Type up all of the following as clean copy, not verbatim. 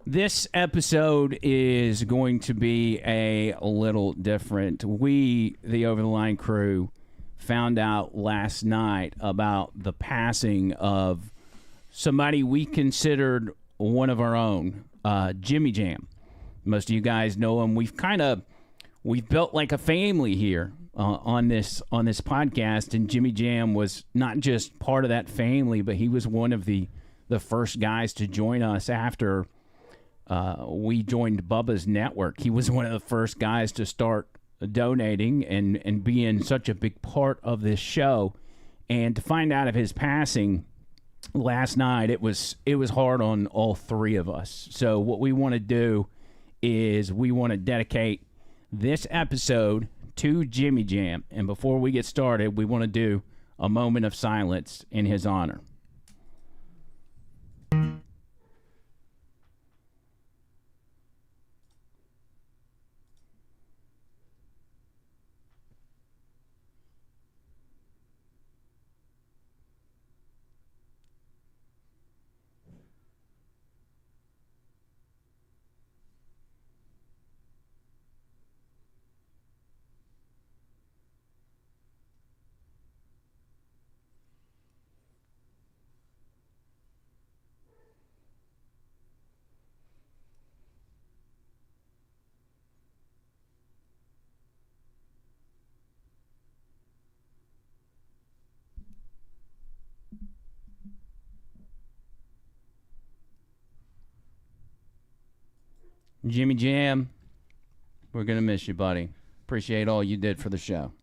This episode is going to be a little different. We, the Over the Line crew, found out last night about the passing of somebody we considered one of our own, Jimmy Jam. Most of you guys know him. We've built like a family here on this podcast, and Jimmy Jam was not just part of that family, but he was one of the first guys to join us after we joined Bubba's network. He was one of the first guys to start donating and being such a big part of this show. And to find out of his passing last night, it was hard on all three of us. So what we want to do is we want to dedicate this episode to Jimmy Jam. And before we get started, we want to do a moment of silence in his honor. Jimmy Jam, we're going to miss you, buddy. Appreciate all you did for the show.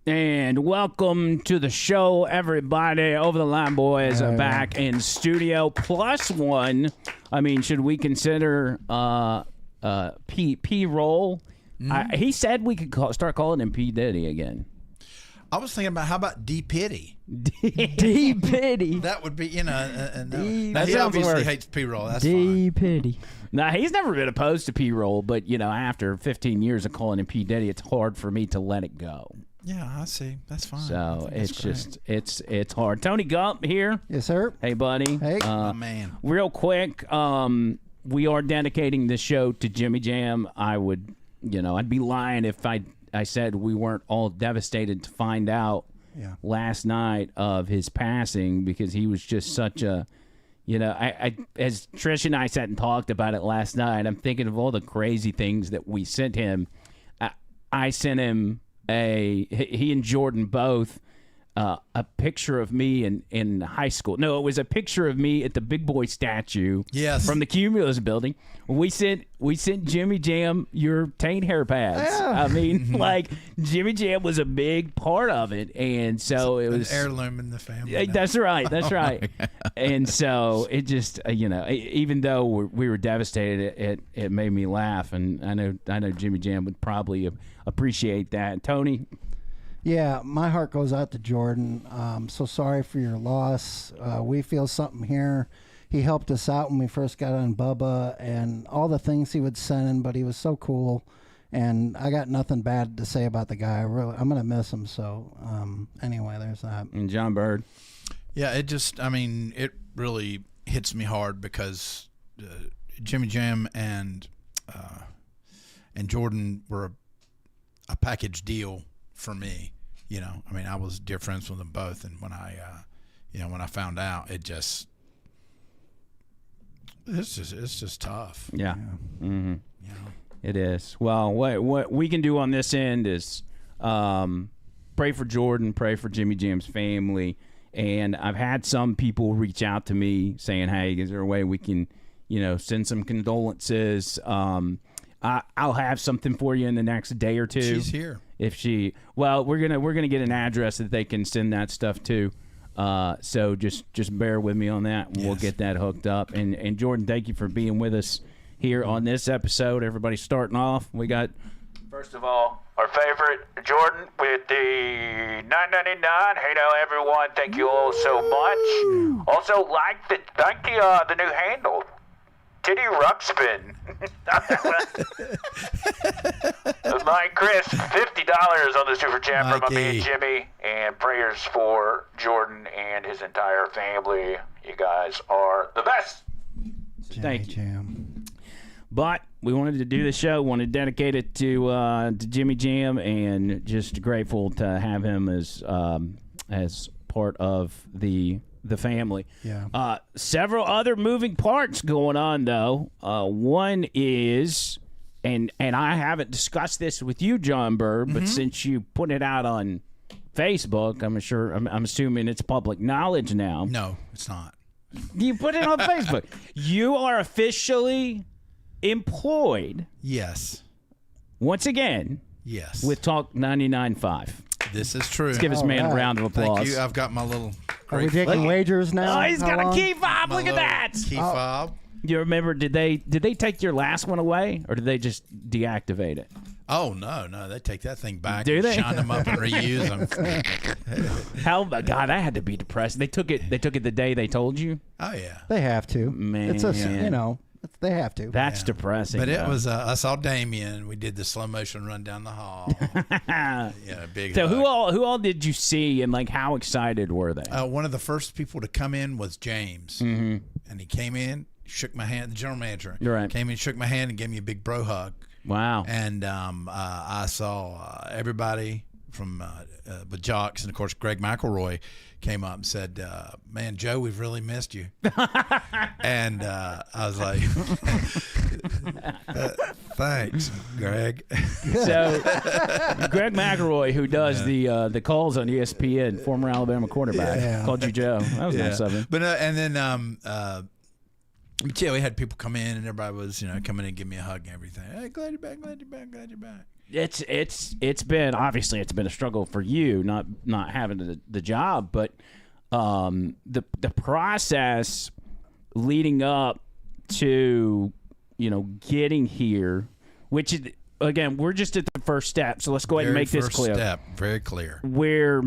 And welcome to the show, everybody. Over the Line boys are back in studio. Plus one. I mean, should we consider P-Roll? Mm-hmm. He said we could start calling him P. Diddy again. I was thinking about how about D. Pitty? D. Pitty. That would be, that he obviously hates P-Roll. That's D. fine. Pitty. Now, he's never been opposed to P-Roll, but, after 15 years of calling him P. Diddy, it's hard for me to let it go. Yeah, I see. That's fine. So it's hard. Tony Gump here. Yes, sir. Hey, buddy. Hey, man. Real quick, we are dedicating this show to Jimmy Jam. I'd be lying if I said we weren't all devastated to find out last night of his passing, because he was just such a, I as Trish and I sat and talked about it last night, I'm thinking of all the crazy things that we sent him. I sent him he and Jordan both a picture of me in high school. No, it was a picture of me at the Big Boy statue from the Cumulus building. We sent Jimmy Jam your taint hair pads. Yeah. I mean, like, Jimmy Jam was a big part of it, and so it was an heirloom in the family. That's right. And so it just even though we were devastated, it made me laugh, and I know Jimmy Jam would probably appreciate that. Tony. Yeah, my heart goes out to Jordan. So sorry for your loss. We feel something here. He helped us out when we first got on Bubba, and all the things he would send in, but he was so cool. And I got nothing bad to say about the guy. I'm going to miss him. So anyway, there's that. And John Bird. Yeah, it really hits me hard because Jimmy Jam and Jordan were a package deal for me. I was dear friends with them both, and when I found out, it's just tough. Yeah. Mm-hmm. It is. Well, what we can do on this end is pray for Jordan, pray for Jimmy Jam's family, and I've had some people reach out to me saying, "Hey, is there a way we can, send some condolences?" I'll have something for you in the next day or two. She's here. We're gonna get an address that they can send that stuff to. So just bear with me on that, and we'll get that hooked up. And Jordan, thank you for being with us here on this episode. Everybody starting off. We got, first of all, our favorite Jordan with the $9.99. Hey now, everyone. Thank you all so much. Also, thank the new handle, Titty Ruxpin. Mike Chris, $50 on the super chat from my man Jimmy, and prayers for Jordan and his entire family. You guys are the best. Thank you. Jam. But we wanted to do the show, wanted to dedicate it to Jimmy Jam, and just grateful to have him as part of the family. Yeah. Several other moving parts going on, though. One is, and I haven't discussed this with you, John Bird, but since you put it out on Facebook, I'm assuming it's public knowledge now. No, it's not. You put it on Facebook. You are officially employed. Yes. Once again. Yes. With Talk 99.5. This is true. Let's give this man a round of applause. Thank you. I've got my little. Are we taking wagers now? Oh, he's got a key fob. Look at that. Key fob. You remember? Did they take your last one away, or did they just deactivate it? Oh no, they take that thing back. Do and they? shine them up and reuse them? Hell, God, that had to be depressing. They took it the day they told you. Oh yeah. They have to. Man. It's they have to. That's depressing. But it was. I saw Damien. We did the slow motion run down the hall. Big. So hug. who all did you see, and like how excited were they? One of the first people to come in was James, and he came in, shook my hand. The general manager came in, shook my hand, and gave me a big bro hug. Wow. And I saw everybody from the Jocks, and of course Greg McElroy came up and said, "Man, Joe, we've really missed you." And I was like, "Thanks, Greg." So Greg McElroy, who does the calls on ESPN, former Alabama quarterback, called you Joe. That was nice of him. But and then yeah, we had people come in, and everybody was coming in and give me a hug and everything. Hey, glad you're back, glad you're back, glad you're back. It's been obviously a struggle for you not having the job, but the process leading up to getting here, which is, again, we're just at the first step, so let's go ahead and make this clear. Step, very clear. Where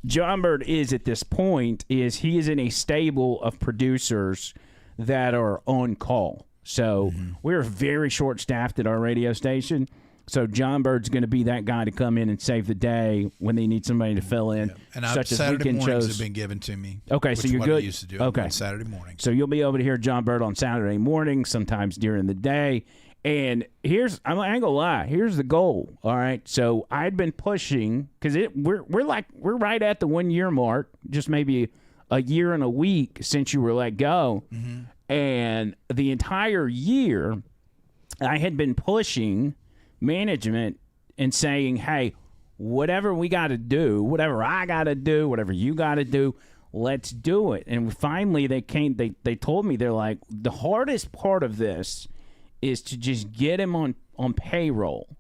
John Bird is at this point is he is in a stable of producers that are on call. So we're very short-staffed at our radio station. So John Bird's going to be that guy to come in and save the day when they need somebody to fill in. And such as Saturday weekend mornings shows have been given to me. Okay, so you're what good. I used to do. Okay, on Saturday mornings. So you'll be able to hear John Bird on Saturday morning, sometimes during the day. And I ain't gonna lie. Here's the goal. All right. So I'd been pushing because we're right at the 1 year mark, just maybe a year and a week since you were let go. And the entire year, I had been pushing management and saying, hey, whatever we got to do, whatever I got to do, whatever you got to do, let's do it. And finally they told me, they're like, the hardest part of this is to just get him on payroll.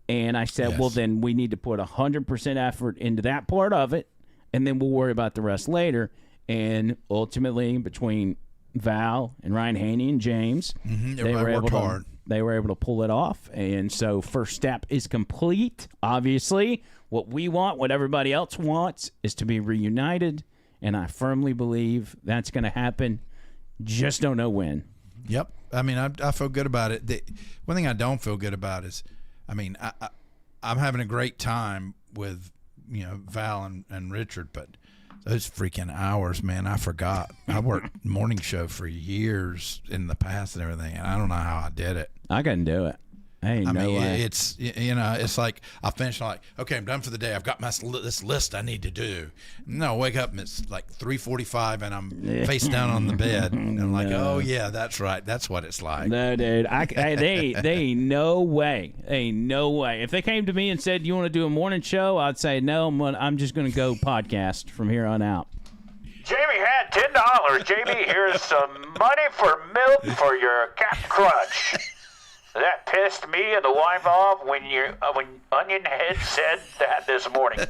And I said, well, then we need to put 100% effort into that part of it, and then we'll worry about the rest later. And ultimately, between Val and Ryan Haney and James, they were able to pull it off. And so first step is complete. Obviously, what we want, what everybody else wants, is to be reunited. And I firmly believe that's going to happen. Just don't know when. Yep. I mean, I feel good about it. One thing I don't feel good about is, I mean, I'm having a great time with, Val and Richard, but those freaking hours, man, I forgot. I worked morning show for years in the past and everything, and I don't know how I did it. I couldn't do it. Hey, I no mean, way. it's it's like I finish like, okay, I'm done for the day. I've got this list I need to do. No, I wake up and it's like 3:45 and I'm face down on the bed. And I'm like, oh yeah, that's right. That's what it's like. No, dude. They ain't no way. Ain't no way. If they came to me and said, you want to do a morning show, I'd say no. I'm just going to go podcast from here on out. Jamie had $10. Jamie, here's some money for milk for your Cap Crunch. That pissed me and the wife off when Onion Head said that this morning.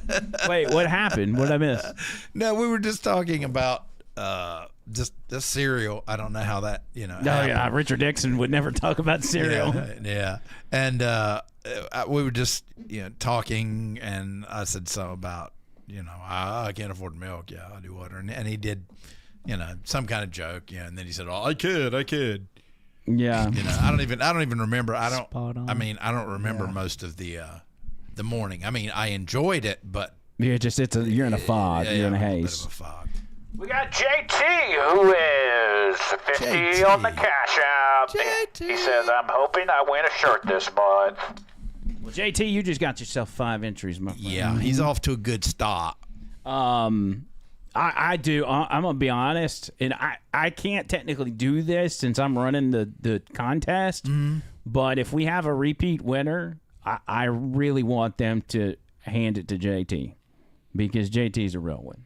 Wait, what happened? What did I miss? No, we were just talking about just the cereal. I don't know how that yeah, Richard Dixon would never talk about cereal. Yeah. And we were just talking, and I said something about I can't afford milk. Yeah, I'll do water. And he did, some kind of joke. Yeah, and then he said, "Oh, I could." Yeah. I don't even remember. I don't. Spot on. I mean, I don't remember most of the morning. I mean, I enjoyed it, but You're in a fog. You're in a bit haze. of a fog. We got JT, who is 50 JT. on the cash app. JT. He says, I'm hoping I win a shirt this month. Well, JT, you just got yourself 5 entries, my friend. Yeah, he's off to a good start. I do. I'm gonna be honest, and I can't technically do this since I'm running the contest. But if we have a repeat winner, I really want them to hand it to JT because JT's a real one.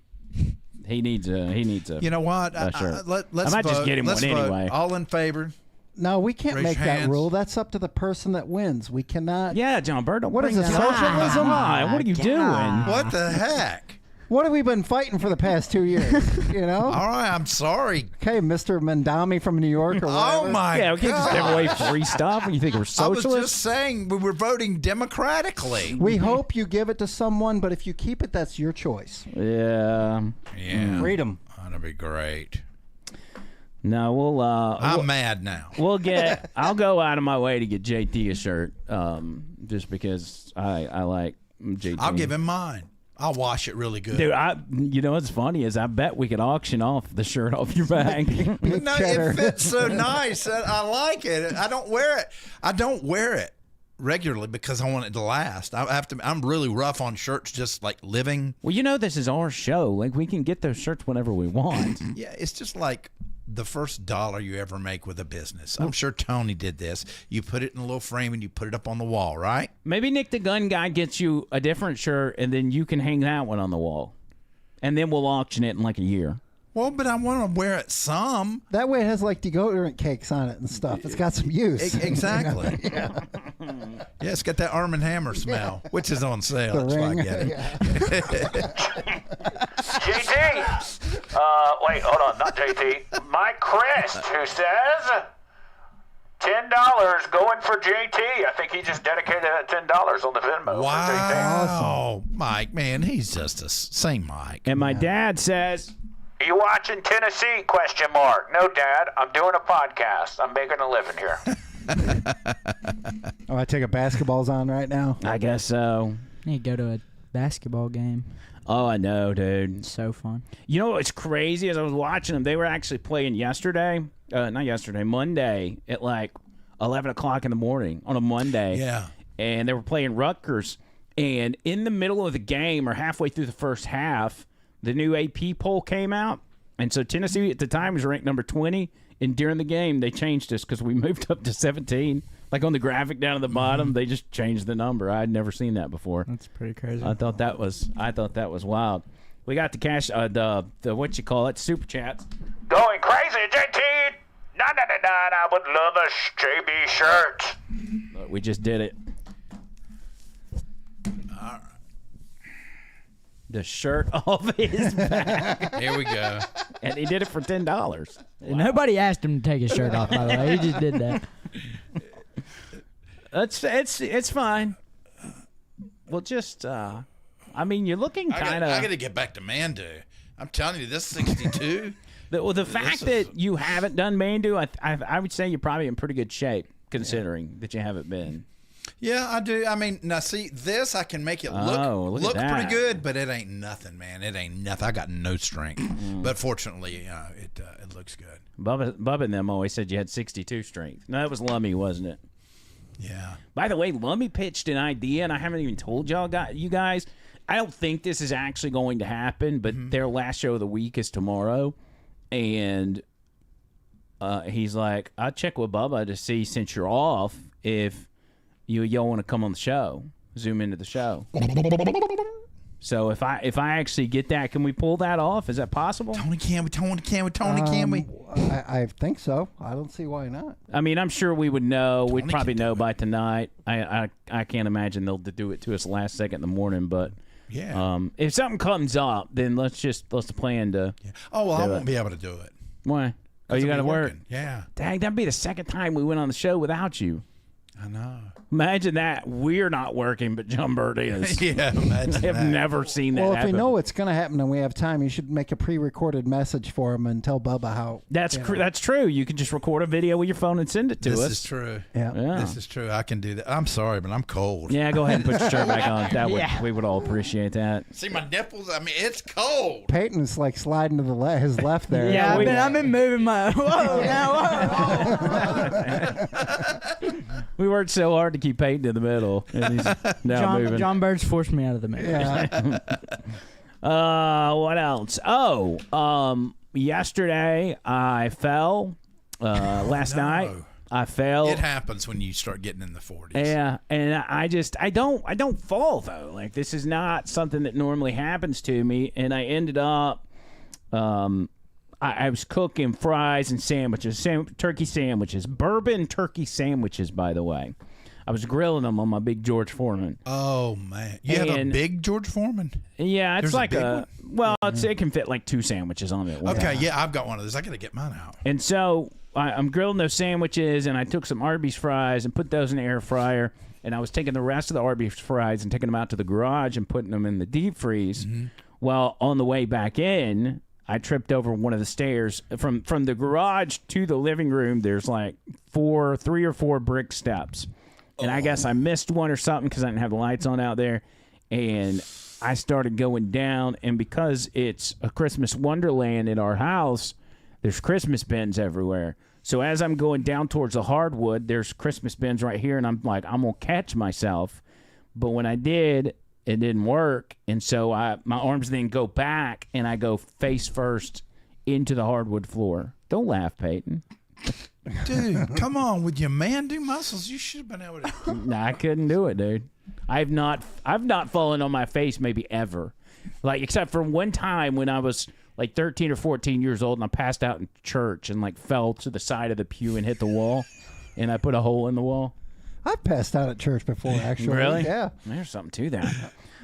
He needs a. You know what? Shirt. Let's I might vote. just get him Let's one vote. anyway. All in favor? No, we can't Raise make your that hands. rule. That's up to the person that wins. We cannot. Yeah, John Bird. What is it, socialism? Come on, what are you doing? What the heck? What have we been fighting for the past 2 years? You know? All right, I'm sorry. Okay, Mr. Mandami from New York or whatever. Oh my Yeah, we can't just give God. away free stuff when you think we're I was socialists. just saying we were voting democratically. We hope you give it to someone, but if you keep it, that's your choice. Yeah. Yeah, Freedom. that'd be great. No, I'm mad now. we'll get. I'll go out of my way to get JT a shirt, just because I like JT. I'll give him mine. I'll wash it really good. Dude, you know what's funny is I bet we could auction off the shirt off your back. No, cheddar. it fits so nice. I like it. I don't wear it. I don't wear it regularly because I want it to last. I'm really rough on shirts, just like living. Well, you know this is our show. Like we can get those shirts whenever we want. Yeah, it's just like the first dollar you ever make with a business. I'm sure Tony did this. You put it in a little frame and you put it up on the wall, right? Maybe Nick the Gun Guy gets you a different shirt, and then you can hang that one on the wall, and then we'll auction it in like a year. Well, but I want to wear it some. That way it has like deodorant cakes on it and stuff. It's got some use. Exactly. Yeah, it's got that Arm & Hammer smell, which is on sale. The That's why I ring. get it. Yeah. JT, wait, hold on, not JT. Mike Crest, who says $10 going for JT. I think he just dedicated that $10 on the Venmo. For JT. Wow. Mike, man, he's just the same Mike. And my dad says, You watching Tennessee? Question mark. No, Dad. I'm doing a podcast. I'm making a living here. Oh, I take a basketball's on right now. I guess so. You go to a basketball game. Oh, I know, dude. It's so fun. You know what's crazy? As I was watching them, they were actually playing Monday at like 11 o'clock in the morning on a Monday. Yeah. And they were playing Rutgers. And in the middle of the game or halfway through the first half, the new AP poll came out. And so Tennessee at the time was ranked number 20. And during the game, they changed us because we moved up to 17. Like on the graphic down at the bottom, they just changed the number. I had never seen that before. That's pretty crazy. I thought that was wild. We got the cash, the what you call it, super chats. Going crazy, JT. 9.99. I would love a JB shirt. We just did it. The shirt off his back, Here we go. and he did it for $10. Nobody asked him to take his shirt off, by the way. He just did that. It's fine. Well, just I mean, you're looking kind I got of. to get back to Mandu. I'm telling you, this 62. The fact is- that you haven't done Mandu, I would say you're probably in pretty good shape considering that you haven't been. Yeah, I do. I mean, now see, this I can make it look at that. pretty good, but it ain't nothing, man. It ain't nothing. I got no strength, but fortunately, it looks good. Bubba and them always said you had 62 strength. No, that was Lummy, wasn't it? Yeah. By the way, Lummy pitched an idea, and I haven't even told you guys. I don't think this is actually going to happen, but their last show of the week is tomorrow, and he's like, "I'll check with Bubba to see since you're off if y'all want to come on the show, zoom into the show." So if I actually get that, can we pull that off? Is that possible? Tony, can we? I think so. I don't see why not. I mean, I'm sure we would know. We'd Tony probably can do know it. by tonight. I can't imagine they'll do it to us last second in the morning. But Yeah. if something comes up, then let's plan to. Yeah. Oh, well, I do won't it. be able to do it. Why? Oh, you I'll got to be work. working. Yeah. Dang, that'd be the second time we went on the show without you. I know. Imagine that. We're not working, but John Bird is. Yeah, imagine I've that. never seen that Well, if happen. we know it's going to happen and we have time, you should make a pre-recorded message for him and tell Bubba how. That's true. You can just record a video with your phone and send it to us. This is true. Yeah. Yeah. This is true. I can do that. I'm sorry, but I'm cold. Yeah, go ahead and put your shirt back on. That would we would all appreciate that. See my nipples? I mean, it's cold. Peyton's like sliding to his left there. Yeah, I've been moving my. Whoa, We worked so hard to keep Peyton in the middle, and he's now moving. John Bird's forced me out of the middle. Yeah. What else? Yesterday I fell. Last night I fell. It happens when you start getting in the 40s. Yeah, and I don't fall though. Like, this is not something that normally happens to me, and I ended up I was cooking fries and sandwiches, turkey sandwiches, bourbon turkey sandwiches, by the way. I was grilling them on my big George Foreman. Oh, man. You have a big George Foreman? Yeah, it's There's like a big well, it can fit like 2 sandwiches on it. Okay, yeah, I've got one of those. I got to get mine out. And so I'm grilling those sandwiches, and I took some Arby's fries and put those in the air fryer, and I was taking the rest of the Arby's fries and taking them out to the garage and putting them in the deep freeze. Mm-hmm. Well, on the way back in, I tripped over one of the stairs. From the garage to the living room, there's like 3 or 4 brick steps. And I guess I missed one or something because I didn't have the lights on out there. And I started going down. And because it's a Christmas wonderland in our house, there's Christmas bins everywhere. So as I'm going down towards the hardwood, there's Christmas bins right here. And I'm like, I'm going to catch myself. But when I did, it didn't work. And so my arms then go back, and I go face first into the hardwood floor. Don't laugh, Peyton. Dude, come on. With your man-do muscles, you should have been able to. No, I couldn't do it, dude. I've not fallen on my face maybe ever. Like, except for one time when I was like 13 or 14 years old, and I passed out in church and like fell to the side of the pew and hit the wall, and I put a hole in the wall. I've passed out at church before, actually. Really? Yeah. There's something to that.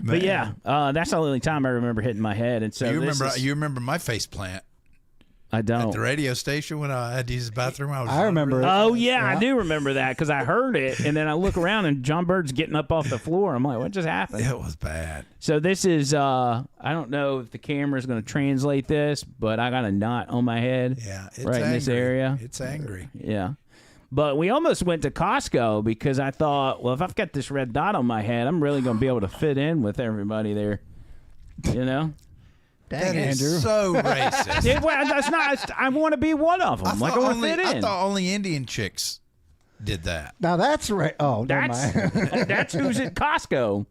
But yeah, that's the only time I remember hitting my head. And so You remember my face plant I at don't. the radio station when I had to use the bathroom? I remember it. Oh, yeah, I do remember that because I heard it, and then I look around, and John Bird's getting up off the floor. I'm like, what just happened? It was bad. So this is, I don't know if the camera's going to translate this, but I got a knot on my head Yeah, it's right angry. in this area. It's angry. Yeah. But we almost went to Costco because I thought, well, if I've got this red dot on my head, I'm really going to be able to fit in with everybody there, you know? Dang, That is Andrew. so racist. Well, that's not. I want to be one of them. Like, I want to fit in. I thought only Indian chicks did that. Now that's right. Oh, never mind. That's who's at Costco.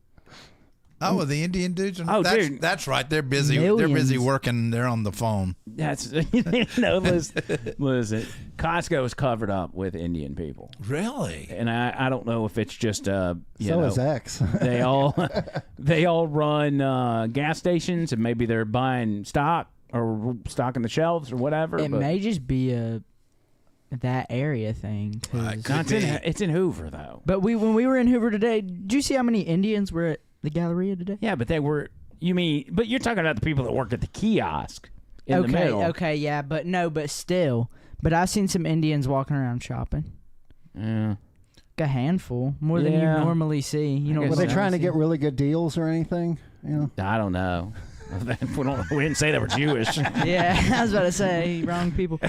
Oh, well, the Indian dudes. Dude. That's right. They're busy. They're busy Millions. working. They're on the phone. That's listen. Costco is covered up with Indian people, Really? and I don't know if it's just So is X. they all run gas stations, and maybe they're buying stock or stocking the shelves or whatever. It but may just be that area thing. 'cause- Could be. it's in Hoover though. But when we were in Hoover today, did you see how many Indians were at the Galleria today? Yeah, but they were. But you're talking about the people that work at the kiosk in the middle. Okay, yeah, but still. But I've seen some Indians walking around shopping. Yeah. A handful, more than you Yeah. normally see. You know, guess Were so. they trying to get really good deals or anything? You know? I don't know. we didn't say they were Jewish. Yeah, I was about to say wrong people.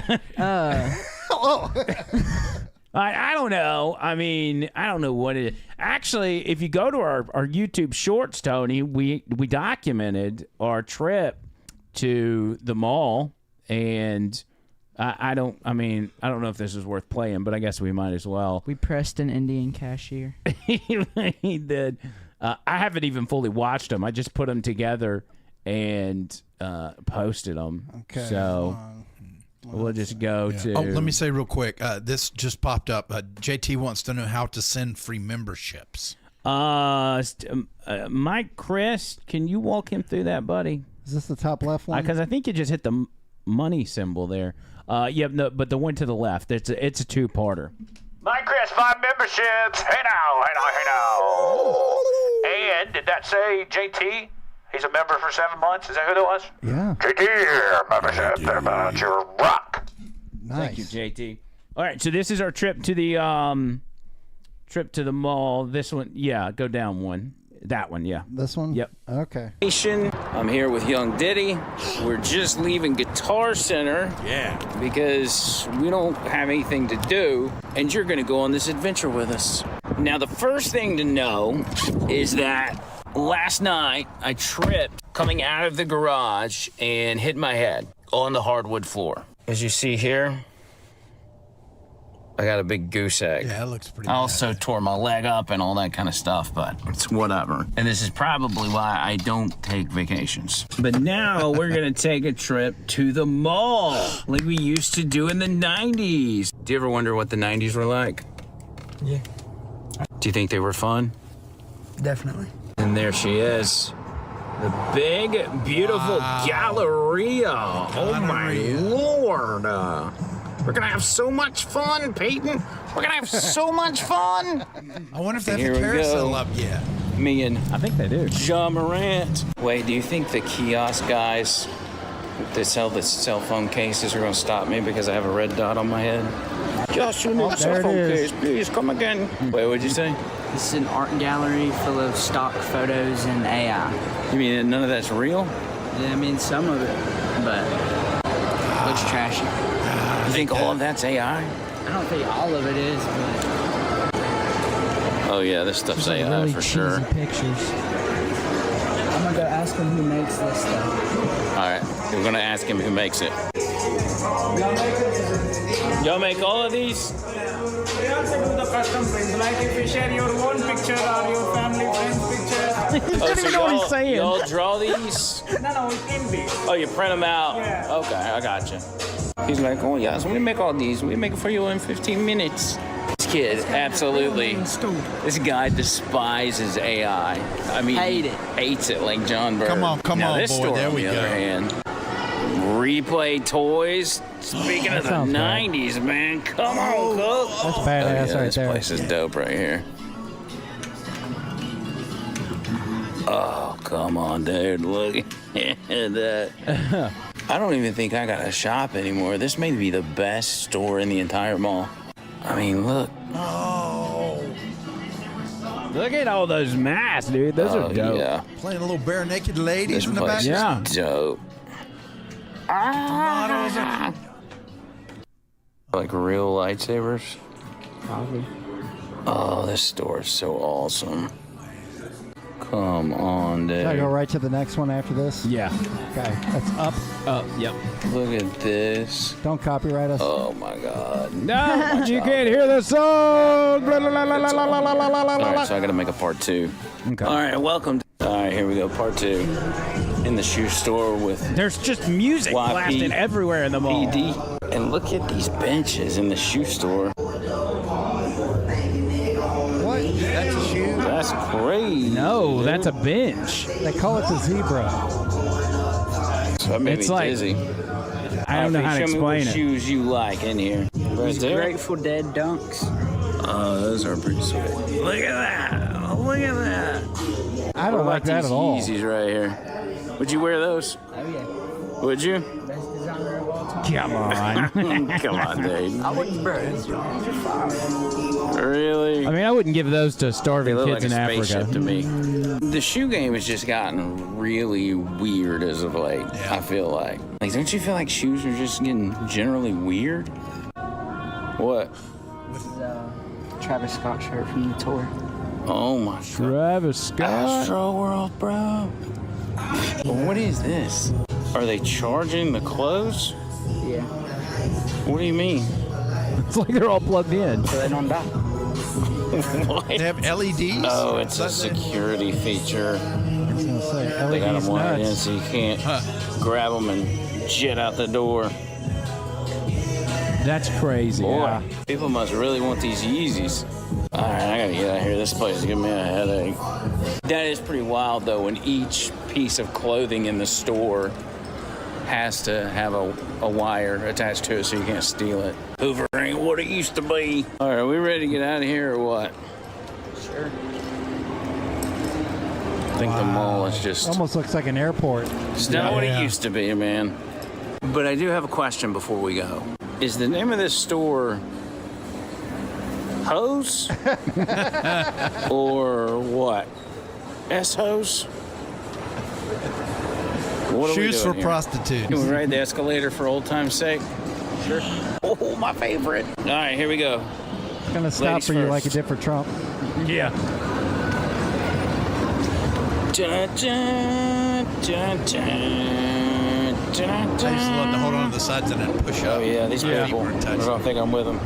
I don't know. I mean, I don't know what it is. Actually, if you go to our YouTube shorts, Tony, we documented our trip to the mall, and I don't know if this is worth playing, but I guess we might as well. We pressed an Indian cashier. He did. I haven't even fully watched them. I just put them together and posted them. Okay. So we'll just go to. Oh, let me say real quick. This just popped up. JT wants to know how to send free memberships. Mike Chris, can you walk him through that, buddy? Is this the top left one? Because I think you just hit the money symbol there. Yeah, no, but the one to the left. It's a 2-parter. Mike Chris, 5 memberships. Hey now. And did that say JT? He's a member for 7 months. Is that who that was? Yeah. JT here, membership. They're about your rock. Nice. Thank you, JT. All right, so this is our trip to the trip to the mall. This one, yeah, go down one. That one, yeah. This one? Yep. Okay. I'm here with Young Diddy. We're just leaving Guitar Center. Yeah. Because we don't have anything to do, and you're going to go on this adventure with us. Now, the first thing to know is that last night I tripped coming out of the garage and hit my head on the hardwood floor. As you see here, I got a big goose egg. Yeah, it looks pretty I bad. also tore my leg up and all that kind of stuff, but it's whatever. And this is probably why I don't take vacations. But now we're gonna take a trip to the mall, like we used to do in the 90s. Do you ever wonder what the 90s were like? Yeah. Do you think they were fun? Definitely. And there she is. The big, beautiful Galleria. Oh my Lord. We're gonna have so much fun, Peyton. We're gonna have so much fun. I wonder if they Here have we the carousel go. up yet. Me and I think they do. John Morant. Wait, do you think the kiosk guys that sell the cell phone cases are gonna stop me because I have a red dot on my head? Josh, you need a cell there it phone is. case. Please come again. Wait, what'd you say? This is an art gallery full of stock photos and AI. You mean none of that's real? Yeah, I mean, some of it, but looks trashy. You think all of that's AI? I don't think all of it is, but Oh yeah, this stuff's there's like AI really for cheesy sure. pictures. I'm gonna go ask him who makes this stuff. All right, we're gonna ask him who makes it. Y'all make all of these? We also do the custom prints, like if you share your own picture or your family friend's picture. Oh, even know what he's saying. Y'all draw these? No, we print these. Oh, you print them out? Yeah. Okay, I gotcha. He's like, oh yes, we make all these. We make it for you in 15 minutes. This kid, absolutely. This guy despises AI. I mean, Hate it. hates it like John Bird. Come on, now, boy, this store, there on we the go. other hand, Replay Toys. Speaking of the sounds bad. 90s, man, come on, Cook. That's Oh, badass yeah, right this there. place is dope right here. Oh, come on, dude. Look at that. I don't even think I gotta shop anymore. This may be the best store in the entire mall. I mean, look. Look at all those masks, dude. Those Oh, are dope. yeah. Playing little bare naked ladies This in the place back. is Yeah. dope. Like real lightsabers? Probably. Oh, this store is so awesome. Come on, Should I go dude. right to the next one after this? Yeah. Okay. That's up. Yep. Look at this. Don't copyright us. Oh my God. No, you can't hear the song. Blah, blah, blah, blah, blah, blah, blah, blah, blah, All blah. right, so I gotta make a part 2. Okay. All right, welcome. All right, here we go, part 2. In the shoe store with There's just music YP. blasting everywhere in the mall. PD. And look at these benches in the shoe store. What? That's a shoe? That's crazy. No, dude. that's a bench. They call it the zebra. That made it's me like- dizzy. I don't know how to Show me what explain it. shoes you like in here. Right These there. Grateful Dead dunks. Oh, those are pretty sweet. Look at that. Look at that. I What don't about like that these at all. Yeezys right here? Would you wear those? Oh yeah. Would you? Best designer of all time. Come on. Come on, dude. I wouldn't, bro. These are fire. Really? I mean, I wouldn't give those to They starving look kids like a in spaceship Africa. to me. The shoe game has just gotten really weird as of late. Yeah. I feel like. Don't you feel like shoes are just getting generally weird? What? This is Travis Scott shirt from the tour. Oh my God. Travis Scott. Astro World, bro. What is this? Are they charging the clothes? Yeah. What do you mean? It's like they're all plugged in. So they don't die. What? They have LEDs. Oh, it's a Is that- security feature. I was going to say, They got LEDs them wired in nuts. so you can't grab them and jet out the door. That's crazy. Boy, Yeah. people must really want these Yeezys. All right, I gotta get out of here. This place is giving me a headache. That is pretty wild, though, when each piece of clothing in the store has to have a wire attached to it so you can't steal it. Hoover ain't what it used to be. All right, are we ready to get out of here or what? Sure. I think the mall is just... Almost looks like an airport. It's not what it Yeah. used to be, man. But I do have a question before we go. Is the name of this store hose? Or what? S-hose? What are we Shoes doing for here? prostitutes. Can we ride the escalator for old time's sake? Sure. Oh, my favorite. All right, here we go. It's gonna stop Ladies for you first. like it did for Trump. Yeah. Dun, dun, dun, dun, dun, I used to love to hold on to the sides and then push up. Oh, yeah, these My feet people. weren't I touching. don't think I'm with them.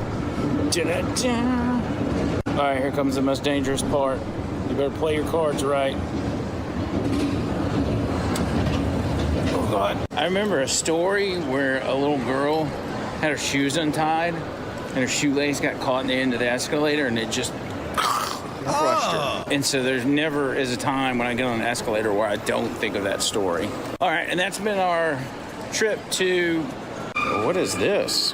Dun, dun. All right, here comes the most dangerous part. You better play your cards right. Oh, God. I remember a story where a little girl had her shoes untied and her shoelace got caught in the end of the escalator and it just crushed her. And so there's never is a time when I get on an escalator where I don't think of that story. All right, and that's been our trip to, what is this?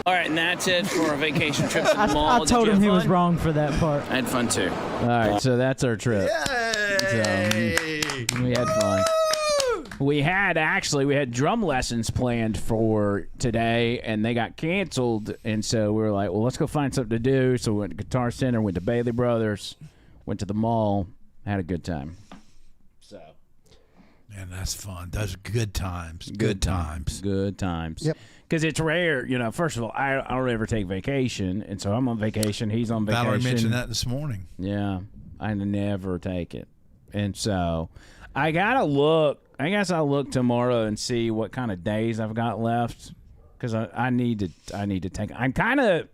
All right, and that's it for our vacation trip to the mall. I Did told you him have he was fun? wrong for that part. I had fun too. All right, so that's our trip. Yay! We had fun. We had drum lessons planned for today, and they got canceled. And so we were like, well, let's go find something to do. So we went to Guitar Center, went to Bailey Brothers, went to the mall, had a good time. So Man, that's fun. Those are good times. Good times. Good times. Yep. Because it's rare, first of all, I don't ever take vacation. And so I'm on vacation. He's on vacation. Valerie mentioned that this morning. Yeah, I never take it. And so I got to look. I guess I'll look tomorrow and see what kind of days I've got left because I need to take. I'm kind of,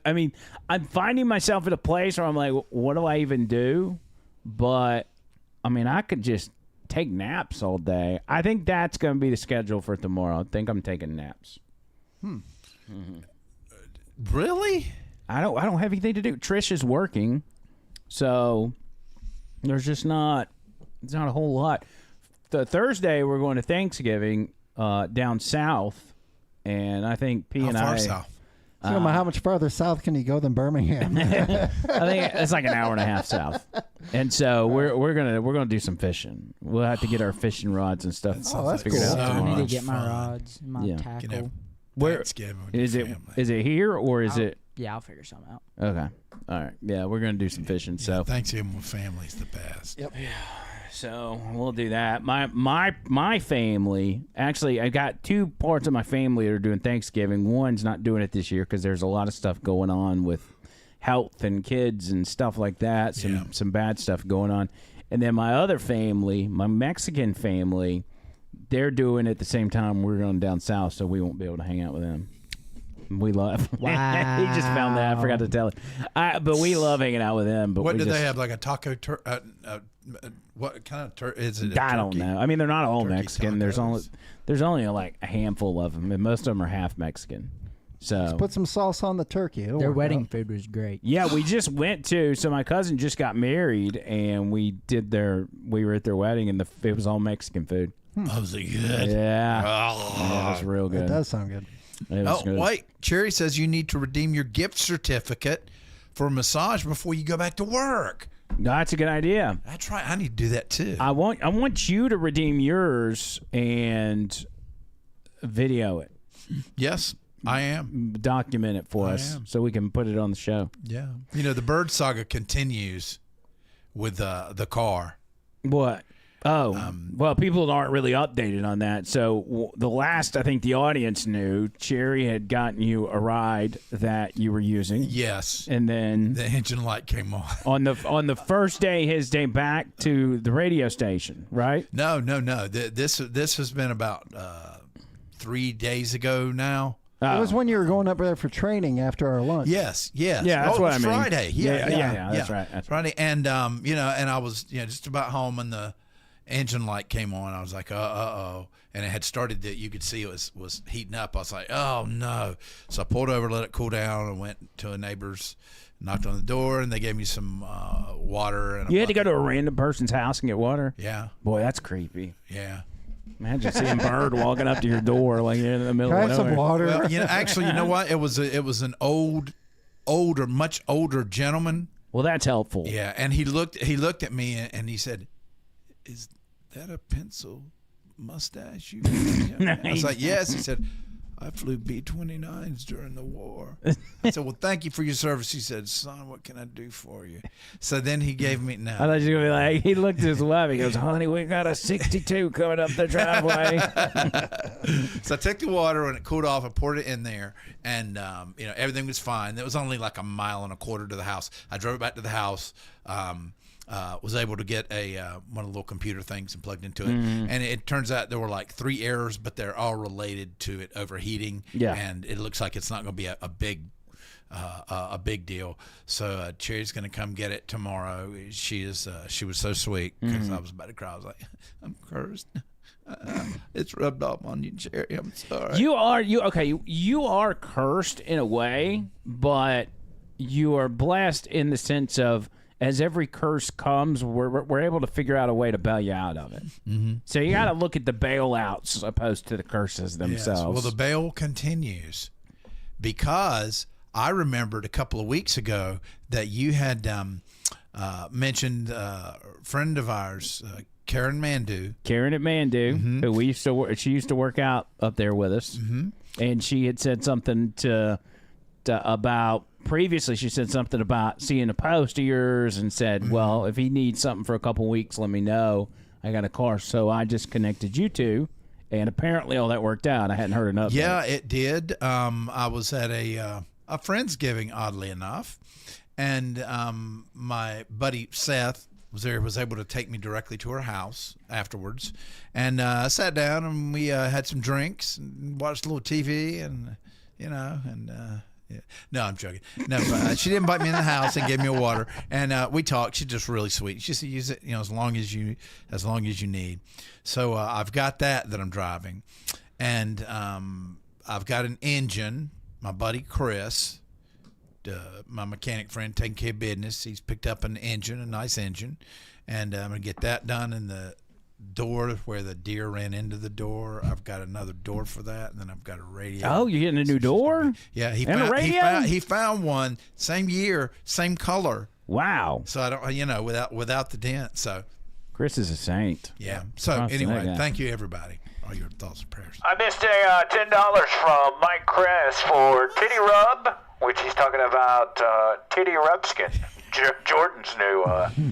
I mean, I'm finding myself at a place where I'm like, what do I even do? But, I mean, I could just take naps all day. I think that's going to be the schedule for tomorrow. I think I'm taking naps. Really? I don't have anything to do. Trish is working, so there's just not a whole lot. The Thursday we're going to Thanksgiving down south, and I think P and How far I. south? So no matter how much farther south can you go than Birmingham? I think it's like an hour and a half south, and so we're gonna do some fishing. We'll have to get our fishing rods and stuff that's figured cool. out I So need tomorrow. to much get my fun. rods, my Yeah. Can have tackle. Where Thanksgiving with is your it? family. Is it here or is it? Yeah, I'll figure something out. Okay, all right. Yeah, we're gonna do some fishing. So Thanksgiving with family's the best. Yep. So we'll do that. My family, actually, I got two parts of my family that are doing Thanksgiving. One's not doing it this year because there's a lot of stuff going on with health and kids and stuff like that. Some bad stuff going on. And then my other family, my Mexican family, they're doing it at the same time we're going down south, so we won't be able to hang out with them. We love. Wow. He just found that. I forgot to tell him. But we love hanging out with them. But What we do just, they have? Like a taco? What kind of is it? I don't know. I mean, they're not all Turkey Mexican. tacos. There's only like a handful of them, and most of them are half Mexican. So Put some sauce on the turkey. It'll Their work wedding out. food was great. yeah, we just went to. So my cousin just got married, and we were at their wedding, and it was all Mexican food. Oh, is it good? Yeah, Oh. yeah, it was real good. It does sound good. It was Oh, good. wait. Cherry says you need to redeem your gift certificate for a massage before you go back to work. That's a good idea. That's right. I need to do that too. I want you to redeem yours and video it, Yes, I am. document it for I us, am. so we can put it on the show. Yeah. You know, the bird saga continues with the car. What? Oh, well, people aren't really updated on that. So the last, I think the audience knew, Cherry had gotten you a ride that you were using. Yes. And then The engine light came on. on the first day, his day back to the radio station, right? No. This has been about 3 days ago now. It was when you were going up there for training after our lunch. Yes. Yeah, that's it what was I mean. Friday. Yeah, Yeah. that's right, that's Friday, and and I was just about home, and the engine light came on. I was like, oh, and it had started that you could see it was heating up. I was like, oh no! So I pulled over, let it cool down, and went to a neighbor's, knocked on the door, and they gave me some water. And You had to go to a random person's house and get water? Yeah, Boy, that's creepy. yeah. Imagine seeing Bird walking up to your door like you're in the middle Can I of have some nowhere. water? Well, actually, you know what? It was an much older gentleman. Well, that's helpful. Yeah, and he looked at me and he said, "Is that a pencil mustache?" You I was like, "Yes." He said, I flew B-29s during the war. I said, well, thank you for your service. He said, son, what can I do for you? So then he gave me, I thought you were going to be like, he looked at his wife. He goes, honey, we got a 62 coming up the driveway. So I took the water when it cooled off. I poured it in there, and everything was fine. It was only like a mile and a quarter to the house. I drove it back to the house. Was able to get one of the little computer things and plugged into it, and it turns out there were like 3 errors, but they're all related to it overheating. Yeah, and it looks like it's not going to be a big deal. So Cherry's going to come get it tomorrow. She was so sweet because I was about to cry. I was like, I'm cursed. It's rubbed off on you, Cherry. I'm sorry. You are cursed in a way, but you are blessed in the sense of, as every curse comes, we're able to figure out a way to bail you out of it. Mm-hmm. So you got to look at the bailouts as opposed to the curses themselves. Yes. Well, the bail continues because I remembered a couple of weeks ago that you had mentioned a friend of ours, Karen Mandu. Karen at Mandu, who she used to work out up there with us, and she had said something about. Previously, she said something about seeing a post of yours and said, well, if he needs something for a couple weeks, let me know. I got a car. So I just connected you two, and apparently all that worked out. I hadn't heard enough. Yeah, it did. I was at a Friendsgiving, oddly enough, and my buddy Seth was able to take me directly to her house afterwards. And I sat down, and we had some drinks and watched a little TV, and, yeah. No, I'm joking. No, she didn't invite me in the house and gave me a water, and we talked. She's just really sweet. She said, "Use it, as long as you need." So I've got that I'm driving, and I've got an engine. My buddy Chris, my mechanic friend, taking care of business. He's picked up an engine, a nice engine, and I'm gonna get that done in the door where the deer ran into the door. I've got another door for that, and then I've got a radio. Oh, you're getting a new door? Yeah, he found one, same year, same color. Wow. So I don't, without the dent. So Chris is a saint. Yeah. So anyway, thank you everybody. All your thoughts and prayers. I missed a $10 from Mike Kress for Titty Rub, which he's talking about Titty Rubskin, Jordan's new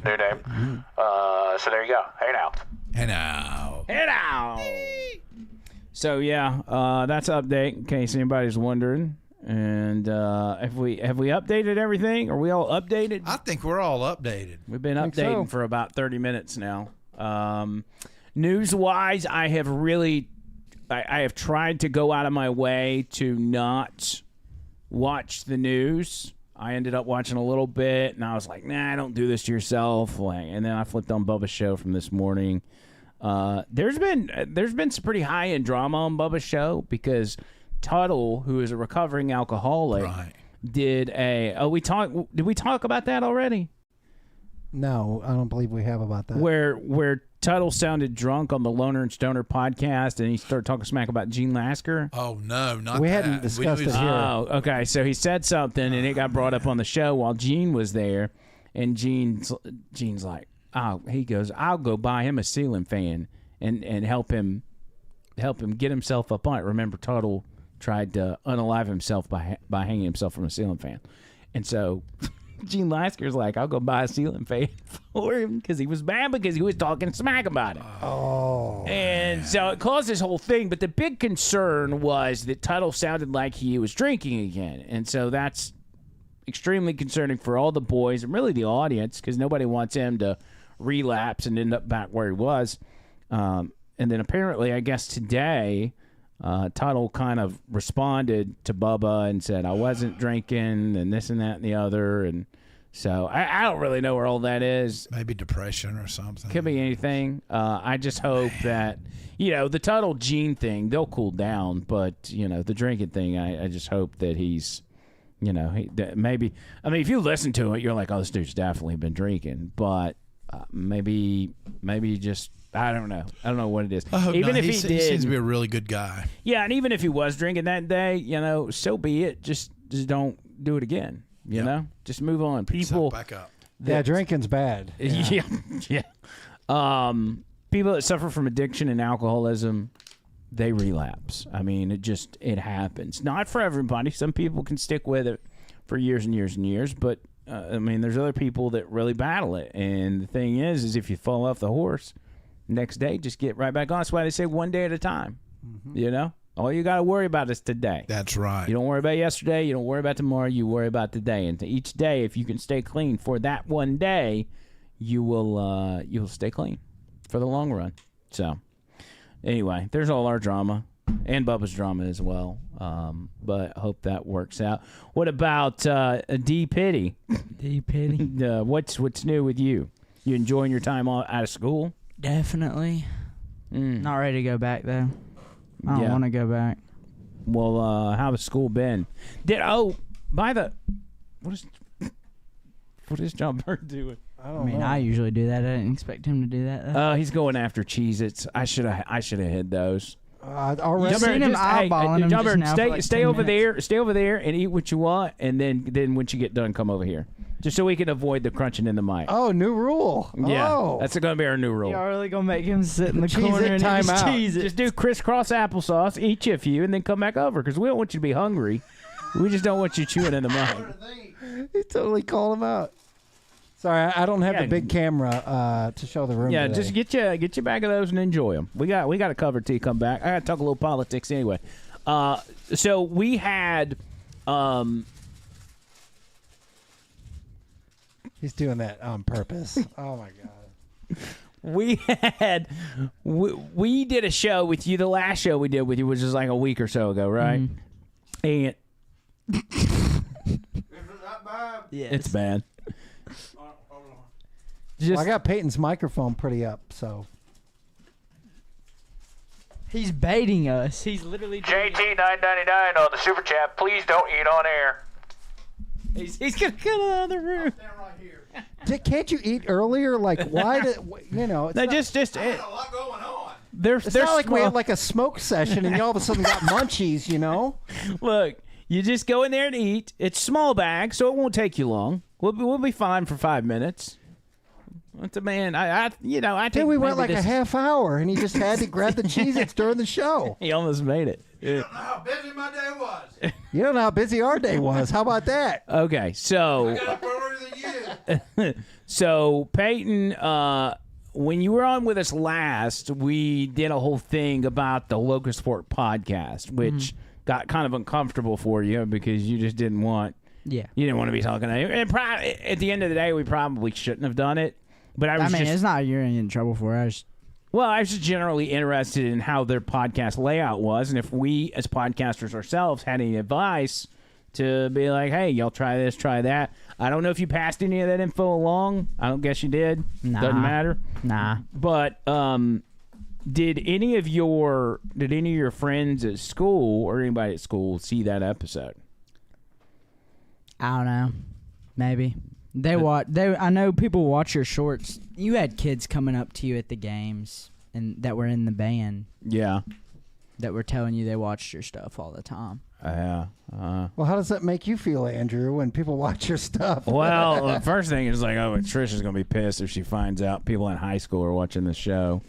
name. So there you go. Hey now. Hey now. Hey now. So yeah, that's an update in case anybody's wondering. And have we updated everything? Are we all updated? I think we're all updated. We've been updating for about 30 minutes now. News-wise, I have tried to go out of my way to not watch the news. I ended up watching a little bit, and I was like, nah, don't do this to yourself. And then I flipped on Bubba's show from this morning. There's been some pretty high-end drama on Bubba's show because Tuttle, who is a recovering alcoholic, did we talk about that already? No, I don't believe we have about that. Where Tuttle sounded drunk on the Loner and Stoner podcast, and he started talking smack about Gene Lasker. Oh no, not we that. hadn't discussed it here. Oh, okay. So he said something, and it got brought up on the show while Gene was there, and Gene's like, oh, he goes, I'll go buy him a ceiling fan and help him get himself up on it. Remember, Tuttle tried to unalive himself by hanging himself from a ceiling fan, and so Gene Lasker's like, I'll go buy a ceiling fan for him because he was mad because he was talking smack about it. Oh. And so it caused this whole thing. But the big concern was that Tuttle sounded like he was drinking again. And so that's extremely concerning for all the boys and really the audience because nobody wants him to relapse and end up back where he was. And then apparently, I guess today, Tuttle kind of responded to Bubba and said, I wasn't drinking and this and that and the other. And so I don't really know where all that is. Maybe depression or something. Could be anything. I just hope that, the Tuttle Gene thing, they'll cool down. But, the drinking thing, I just hope that he's, maybe. I mean, if you listen to it, you're like, oh, this dude's definitely been drinking. But maybe just. I don't know. I don't know what it is. Even if he seems to be a really good guy. Yeah, and even if he was drinking that day, so be it. Just don't do it again. You know, just move on. People back up. Yeah, drinking's bad. Yeah. People that suffer from addiction and alcoholism, they relapse. I mean, it happens. Not for everybody. Some people can stick with it for years and years and years, but I mean, there's other people that really battle it. And the thing is if you fall off the horse, next day just get right back on. That's why they say one day at a time. You know, all you got to worry about is today. That's right. You don't worry about yesterday. You don't worry about tomorrow. You worry about today. And each day, if you can stay clean for that one day, you'll stay clean for the long run. So anyway, there's all our drama and Bubba's drama as well. But I hope that works out. What about D Pitty? D Pitty. What's new with you? You enjoying your time out of school? Definitely. Not ready to go back though. I don't Yeah. want to go back. Well, how's school been? What is John Bird doing? I mean, I usually do that. I didn't expect him to do that though. He's going after Cheez-Its. I should have hid those. Already. You've seen him eyeballing them just now for like stay 10 over minutes. there. Stay over there and eat what you want, and then once you get done, come over here, just so we can avoid the crunching in the mic. Oh, new rule. Yeah, Oh. that's going to be our new rule. Y'all really gonna make him sit in the Cheese corner it, and time eat out. cheese it? Just do crisscross applesauce, eat you a few, and then come back over because we don't want you to be hungry. We just don't want you chewing in the mic. He totally called him out. Sorry, I don't have Yeah. the big camera to show the room. Yeah, today. just get your bag of those and enjoy them. We got it covered till you come back. I got to talk a little politics anyway. So we had. He's doing that on purpose. Oh my god. We did a show with you. The last show we did with you was just like a week or so ago, right? And Yes. it's bad. Well, I got Peyton's microphone pretty up, so. He's baiting us. He's literally doing JT999 on the super chat. Please don't eat on air. He's gonna get out of the room. Can't you eat earlier? Like, why did you know? It's No, not, just a lot going on. it's not like we had like a smoke session and you all of a sudden got munchies. You know? Look, you just go in there and eat. It's small bag, so it won't take you long. We'll be fine for 5 minutes. What's a man? I think Dude, we went maybe like a half hour and he just had to grab the Cheez-Its during the show. He almost made it. You don't know how busy my day was. You don't know how busy our day was. How about that? Okay, so Got up earlier than you. so Peyton, when you were on with us last, we did a whole thing about the Locust Fork podcast, which got kind of uncomfortable for you because you just didn't want. Yeah. You didn't want to be talking to him. And at the end of the day, we probably shouldn't have done it. But I was it's not you're in trouble for it. I was just generally interested in how their podcast layout was, and if we as podcasters ourselves had any advice to be like, hey, y'all try this, try that. I don't know if you passed any of that info along. I don't guess you did. Nah. Doesn't matter. Nah. But did any of your friends at school or anybody at school see that episode? I don't know. Maybe. I know people watch your shorts. You had kids coming up to you at the games and that were in the band Yeah. that were telling you they watched your stuff all the time. Yeah. Well, how does that make you feel, Andrew, when people watch your stuff? Well, the first thing is like, oh, Trisha's going to be pissed if she finds out people in high school are watching the show.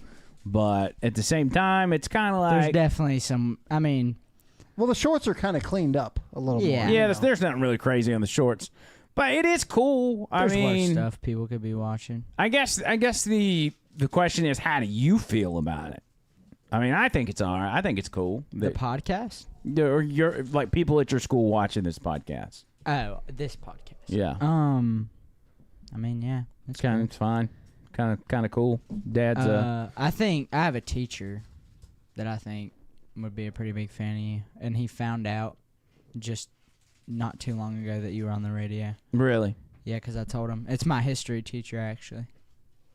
But at the same time, it's kind of like... There's definitely some... I mean... Well, the shorts are kind of cleaned up a little Yeah. more. Yeah, there's nothing really crazy on the shorts. But it is cool. There's I mean... worse stuff people could be watching. I guess the question is, how do you feel about it? I mean, I think it's all right. I think it's cool. The podcast? Or you're like people at your school watching this podcast. Oh, this podcast. Yeah. I mean, yeah. It's Kind of it's fine. Kind of cool. Dad's I think I have a teacher that I think would be a pretty big fan of you, and he found out just not too long ago that you were on the radio. really. Yeah, because I told him. It's my history teacher, actually.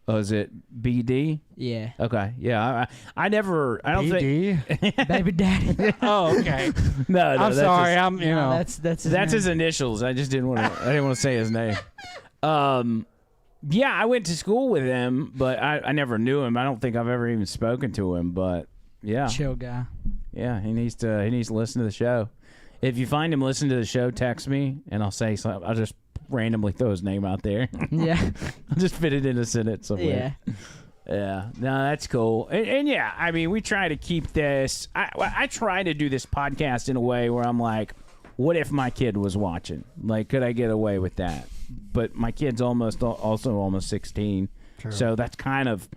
Oh, is it BD? Yeah. Okay. Yeah. I don't think. Baby daddy. Oh, okay. No, I'm that's sorry. his- I'm, you know. That's his initials. I just didn't want to. I didn't want to say his name. Yeah, I went to school with him, but I never knew him. I don't think I've ever even spoken to him. But yeah, chill guy. yeah, he needs to listen to the show. If you find him listening to the show, text me and I'll say something. I'll just randomly throw his name out there. Yeah. I'll just fit it in a sentence somewhere. Yeah. Yeah, no, that's cool. And yeah, I mean, we try to keep this. I try to do this podcast in a way where I'm like, what if my kid was watching? Like, could I get away with that? But my kid's also almost 16, so that's kind of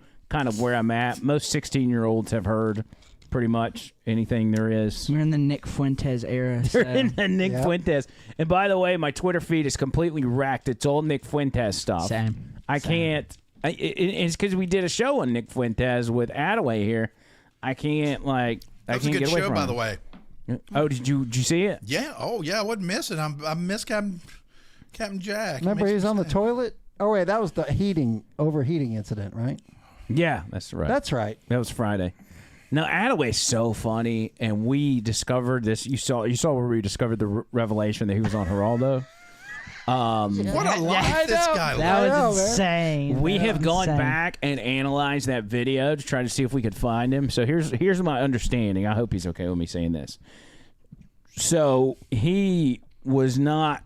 where I'm at. Most 16-year-olds have heard pretty much anything there is. We're in the Nick Fuentes era. They're in the Nick Fuentes. And by the way, my Twitter feed is completely wrecked. It's all Nick Fuentes stuff. Same. Can't. It's because we did a show on Nick Fuentes with Attaway here. I can't That was a good show, by the way. Oh, did you see it? Yeah. Oh, yeah. I wouldn't miss it. I miss Captain Jack. Remember, he was on the toilet. Oh wait, that was the overheating incident, right? Yeah, that's right. That's right. That was Friday. Now, Attaway's so funny, and we discovered this. You saw where we discovered the revelation that he was on Geraldo. What a life this guy lived. That was insane. We have gone back and analyzed that video to try to see if we could find him. So here's my understanding. I hope he's okay with me saying this. So he was not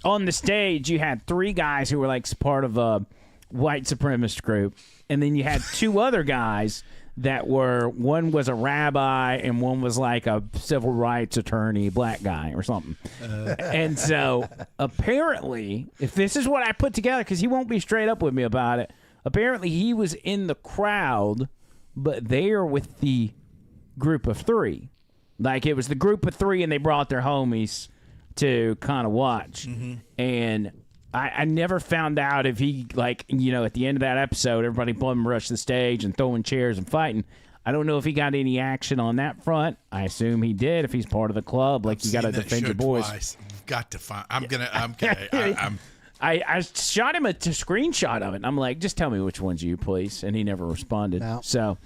on the stage. You had 3 guys who were like part of a white supremacist group, and then you had 2 other guys that one was a rabbi and one was like a civil rights attorney, black guy or something. And so apparently, if this is what I put together, because he won't be straight up with me about it, apparently he was in the crowd, but there with the group of 3. Like, it was the group of 3 and they brought their homies to kind of watch. Mm-hmm. And I never found out if he, like, you know, at the end of that episode, everybody bum rushed the stage and throwing chairs and fighting. I don't know if he got any action on that front. I assume he did if he's part of the club. Like, you got to defend your boys. Twice. Got to find. I'm okay. I shot him a screenshot of it. And I'm like, just tell me which one's you, please. And he never responded. No. So,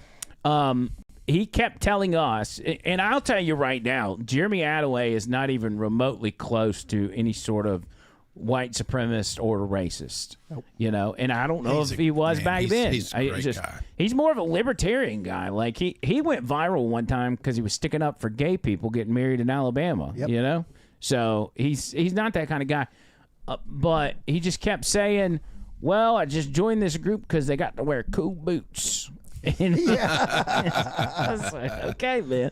he kept telling us, and I'll tell you right now, Jeremy Attaway is not even remotely close to any sort of white supremacist or racist, you know, and I don't know if he was back then. He's a great guy. He's more of a libertarian guy. Like, he went viral one time because he was sticking up for gay people getting married in Alabama, you know? So he's not that kind of guy. But he just kept saying, well, I just joined this group because they got to wear cool boots. And I was like, okay, man.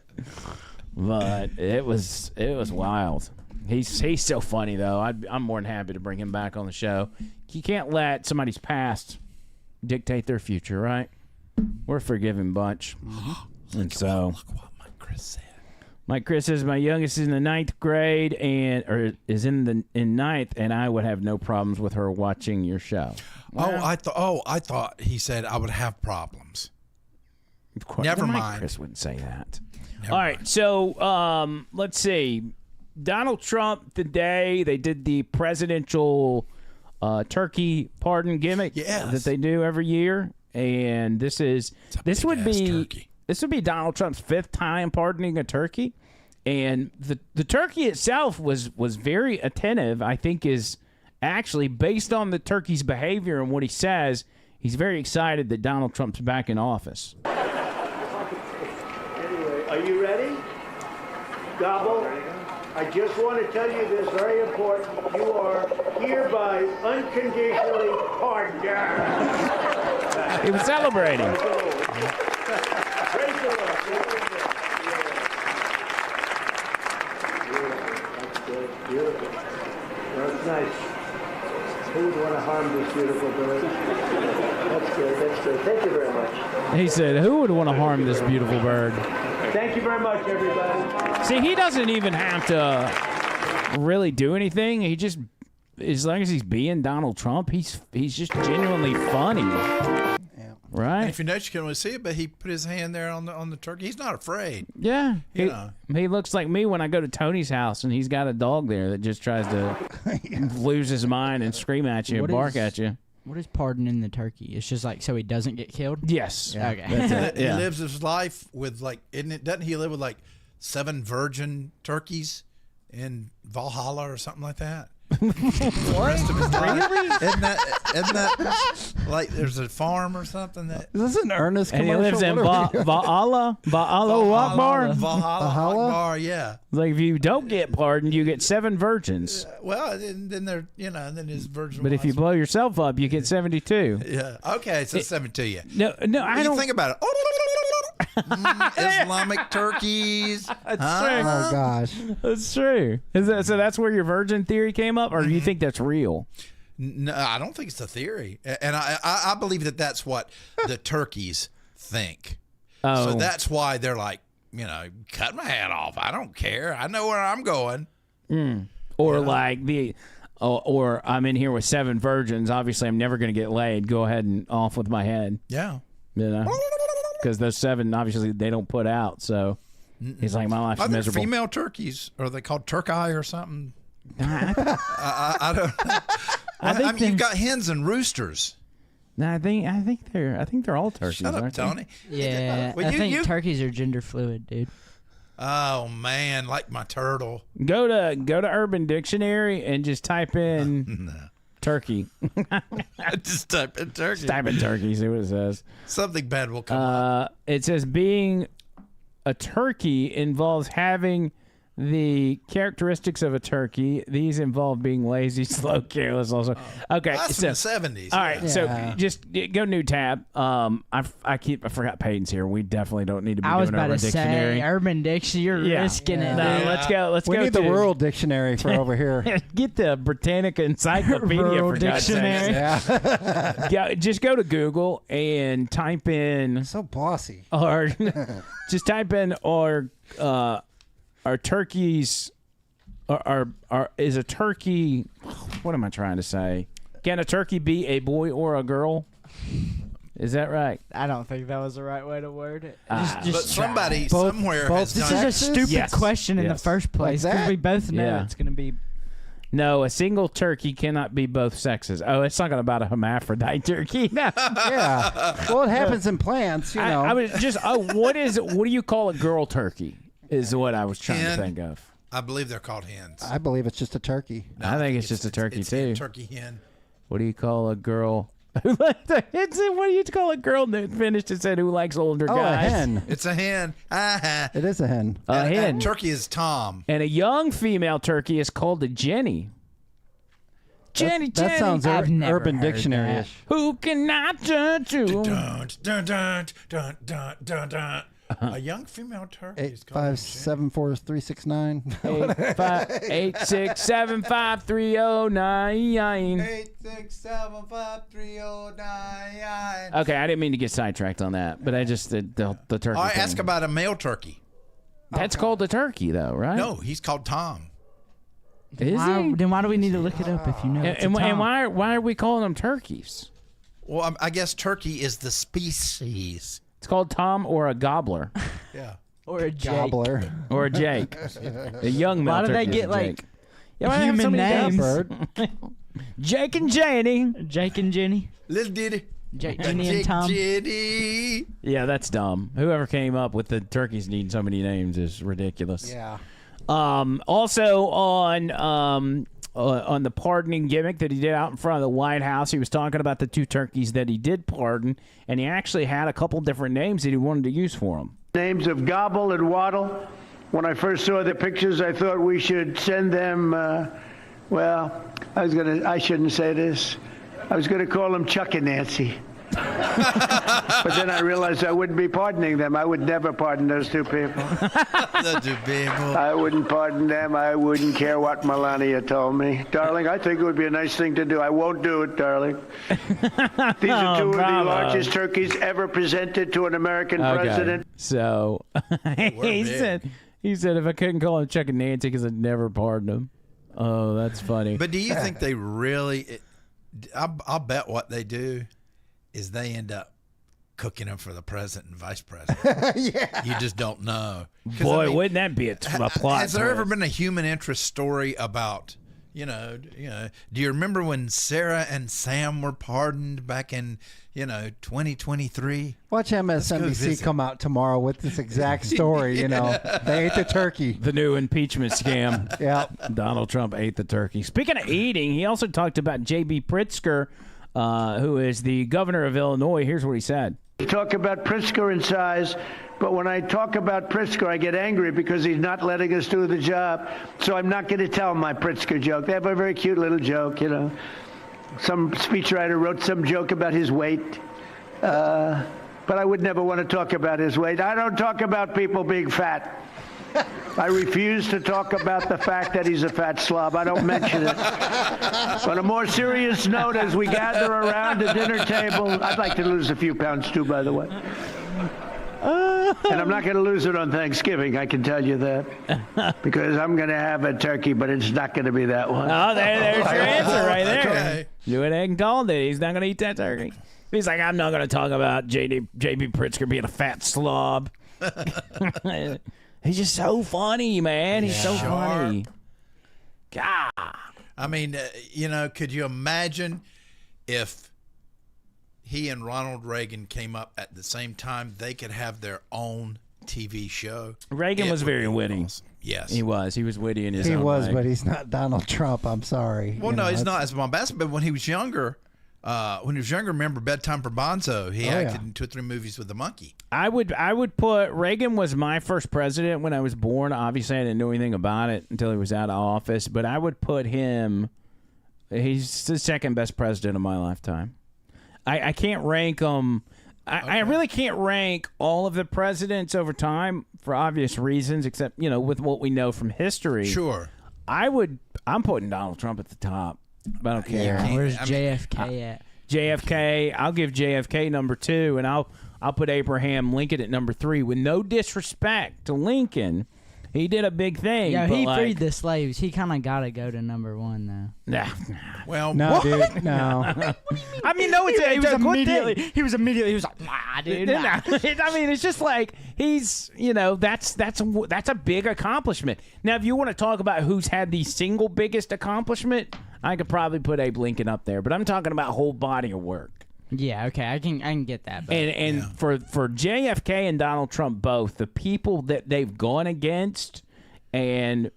But it was wild. He's so funny, though. I'm more than happy to bring him back on the show. You can't let somebody's past dictate their future, right? We're a forgiving bunch. And so, look what Mike Chris said. Mike Chris says my youngest is in the 9th grade is in ninth, and I would have no problems with her watching your show. Well, I thought he said I would have problems. Never mind. Mike Chris wouldn't say that. All right, so let's see. Donald Trump today, they did the presidential turkey pardon gimmick that they do every year, and this would be Donald Trump's 5th time pardoning a turkey, and the turkey itself was very attentive. I think is actually based on the turkey's behavior and what he says. He's very excited that Donald Trump's back in office. Anyway, are you ready? Gobble. I just want to tell you this, very important. You are hereby unconditionally pardoned. He was celebrating. Praise the Lord. That's good. Beautiful. That's nice. Who would want to harm this beautiful bird? That's good. That's good. Thank you very much. He said, who would want to harm this beautiful bird? Thank you very much, everybody. See, he doesn't even have to really do anything. He just, as long as he's being Donald Trump, he's just genuinely funny. Yeah. Right? And if you notice, you can't really see it, but he put his hand there on the turkey. He's not afraid. Yeah. You He looks like me when I go to Tony's house and he's got a dog there that just tries to lose his mind and scream at you and bark at you. What is pardoning the turkey? It's just like so he doesn't get killed? Yes. Yeah. Okay. That's it. He lives his life with doesn't he live with 7 virgin turkeys in Valhalla or something like that? The rest of his life. Isn't that like there's a farm or something that Is this an Ernest And he commercial? lives in What are we- Valhalla Akbar. Valhalla Akbar, yeah. Like if you don't get pardoned, you get 7 virgins. Well, then they're then his virgin. But if you wives- blow yourself up, you get 72. yeah, okay, so 7 to you. No, I You don't think about it. Islamic turkeys. Oh gosh. That's true. So that's where your virgin theory came up, or do you think that's real? No, I don't think it's a theory, and I believe that that's what the turkeys think. Oh, So that's why they're like, cut my head off. I don't care. I know where I'm going. or like or I'm in here with 7 virgins. Obviously, I'm never going to get laid. Go ahead and off with my head. Yeah. Because those 7 obviously they don't put out. So he's like, my life's Are there miserable. female turkeys? Are they called turkey or something? I don't know. I mean, you've got hens and roosters. No, I think they're all turkeys. Shut up, aren't they? Tony. Yeah, Well, I you- think you- turkeys are gender fluid, dude. Oh man, like my turtle. Go to Urban Dictionary and just type in turkey. Just type in turkey. Type in turkey. See what it says. Something bad will come up. It says being a turkey involves having the characteristics of a turkey. These involve being lazy, slow, careless. Also, okay. That's So, from the 70s. all right, Yeah. so just go new tab. I forgot Peyton's here. We definitely don't need to be I was doing about Urban to Dictionary. say Urban Dictionary. You're Yeah. risking it. No, dude. let's We go need to the Rural Dictionary for over here. Get the Britannica Encyclopedia Rural for God's Dictionary. sakes. Yeah. Yeah, just go to Google and type in So bossy. or just type in or are turkeys are is a turkey, what am I trying to say? Can a turkey be a boy or a girl? Is that right? I don't think that was the right way to word it. But Just somebody Both- somewhere both has this done is a stupid Yes. question in the Yes. first place Like because that? we both know Yeah. it's going to be. No, a single turkey cannot be both sexes. Oh, it's talking about a hermaphrodite turkey. No. Yeah. Well, it happens in plants, you know. I was just what do you call a girl turkey? Is what I was trying Hen. to think of. I believe they're called hens. I believe it's just a turkey. No, I think it's just a turkey, it's too. Turkey hen. What do you call a girl? What do you call a girl that finished and said who likes older Oh, a guys? hen. It's a hen. It is a hen. A And hen. turkey is Tom. And a young female turkey is called a Jenny. Jenny, That sounds I've never Urban heard Dictionary-ish. Who cannot judge you? Dun, dun, dun, dun, dun, dun, dun. A young female turkey is called a Jenny. 8574369. 8675309. 8675309. Okay, I didn't mean to get sidetracked on that, but I just the turkey. I thing. ask about a male turkey. That's called a turkey, though, right? No, he's called Tom. Is he? Then why do we need to look it up if you know it's a And Tom? why are we calling them turkeys? Well, I guess turkey is the species. It's called Tom or a gobbler Yeah. or a Jake. Gobbler. or a Jake. A young male Why do they turkey is get, a like, Jake. Yeah, why do they have so human many names? Bird. Jake and Janie. Jake and Jenny. Little Diddy. Jake, Jenny, and Tom. Diddy. Yeah, that's dumb. Whoever came up with the turkeys needing so many names is ridiculous. Yeah. Also on the pardoning gimmick that he did out in front of the White House, he was talking about the 2 turkeys that he did pardon, and he actually had a couple different names that he wanted to use for them. Names of Gobble and Waddle. When I first saw the pictures, I thought we should send them, I shouldn't say this. I was going to call them Chuck and Nancy. But then I realized I wouldn't be pardoning them. I would never pardon those 2 people. The 2 people. I wouldn't pardon them. I wouldn't care what Melania told me. Darling, I think it would be a nice thing to do. I won't do it, darling. These are 2 of the bravo. largest turkeys ever presented to an American president. So he big. said if I couldn't call him Chuck and Nancy because I'd never pardon him. Oh, that's funny. But do you think they really? I'll bet what they do is they end up cooking them for the president and vice president. Yeah. You just don't know. 'Cause, Boy, I mean, wouldn't that be a plot? has there ever twist. been a human interest story about You know. Do you remember when Sarah and Sam were pardoned back in 2023? Watch MSNBC come out tomorrow with this exact story. They ate the turkey. The new impeachment scam. Yeah. Donald Trump ate the turkey. Speaking of eating, he also talked about J.B. Pritzker, who is the governor of Illinois. Here's what he said. Talk about Pritzker in size, but when I talk about Pritzker, I get angry because he's not letting us do the job. So I'm not going to tell my Pritzker joke. They have a very cute little joke, Some speechwriter wrote some joke about his weight, but I would never want to talk about his weight. I don't talk about people being fat. I refuse to talk about the fact that he's a fat slob. I don't mention it. On a more serious note, as we gather around the dinner table, I'd like to lose a few pounds too, by the way. And I'm not going to lose it on Thanksgiving, I can tell you that. Because I'm going to have a turkey, but it's not going to be that one. Oh, there's your answer right there. Okay. You went ahead and called it. He's not going to eat that turkey. He's like, I'm not going to talk about J.B. Pritzker being a fat slob. He's just so funny, man. He's so funny. God. I mean, could you imagine if he and Ronald Reagan came up at the same time? They could have their own TV show. Reagan was very witty. Awesome. Yes. He was. He was witty in his own He was, way. but he's not Donald Trump. I'm sorry. Well, no, he's not as bombastic. But when he was younger, remember Bedtime for Bonzo? He acted in 2 or 3 movies with the monkey. I would put Reagan was my first president when I was born. Obviously, I didn't know anything about it until he was out of office. But I would put him. He's the second best president of my lifetime. I can't rank him. I really can't rank all of the presidents over time for obvious reasons, except with what we know from history. Sure. I'm putting Donald Trump at the top. I don't care. Where's JFK at? JFK, I'll give JFK number 2, and I'll put Abraham Lincoln at number 3. With no disrespect to Lincoln, he did a big thing. Yeah, but he freed the slaves. He kind of got to go to number 1, though. Nah. Well, No, dude, no. I mean, no, He was immediately. He was like, nah, dude. Nah. I mean, it's just like he's, that's a big accomplishment. Now, if you want to talk about who's had the single biggest accomplishment, I could probably put Abe Lincoln up there. But I'm talking about whole body of work. Yeah, okay, I can get that. But. And for JFK and Donald Trump both, the people that they've gone against, and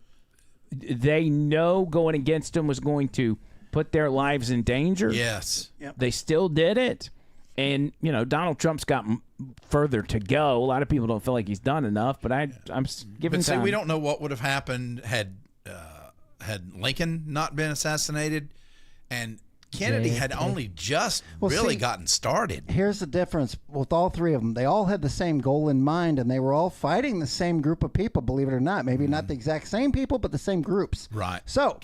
they know going against them was going to put their lives in danger. Yes. Yep. They still did it. And, Donald Trump's got further to go. A lot of people don't feel like he's done enough, but I'm giving But see, time. we don't know what would have happened had Lincoln not been assassinated, and Kennedy had only just gotten started. Here's the difference with all 3 of them. They all had the same goal in mind, and they were all fighting the same group of people, believe it or not. Maybe not the exact same people, but the same groups. Right. So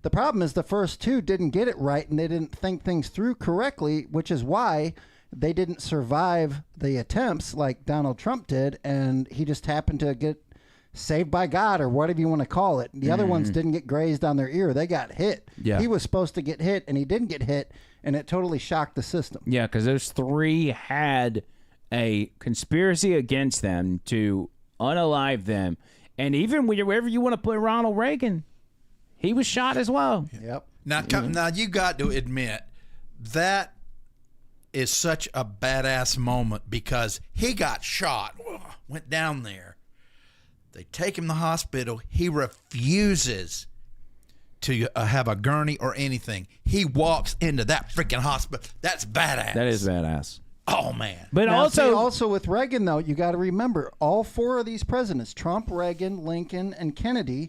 the problem is the first 2 didn't get it right, and they didn't think things through correctly, which is why they didn't survive the attempts like Donald Trump did, and he just happened to get saved by God or whatever you want to call it. The other ones didn't get grazed on their ear. They got hit. Yeah. He was supposed to get hit, and he didn't get hit, and it totally shocked the system. Yeah, because those 3 had a conspiracy against them to unalive them. And even wherever you want to put Ronald Reagan, he was shot as well. Yep. Now you got to admit that is such a badass moment because he got shot, went down there. They take him to the hospital. He refuses to have a gurney or anything. He walks into that freaking hospital. That's badass. That is badass. Oh, man. But Now, also, also with Reagan, though, you got to remember all 4 of these presidents, Trump, Reagan, Lincoln, and Kennedy,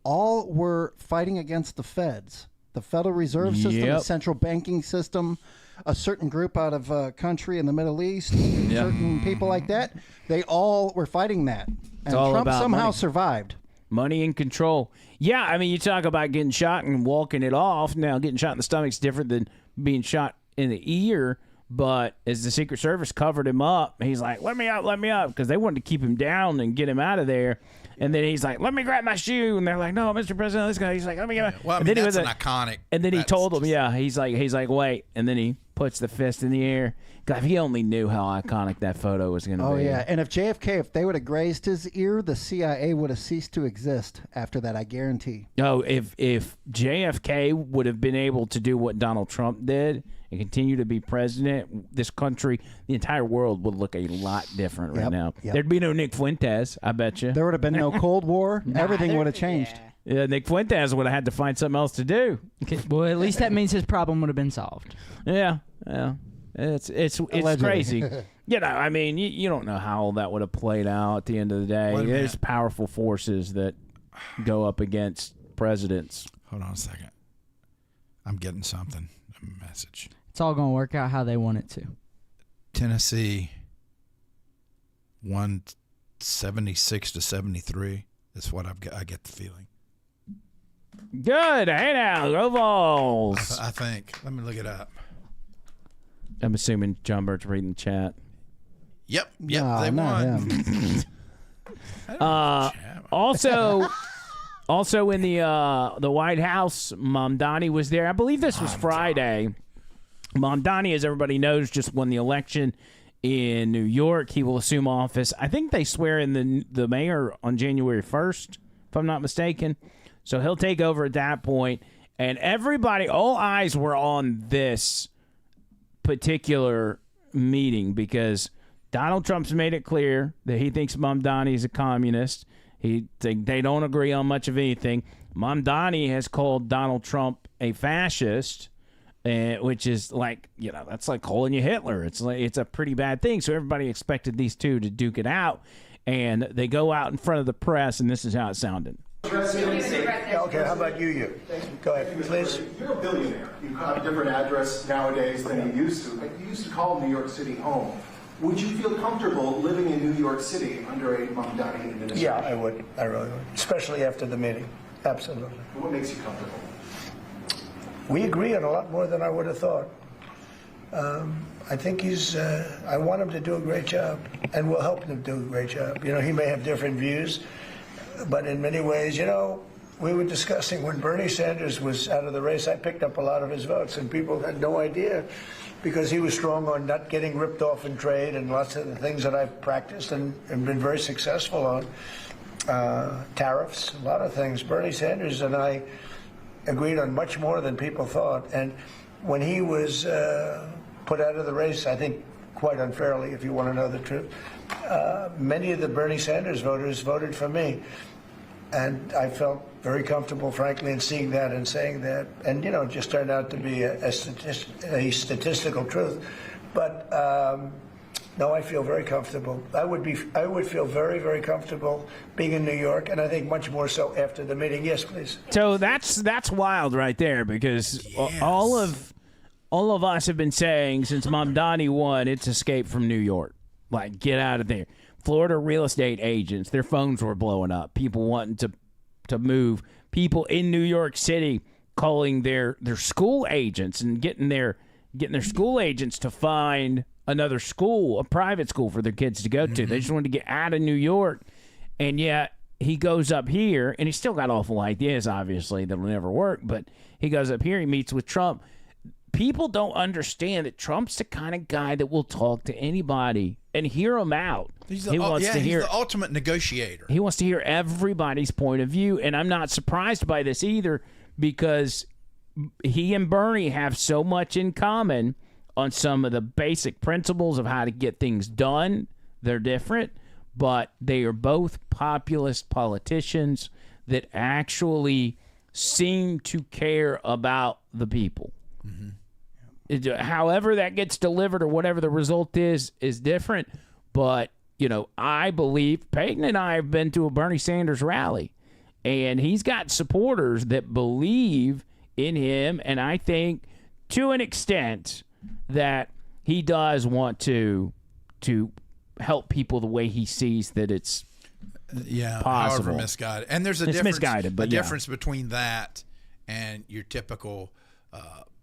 all were fighting against the feds, the Federal Reserve System, the central banking system, a certain group out of a country in the Middle East, certain people like that. They all were fighting that. And Trump somehow survived. Money and control. Yeah, I mean, you talk about getting shot and walking it off. Now, getting shot in the stomach is different than being shot in the ear. But as the Secret Service covered him up, he's like, let me up, because they wanted to keep him down and get him out of there. And then he's like, let me grab my shoe. And they're like, no, Mr. President, this guy. He's like, let me get my... Well, I mean, that's an iconic... And then he told them, he's like, wait. And then he puts the fist in the air. God, if he only knew how iconic that photo was going to be. Oh, yeah. And if JFK, if they would have grazed his ear, the CIA would have ceased to exist after that, I guarantee. No, if JFK would have been able to do what Donald Trump did and continue to be president, this country, the entire world would look a lot different right now. Yep. There'd be no Nick Fuentes, I bet you. There would have been no Cold War. Everything would have changed. Yeah, Nick Fuentes would have had to find something else to do. Well, at least that means his problem would have been solved. Yeah. It's crazy. You know, I mean, you don't know how that would have played out at the end of the day. There's powerful forces that go up against presidents. Hold on a second. I'm getting something. A message. It's all going to work out how they want it to. Tennessee won 76-73. That's what I get the feeling. Good. Hey now, go Vols. I think. Let me look it up. I'm assuming John Burt's reading the chat. Yep, No, they not won. him. Also in the White House, Mamdani was there. I believe this was Friday. Mamdani, as everybody knows, just won the election in New York. He will assume office. I think they swear in the mayor on January 1st, if I'm not mistaken. So he'll take over at that point. And everybody, all eyes were on this particular meeting because Donald Trump's made it clear that he thinks Mamdani is a communist. They don't agree on much of anything. Mamdani has called Donald Trump a fascist, which is like, that's like calling you Hitler. It's a pretty bad thing. So everybody expected these two to duke it out, and they go out in front of the press, and this is how it sounded. Okay, how about you? Go ahead, please. You're a billionaire. You have a different address nowadays than you used to. But you used to call New York City home. Would you feel comfortable living in New York City under a Mamdani administration? Yeah, I would. I really would. Especially after the meeting. Absolutely. What makes you comfortable? We agree on a lot more than I would have thought. I think I want him to do a great job, and we'll help him do a great job. He may have different views, but in many ways, we were discussing when Bernie Sanders was out of the race, I picked up a lot of his votes, and people had no idea because he was strong on not getting ripped off in trade and lots of the things that I've practiced and been very successful on. Tariffs, a lot of things. Bernie Sanders and I agreed on much more than people thought. And when he was put out of the race, I think quite unfairly, if you want to know the truth, many of the Bernie Sanders voters voted for me. And I felt very comfortable, frankly, in seeing that and saying that. And, it just turned out to be a statistical truth. But no, I feel very comfortable. I would feel very, very comfortable being in New York, and I think much more so after the meeting. Yes, please. So that's wild right there because all of us have been saying since Mamdani won, it's escape from New York. Like, get out of there. Florida real estate agents, their phones were blowing up. People wanting to move. People in New York City calling their school agents and getting their school agents to find another school, a private school for their kids to go to. They just wanted to get out of New York. And yet he goes up here, and he's still got awful ideas, obviously, that'll never work. But he goes up here, he meets with Trump. People don't understand that Trump's the kind of guy that will talk to anybody and hear them out. He's the ultimate negotiator. He wants to hear everybody's point of view, and I'm not surprised by this either because he and Bernie have so much in common on some of the basic principles of how to get things done. They're different, but they are both populist politicians that actually seem to care about the people. However that gets delivered or whatever the result is different. But, I believe Peyton and I have been to a Bernie Sanders rally, and he's got supporters that believe in him. And I think to an extent that he does want to help people the way he sees that it's possible. However misguided. And there's a difference between that and your typical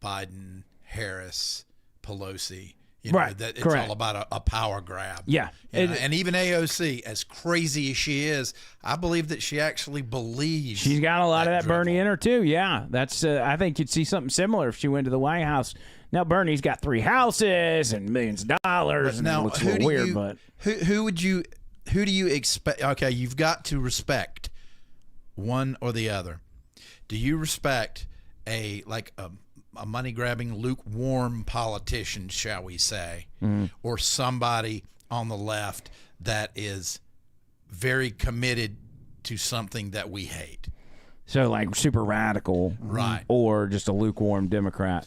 Biden, Harris, Pelosi. Right, that it's correct. all about a power grab. Yeah. And even AOC, as crazy as she is, I believe that she actually believes. She's got a lot of that dribble. Bernie in her, too. Yeah. That's. I think you'd see something similar if she went to the White House Now Bernie's got 3 houses and millions of dollars, and now, it looks a little weird. But who do you expect? Okay, you've got to respect one or the other. Do you respect a money grabbing, lukewarm politician, shall we say, or somebody on the left that is very committed to something that we hate? So like super radical, right? Or just a lukewarm Democrat.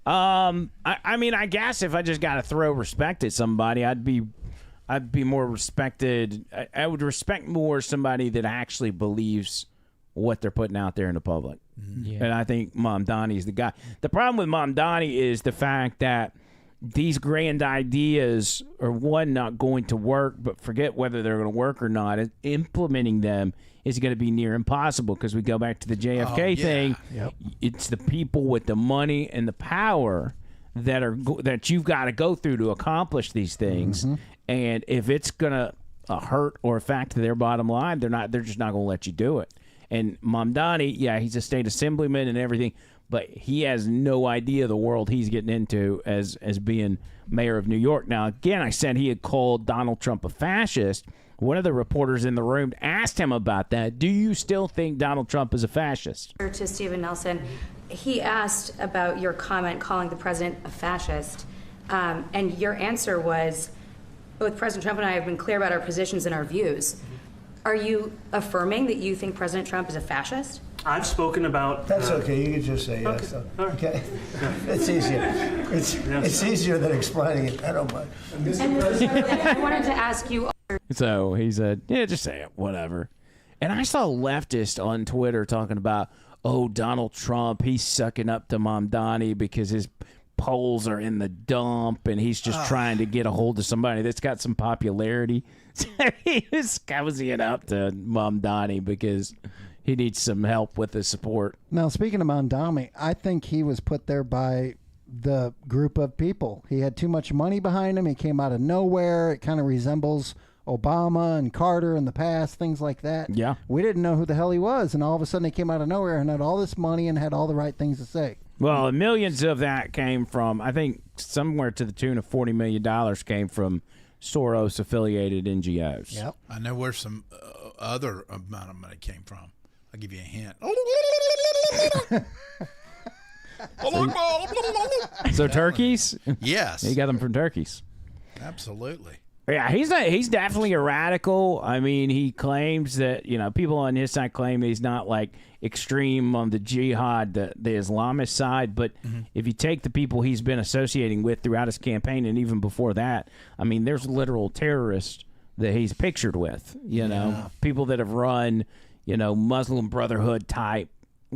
I mean, I guess if I just got to throw respect at somebody, I'd be more respected. I would respect more somebody that actually believes what they're putting out there in the public. Yeah. And I think Mamdani's the guy. The problem with Mamdani is the fact that these grand ideas are, one, not going to work, but forget whether they're going to work or not. Implementing them is going to be near impossible, because we go back to the JFK thing. Yep. It's the people with the money and the power that you've got to go through to accomplish these things. And if it's going to hurt or affect their bottom line, they're just not going to let you do it. And Mamdani, yeah, he's a state assemblyman and everything, but he has no idea the world he's getting into as being mayor of New York. Now, again, I said he had called Donald Trump a fascist. One of the reporters in the room asked him about that. Do you still think Donald Trump is a fascist? To Stephen Nelson, he asked about your comment calling the president a fascist, and your answer was, both President Trump and I have been clear about our positions and our views. Are you affirming that you think President Trump is a fascist? I've spoken about... That's okay. You can just say yes. Okay. It's easier. It's easier than explaining it. I don't mind. And I wanted to ask you... So he said, yeah, just say it, whatever. And I saw leftists on Twitter talking about, oh, Donald Trump, he's sucking up to Mamdani because his polls are in the dump and he's just trying to get a hold of somebody that's got some popularity. So he was cozying up to Mamdani because he needs some help with his support. Now, speaking of Mamdani, I think he was put there by the group of people. He had too much money behind him. He came out of nowhere. It kind of resembles Obama and Carter in the past, things like that. Yeah. We didn't know who the hell he was, and all of a sudden he came out of nowhere and had all this money and had all the right things to say. Well, millions of that came from, I think, somewhere to the tune of $40 million came from Soros-affiliated NGOs. Yep. I know where some other amount of money came from. I'll give you a hint. So turkeys? Yes. He got them from turkeys. Absolutely. Yeah, he's definitely a radical. I mean, he claims that, people on his side claim he's not like extreme on the jihad, the Islamist side. But if you take the people he's been associating with throughout his campaign and even before that, I mean, there's literal terrorists that he's pictured with, people that have run, Muslim Brotherhood type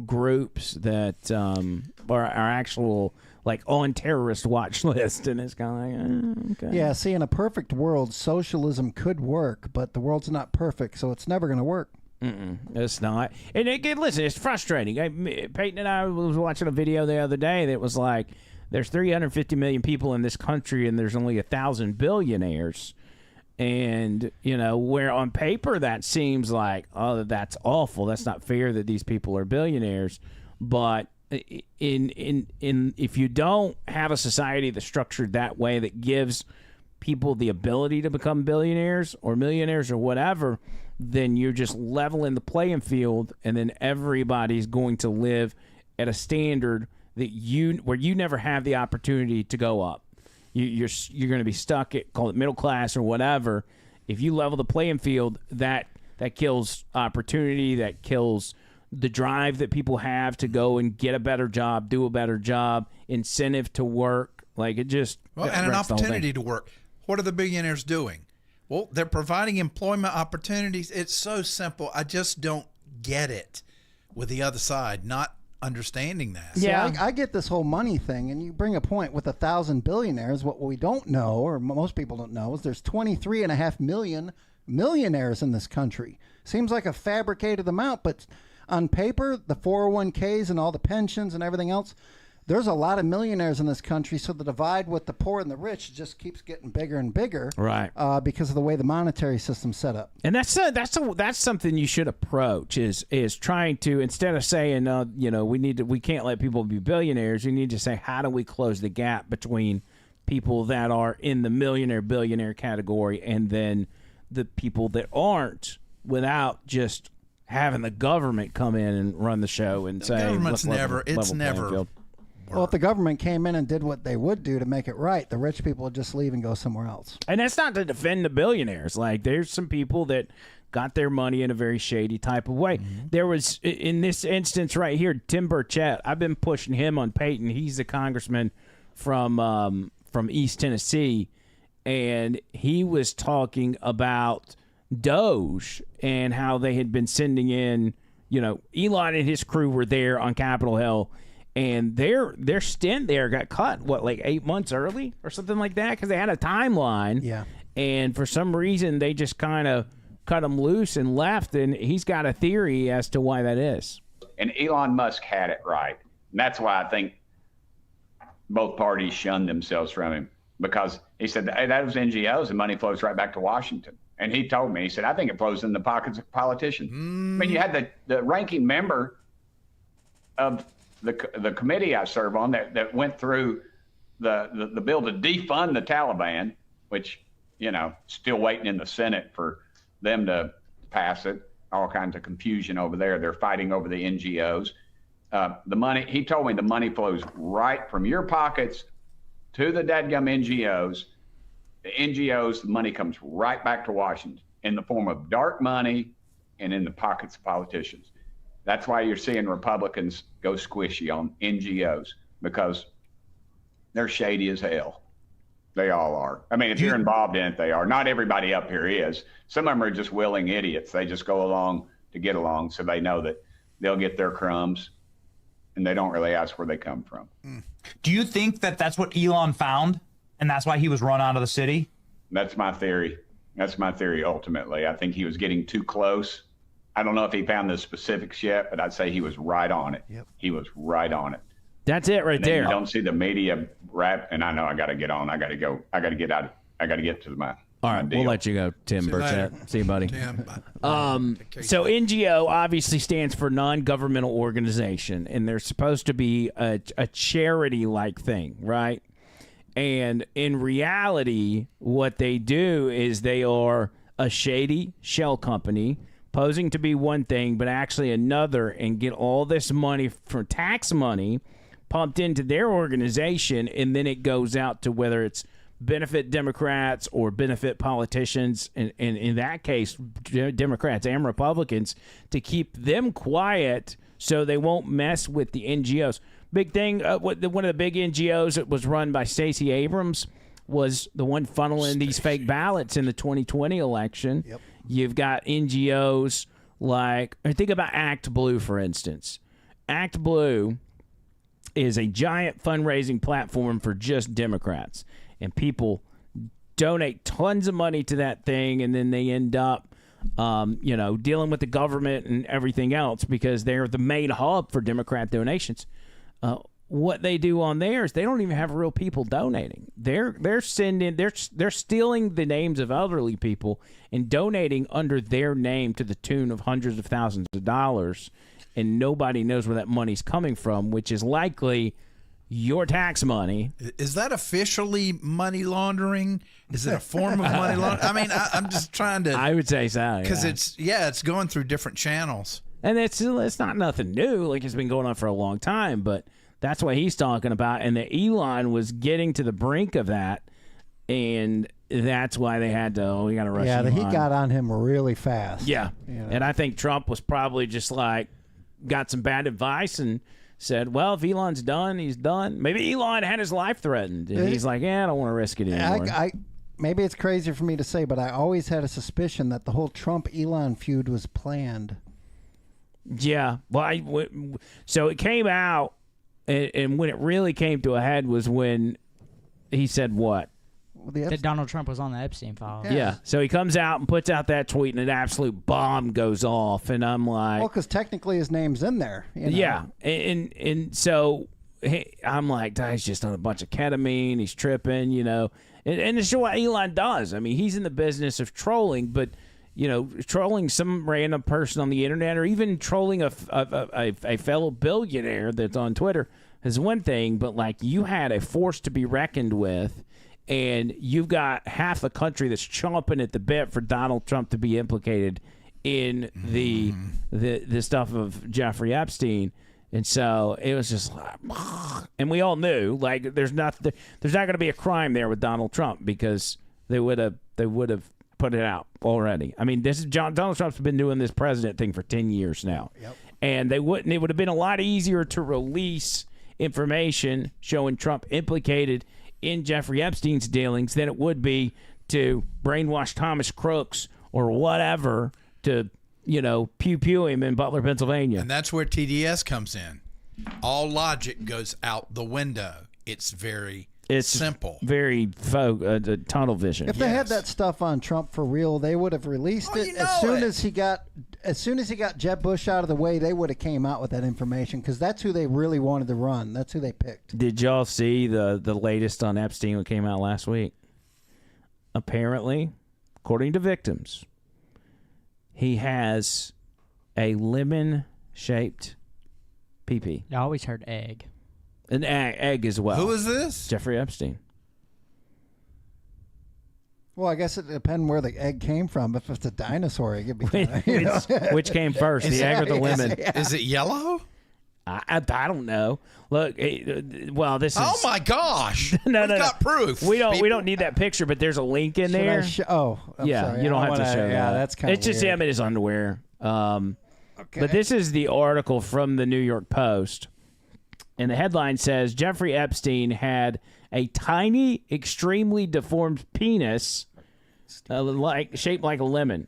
groups that are actual like on terrorist watch list, and it's kind of like, okay. Yeah, see, in a perfect world, socialism could work, but the world's not perfect, so it's never going to work. It's not. And listen, it's frustrating. Peyton and I was watching a video the other day that was like, there's 350 million people in this country, and there's only 1,000 billionaires. And, where on paper that seems like, oh, that's awful. That's not fair that these people are billionaires. But if you don't have a society that's structured that way, that gives people the ability to become billionaires or millionaires or whatever, then you're just leveling the playing field, and then everybody's going to live at a standard that where you never have the opportunity to go up. You're going to be stuck at, call it middle class or whatever. If you level the playing field, that kills opportunity, that kills the drive that people have to go and get a better job, do a better job, incentive to work. Like, it just... Well, and an opportunity to work. What are the billionaires doing? Well, they're providing employment opportunities. It's so simple. I just don't get it with the other side not understanding that. Yeah, I get this whole money thing, and you bring a point with 1,000 billionaires. What we don't know, or most people don't know, is there's 23.5 million millionaires in this country. Seems like a fabricated amount, but on paper, the 401ks and all the pensions and everything else, there's a lot of millionaires in this country, so the divide with the poor and the rich just keeps getting bigger and bigger, right? Because of the way the monetary system's set up. And that's something you should approach is trying to, instead of saying we can't let people be billionaires, you need to say, how do we close the gap between people that are in the billionaire category and then the people that aren't, without just having the government come in and run the show and say government's never Well, if the government came in and did what they would do to make it right, the rich people would just leave and go somewhere else. And that's not to defend the billionaires. Like, there's some people that got their money in a very shady type of way. There was, in this instance right here, Tim Burchett. I've been pushing him on Peyton. He's a congressman from East Tennessee, and he was talking about Doge and how they had been sending in, Elon and his crew were there on Capitol Hill. And their stint there got cut, like 8 months early or something like that, because they had a timeline. Yeah. And for some reason, they just kind of cut him loose and left. And he's got a theory as to why that is. And Elon Musk had it right. And that's why I think both parties shunned themselves from him, because he said, hey, that was NGOs and money flows right back to Washington. And he told me, he said, I think it flows in the pockets of politicians. I mean, you had the ranking member of the committee I serve on that went through the bill to defund the Taliban, which, still waiting in the Senate for them to pass it. All kinds of confusion over there. They're fighting over the NGOs. The money, he told me the money flows right from your pockets to the dadgum NGOs. The NGOs, the money comes right back to Washington in the form of dark money and in the pockets of politicians. That's why you're seeing Republicans go squishy on NGOs, because they're shady as hell. They all are. I mean, if you're involved in it, they are. Not everybody up here is. Some of them are just willing idiots. They just go along to get along, so they know that they'll get their crumbs, and they don't really ask where they come from. Do you think that that's what Elon found, and that's why he was run out of the city? That's my theory. That's my theory, ultimately. I think he was getting too close. I don't know if he found the specifics yet, but I'd say he was right on it. Yep. He was right on it. That's it right there. You don't see the media rap, and I know I got to get on. I got to go. I got to get out. I got to get to my All right, we'll let you go, Tim Burchett. See you, buddy. Tim, So NGO obviously stands for non-governmental organization, and they're supposed to be a charity-like thing, right? And in reality, what they do is they are a shady shell company posing to be one thing, but actually another, and get all this money for tax money pumped into their organization, and then it goes out to whether it's benefit Democrats or benefit politicians, and in that case, Democrats and Republicans, to keep them quiet so they won't mess with the NGOs. Big thing, one of the big NGOs that was run by Stacey Abrams was the one funneling these fake ballots in the 2020 election. Yep. You've got NGOs like, think about Act Blue, for instance. Act Blue is a giant fundraising platform for just Democrats. And people donate tons of money to that thing, and then they end up, dealing with the government and everything else because they're the main hub for Democrat donations. What they do on there is they don't even have real people donating. They're stealing the names of elderly people and donating under their name to the tune of hundreds of thousands of dollars, and nobody knows where that money's coming from, which is likely your tax money. Is that officially money laundering? Is it a form of money laundering? I mean, I'm just trying to. I would say so, because it's going through different channels, and it's not nothing new. Like, it's been going on for a long time, but that's what he's talking about. And that Elon was getting to the brink of that, and that's why they had to. We got to rush. Yeah, Elon. he got on him really fast. Yeah, and I think Trump was probably just like got some bad advice and said, well, if Elon's done, he's done. Maybe Elon had his life threatened, and he's like, I don't want to risk it anymore. Maybe it's crazy for me to say, but I always had a suspicion that the whole Trump-Elon feud was planned. Yeah. Well, so it came out, and when it really came to a head was when he said what? That Donald Trump was on the Epstein file. Yeah. So he comes out and puts out that tweet, and an absolute bomb goes off, and I'm like, well, because technically his name's in there. Yeah, and so I'm like, he's just on a bunch of ketamine. He's tripping, and it's what Elon does. I mean, he's in the business of trolling, but trolling some random person on the internet, or even trolling a fellow billionaire that's on Twitter is one thing. But like, you had a force to be reckoned with, and you've got half the country that's chomping at the bit for Donald Trump to be implicated in the stuff of Jeffrey Epstein. And so it was just like, and we all knew, like, there's not going to be a crime there with Donald Trump, because they would have put it out already. I mean, Donald Trump's been doing this president thing for 10 years now. Yep. And it would have been a lot easier to release information showing Trump implicated in Jeffrey Epstein's dealings than it would be to brainwash Thomas Crooks or whatever to pew him in Butler, Pennsylvania. And that's where TDS comes in. All logic goes out the window. It's simple. Very tunnel vision. If they had that stuff on Trump for real, they would have released it as soon as he got Jeb Bush out of the way. They would have came out with that information, because that's who they really wanted to run. That's who they picked. Did y'all see the latest on Epstein that came out last week? Apparently, according to victims, he has a lemon-shaped pee-pee. I always heard egg. An egg as well. Who is this? Jeffrey Epstein. Well, I guess it depends where the egg came from. If it's a dinosaur egg, it'd be which came first, the egg or the lemon? Is it yellow? I don't know. Look, this is. Oh my gosh! No, We've got proof. We don't need that picture, but there's a link in there. I'm sorry. You don't have to show that. Yeah, that's kind of. It's just him in his underwear. Okay. But this is the article from the New York Post, and the headline says Jeffrey Epstein had a tiny, extremely deformed penis, shaped like a lemon,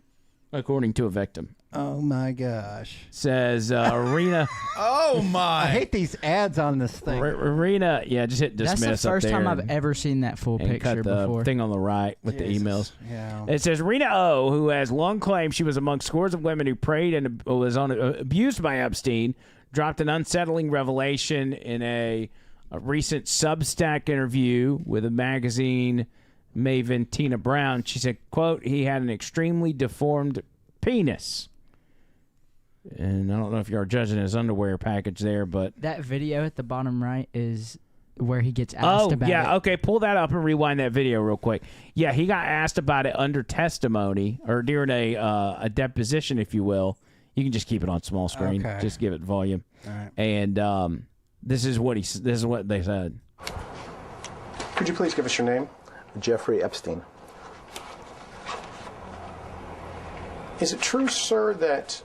according to a victim. Oh my gosh! Says Rena. Oh my! I hate these ads on this thing. Rena, just hit dismiss. That's the first up there time I've ever seen that full and picture cut the before. thing on the right with the emails. Yeah. It says Rena O, who has long claimed she was among scores of women who preyed and was abused by Epstein, dropped an unsettling revelation in a recent Substack interview with a magazine maven Tina Brown. She said, quote, "He had an extremely deformed penis." And I don't know if you're judging his underwear package there, but that video at the bottom right is where he gets asked about it. Okay, pull that up and rewind that video real quick. Yeah, he got asked about it under testimony, or during a deposition, if you will. You can just keep it on small screen. Okay. Just give it volume. All right. And this is what they said. Could you please give us your name? Jeffrey Epstein. Is it true, sir, that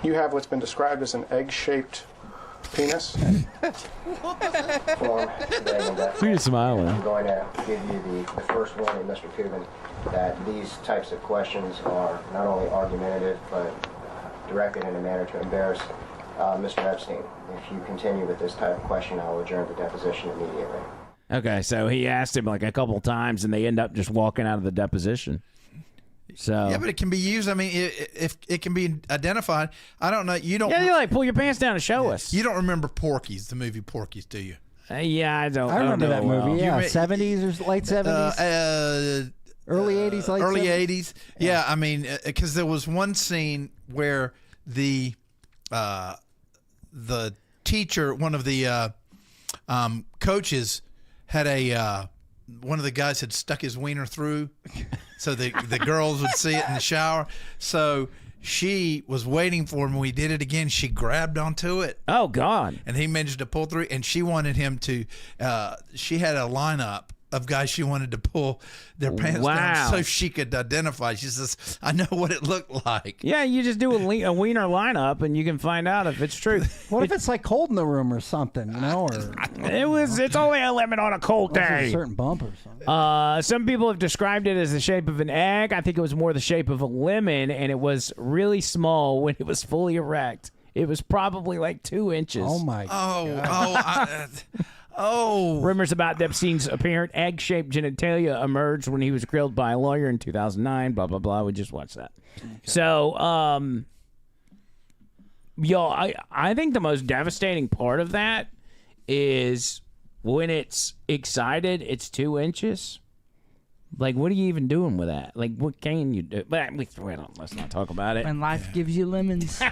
you have what's been described as an egg-shaped penis? Who's smiling? I'm going to give you the first warning, Mr. Cuban, that these types of questions are not only argumentative, but directed in a manner to embarrass Mr. Epstein. If you continue with this type of question, I will adjourn the deposition immediately. Okay, so he asked him like a couple times, and they end up just walking out of the deposition. So yeah, but it can be used. I mean, if it can be identified. I don't know. You don't. Yeah, you're like, pull your pants down and show us. You don't remember Porky's, the movie Porky's, do you? Yeah, I don't. I remember that movie. Yeah, You 70s or late 70s, early 80s, late early 70s. 80s. Yeah, I mean, because there was one scene where the teacher, one of the coaches, had one of the guys had stuck his wiener through, so the girls would see it in the shower. So she was waiting for him. When he did it again, she grabbed onto it. Oh, God. And he managed to pull through, and she wanted him to she had a lineup of guys she wanted to pull their pants down so she could identify. She says, I know what it looked like. Yeah, you just do a wiener lineup, and you can find out if it's true. What if it's like cold in the room or something, you know? Or it's only a lemon on a cold day. A certain bump or something. Some people have described it as the shape of an egg. I think it was more the shape of a lemon, and it was really small when it was fully erect. It was probably like 2 inches. Oh, my God. Rumors about Epstein's apparent egg-shaped genitalia emerged when he was grilled by a lawyer in 2009. Blah, blah, blah. We just watched that. Okay. So, I think the most devastating part of that is when it's excited, it's 2 inches. Like, what are you even doing with that? Like, what can you do? But let's not talk about it. When life gives you lemons. When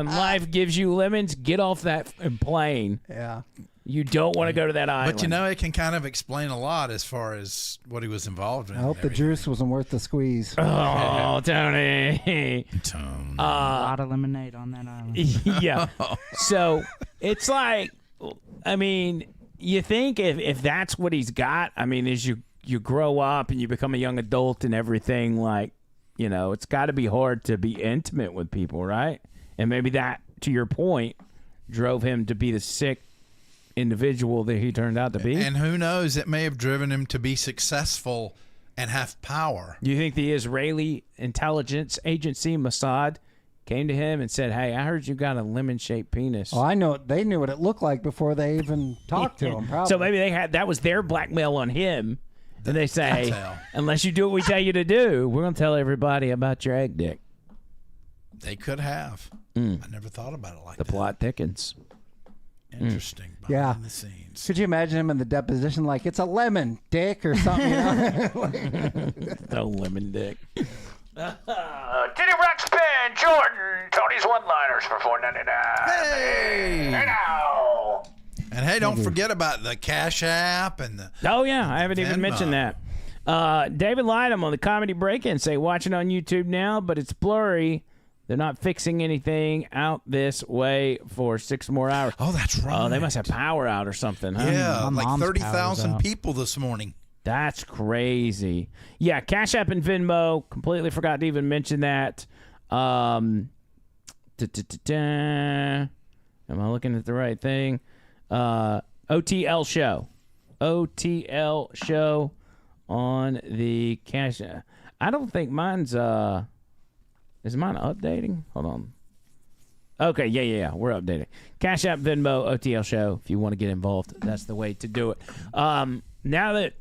life gives you lemons, get off that plane. Yeah. You don't want to go to that island. But it can kind of explain a lot as far as what he was involved in. I hope the juice wasn't worth the squeeze. Oh, Tony. A lot of lemonade on that island. Yeah. So it's like, I mean, you think if that's what he's got, I mean, as you grow up and you become a young adult and everything, like, it's got to be hard to be intimate with people, right? And maybe that, to your point, drove him to be the sick individual that he turned out to be. And who knows, it may have driven him to be successful and have power. Do you think the Israeli intelligence agency, Mossad, came to him and said, "Hey, I heard you got a lemon-shaped penis"? Oh, I know. They knew what it looked like before they even talked to him, probably. So maybe that was their blackmail on him. And they say, unless you do what we tell you to do, we're going to tell everybody about your egg dick. They could have. I never thought about it like that. The plot thickens. Interesting. Yeah. Behind the scenes. Could you imagine him in the deposition like, it's a lemon dick or something? No lemon dick. Diddy Rock Spin, Jordan, Tony's one-liners for $4.99. Hey now. And hey, don't forget about the Cash App and the. Oh yeah, I haven't even mentioned that. David Lydham on the Comedy Break-In say watching on YouTube now, but it's blurry. They're not fixing anything out this way for 6 more hours. Oh, that's right. Oh, they must have power out or something, huh? Yeah, like 30,000 people this morning. That's crazy. Yeah, Cash App and Venmo. Completely forgot to even mention that. Am I looking at the right thing? OTL show. OTL show on the Cash App. I don't think mine's... Is mine updating? Hold on. Okay, yeah. We're updating. Cash App, Venmo, OTL show. If you want to get involved, that's the way to do it. Now that,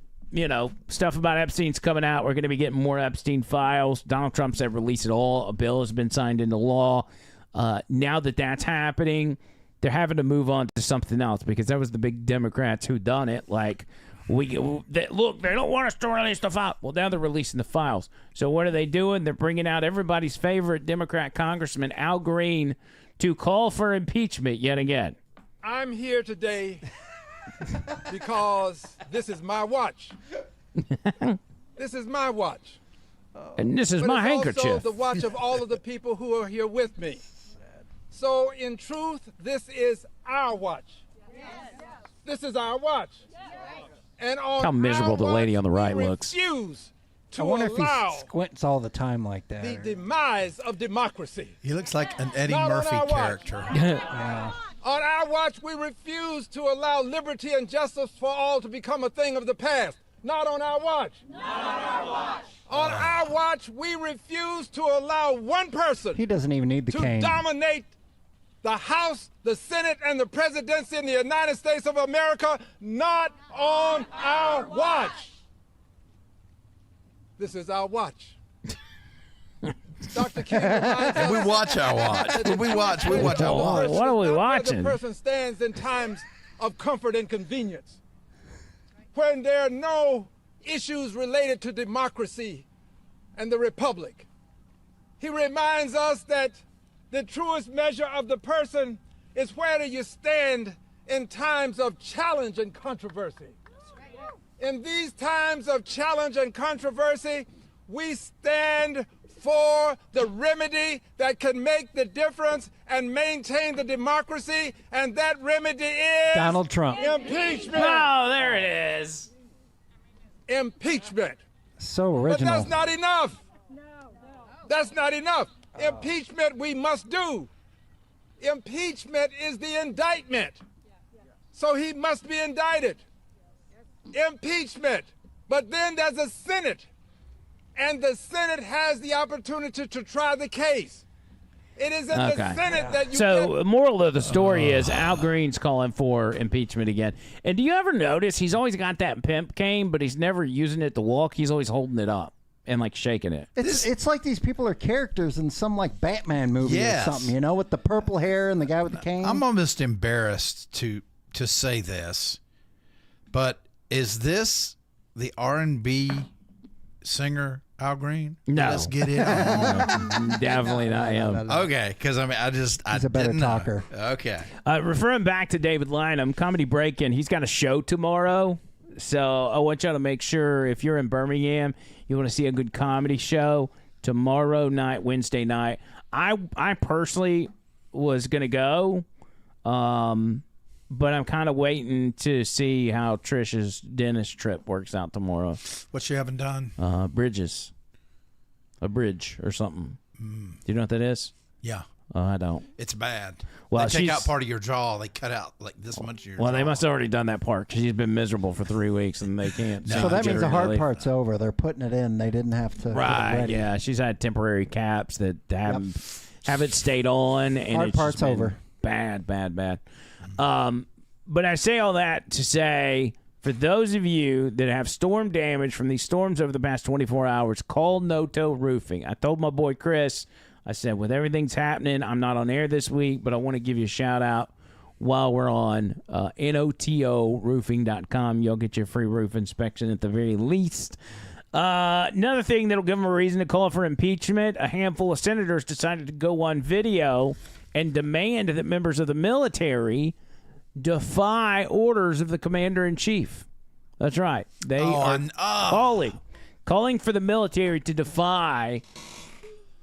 stuff about Epstein's coming out, we're going to be getting more Epstein files. Donald Trump said release it all. A bill has been signed into law. Now that that's happening, they're having to move on to something else because that was the big Democrats who done it. Like, they don't want us to release the file. Well, now they're releasing the files. So what are they doing? They're bringing out everybody's favorite Democrat Congressman, Al Green, to call for impeachment yet again. I'm here today because this is my watch. This is my watch. And this is my handkerchief. It's also the watch of all of the people who are here with me. So, in truth, this is our watch. This is our watch. And on how miserable the lady on the right looks. I wonder if he squints all the time like that. The demise of democracy. He looks like an Eddie Murphy character. Yeah. On our watch, we refuse to allow liberty and justice for all to become a thing of the past. Not on our watch. Not on our watch. On our watch, we refuse to allow one person. He doesn't even need the cane. To dominate the House, the Senate, and the presidency in the United States of America. Not on our watch. This is our watch. Dr. King and we watch our watch. We watch our watch. What are we watching? The person stands in times of comfort and convenience. When there are no issues related to democracy and the republic. He reminds us that the truest measure of the person is where do you stand in times of challenge and controversy. In these times of challenge and controversy, we stand for the remedy that can make the difference and maintain the democracy, and that remedy is Donald Trump. Impeachment. Oh, there it is. Impeachment. So original. But that's not enough. That's not enough. Impeachment we must do. Impeachment is the indictment. So he must be indicted. Impeachment. But then there's a Senate. And the Senate has the opportunity to try the case. It is in the Senate that you So, moral of the story is Al Green's calling for impeachment again. And do you ever notice he's always got that pimp cane, but he's never using it to walk? He's always holding it up. and like shaking it. It's like these people are characters in some like Batman movie Yes. or something, with the purple hair and the guy with the cane. I'm almost embarrassed to say this, but is this the R&B singer Al Green? No. Let's get it. Definitely not him. Okay, because I He's a better didn't know. talker. Okay. Referring back to David Lynham, Comedy Break-In, he's got a show tomorrow. So I want y'all to make sure if you're in Birmingham, you want to see a good comedy show tomorrow night, Wednesday night. I personally was going to go, but I'm kind of waiting to see how Trish's dentist trip works out tomorrow. What she haven't done? Bridges. A bridge or something. Do you know what that is? Yeah. I don't. It's bad. Well, they take she's- out part of your jaw. They cut out like this much of your Well, jaw. they must have already done that part because she's been miserable for 3 weeks and they can't. So that means the hard really. part's over. They're putting it in. They didn't have to get it Right, ready. yeah. She's had temporary caps that haven't stayed on. And Hard it's part's just been over. Bad. But I say all that to say, for those of you that have storm damage from these storms over the past 24 hours, call Noto Roofing. I told my boy Chris, I said, with everything's happening, I'm not on air this week, but I want to give you a shout out while we're on noto-roofing.com. You'll get your free roof inspection at the very least. Another thing that'll give them a reason to call for impeachment, a handful of senators decided to go on video and demand that members of the military defy orders of the commander-in-chief. That's right. They are calling for the military to defy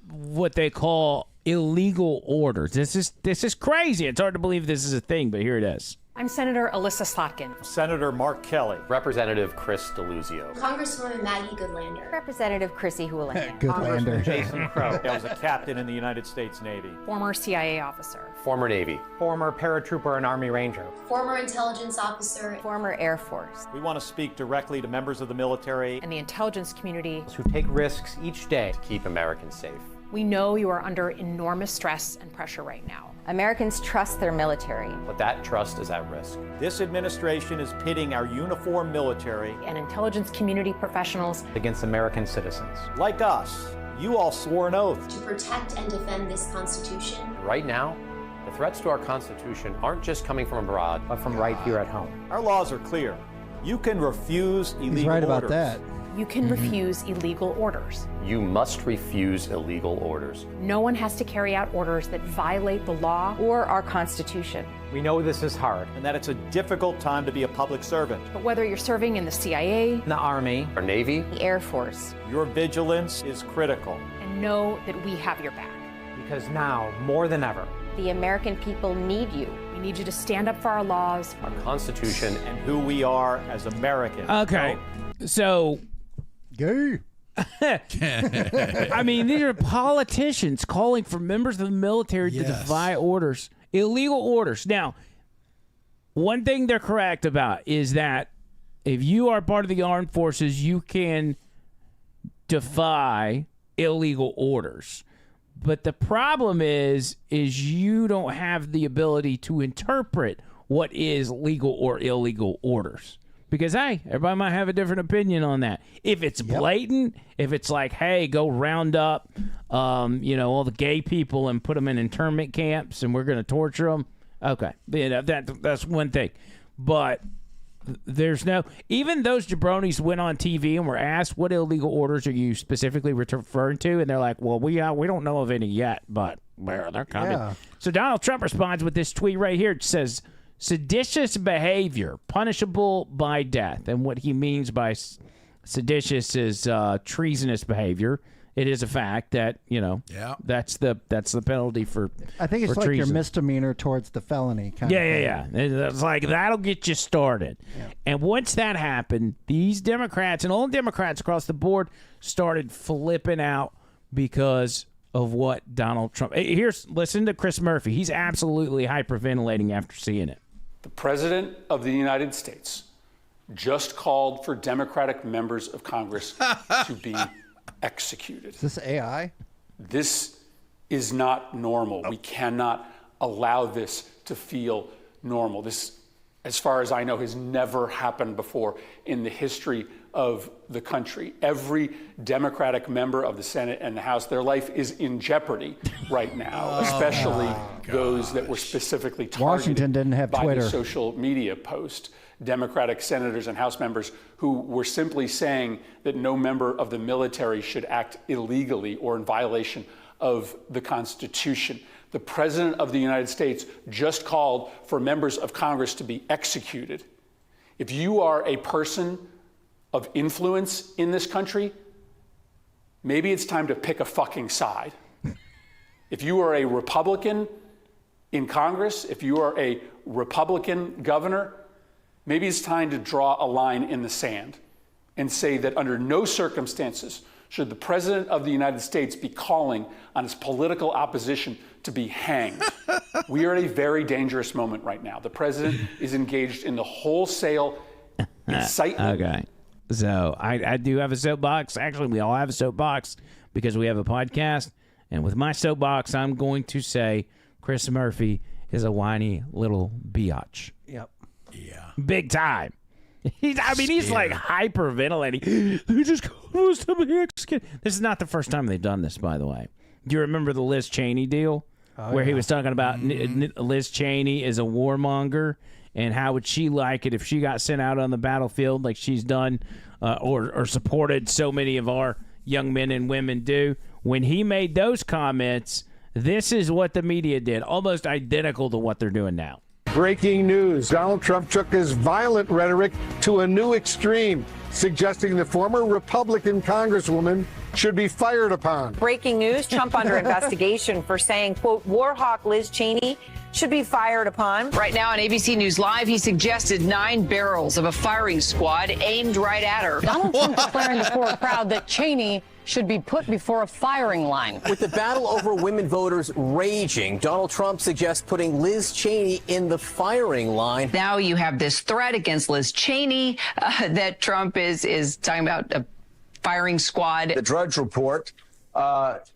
what they call illegal orders. This is crazy. It's hard to believe this is a thing, but here it is. I'm Senator Alyssa Slotkin. Senator Mark Kelly. Representative Chris DeLuzio. Congresswoman Maggie Goodlander. Representative Chrissy Houlihan. Goodlander. Jason Crow. I was a captain in the United States Navy. Former CIA officer. Former Navy. Former paratrooper and Army Ranger. Former intelligence officer. Former Air Force. We want to speak directly to members of the military And the intelligence community. who take risks each day to keep Americans safe. We know you are under enormous stress and pressure right now. Americans trust their military. But that trust is at risk. This administration is pitting our uniformed military And intelligence community professionals. against American citizens. Like us, you all swore an oath. To protect and defend this Constitution. Right now, the threats to our Constitution aren't just coming from abroad, but from right here at home. Our laws are clear. You can refuse illegal He's right about orders. that. You can refuse illegal orders. You must refuse illegal orders. No one has to carry out orders that violate the law or our Constitution. We know this is hard and that it's a difficult time to be a public servant. But whether you're serving in the CIA, The Army, or Navy, The Air Force. your vigilance is critical. and know that we have your back. Because now, more than ever, The American people need you. We need you to stand up for our laws, our Constitution, and who we are as Americans. Okay, so Gay. I mean, these are politicians calling for members of the military to defy orders, illegal orders. Now, one thing they're correct about is that if you are part of the armed forces, you can defy illegal orders. But the problem is you don't have the ability to interpret what is legal or illegal orders. Because, hey, everybody might have a different opinion on that. If it's blatant, if it's like, hey, go round up, all the gay people and put them in internment camps and we're going to torture them, okay, that's one thing. But there's no, even those jabronis went on TV and were asked, what illegal orders are you specifically referring to? And they're like, well, we don't know of any yet, but they're coming. Yeah. So Donald Trump responds with this tweet right here. It says, seditious behavior punishable by death. And what he means by seditious is treasonous behavior. It is a fact that, that's the penalty for I think it's for like treason. your misdemeanor towards the felony kind of Yeah. It's like that'll get you started. Yeah. And once that happened, these Democrats and all Democrats across the board started flipping out because of what Donald Trump. Listen to Chris Murphy. He's absolutely hyperventilating after seeing it. The President of the United States just called for Democratic members of Congress to be executed. Is this AI? This is not normal. We cannot allow this to feel normal. This, as far as I know, has never happened before in the history of the country. Every Democratic member of the Senate and the House, their life is in jeopardy right now, especially those that were specifically targeted Washington didn't have by Twitter. the social media post. Democratic senators and House members who were simply saying that no member of the military should act illegally or in violation of the Constitution. The President of the United States just called for members of Congress to be executed. If you are a person of influence in this country, maybe it's time to pick a fucking side. If you are a Republican in Congress, if you are a Republican governor, maybe it's time to draw a line in the sand and say that under no circumstances should the President of the United States be calling on his political opposition to be hanged. We are at a very dangerous moment right now. The President is engaged in the wholesale incitement. Okay. So I do have a soapbox. Actually, we all have a soapbox because we have a podcast. And with my soapbox, I'm going to say Chris Murphy is a whiny little biatch. Yep. Yeah. Big time. He's like hyperventilating. They just close to me. This is not the first time they've done this, by the way. Do you remember the Liz Cheney deal? Where he was talking about Liz Cheney is a warmonger and how would she like it if she got sent out on the battlefield like she's done or supported so many of our young men and women do. When he made those comments, this is what the media did, almost identical to what they're doing now. Breaking news. Donald Trump took his violent rhetoric to a new extreme, suggesting the former Republican Congresswoman should be fired upon. Breaking news, Trump under investigation for saying, quote, war hawk Liz Cheney should be fired upon. Right now on ABC News Live, he suggested 9 barrels of a firing squad aimed right at her. Donald Trump declaring before a crowd that Cheney should be put before a firing line. With the battle over women voters raging, Donald Trump suggests putting Liz Cheney in the firing line. Now you have this threat against Liz Cheney that Trump is talking about a firing squad. The Drudge Report,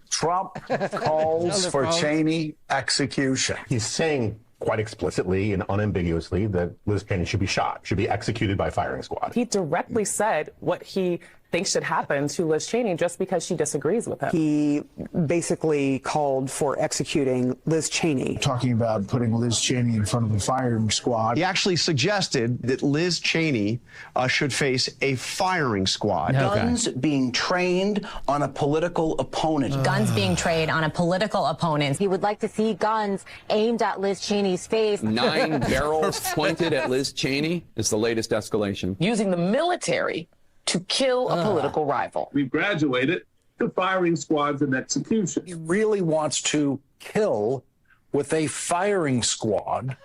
Trump calls for Cheney execution. He's saying quite explicitly and unambiguously that Liz Cheney should be shot, should be executed by firing squad. He directly said what he thinks should happen to Liz Cheney just because she disagrees with him. He basically called for executing Liz Cheney. Talking about putting Liz Cheney in front of the firing squad. He actually suggested that Liz Cheney should face a firing squad. Guns being trained on a political opponent. Guns being trained on a political opponent. He would like to see guns aimed at Liz Cheney's face. 9 barrels pointed at Liz Cheney is the latest escalation. Using the military to kill a political rival. We've graduated to firing squads and execution. He really wants to kill with a firing squad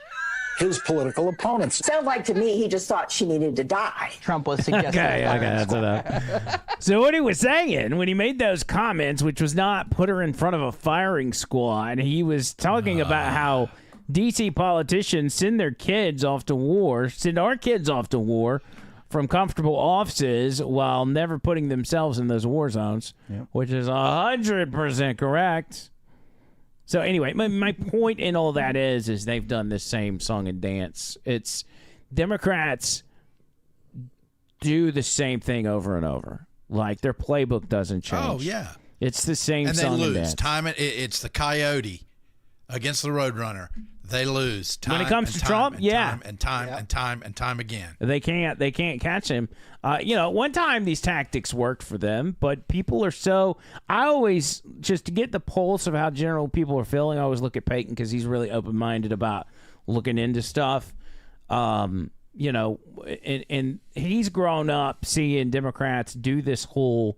his political opponents. Sounds like to me he just thought she needed to die. Trump was suggesting. Okay, that's enough. So what he was saying when he made those comments, which was not put her in front of a firing squad, he was talking about how D.C. politicians send their kids off to war, send our kids off to war, from comfortable offices while never putting themselves in those war zones, which is 100% correct. So anyway, my point in all that is they've done this same song and dance. It's Democrats do the same thing over and over. Like their playbook doesn't change. Oh, yeah. It's the same and song they lose. and dance. It's the coyote against the roadrunner. They lose time when it comes to Trump, and time again. They can't catch him. One time these tactics worked for them, but people are so. I always just to get the pulse of how general people are feeling. I always look at Peyton because he's really open minded about looking into stuff. And he's grown up seeing Democrats do this whole,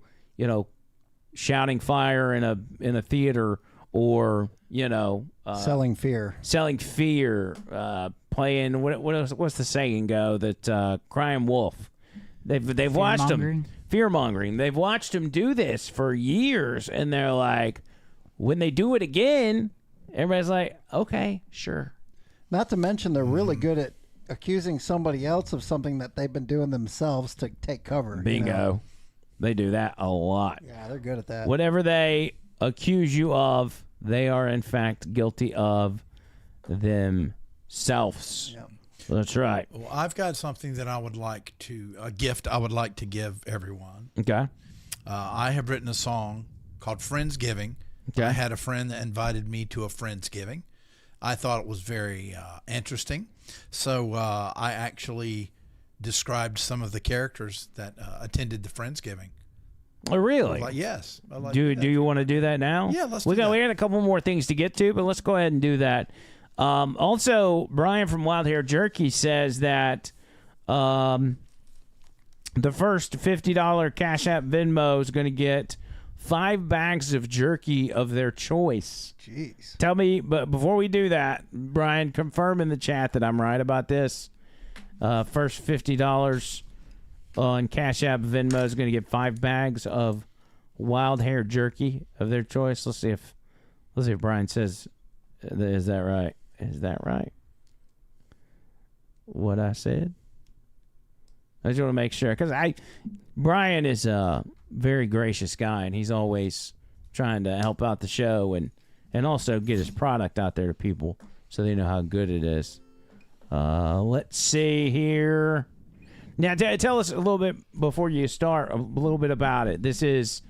shouting fire in a theater or. Selling fear. Playing what's the saying go that crying wolf. They've watched him fear-mongering. They've watched him do this for years, and they're like, when they do it again, everybody's like, okay, sure. Not to mention they're really good at accusing somebody else of something that they've been doing themselves to take cover. Bingo. They do that a lot. Yeah, they're good at that. Whatever they accuse you of, they are in fact guilty of themselves. Yeah. That's right. Well, I've got something that I would like to, a gift I would like to give everyone. Okay. I have written a song called Friendsgiving. Okay. I had a friend that invited me to a Friendsgiving. I thought it was very interesting. So I actually described some of the characters that attended the Friendsgiving. Oh, really? Yes. I like do that. you want to do that now? Yeah, let's we do that. We got a couple more things to get to, but let's go ahead and do that. Also, Brian from Wild Hair Jerky says that the first $50 Cash App Venmo is going to get 5 bags of jerky of their choice. Jeez. Tell me, but before we do that, Brian, confirm in the chat that I'm right about this. First $50 on Cash App Venmo is going to get 5 bags of Wild Hair Jerky of their choice. Let's see if Brian says, is that right? Is that right? What I said? I just want to make sure, because Brian is a very gracious guy, and he's always trying to help out the show and also get his product out there to people so they know how good it is. Let's see here. Now, tell us a little bit before you start, a little bit about it. This is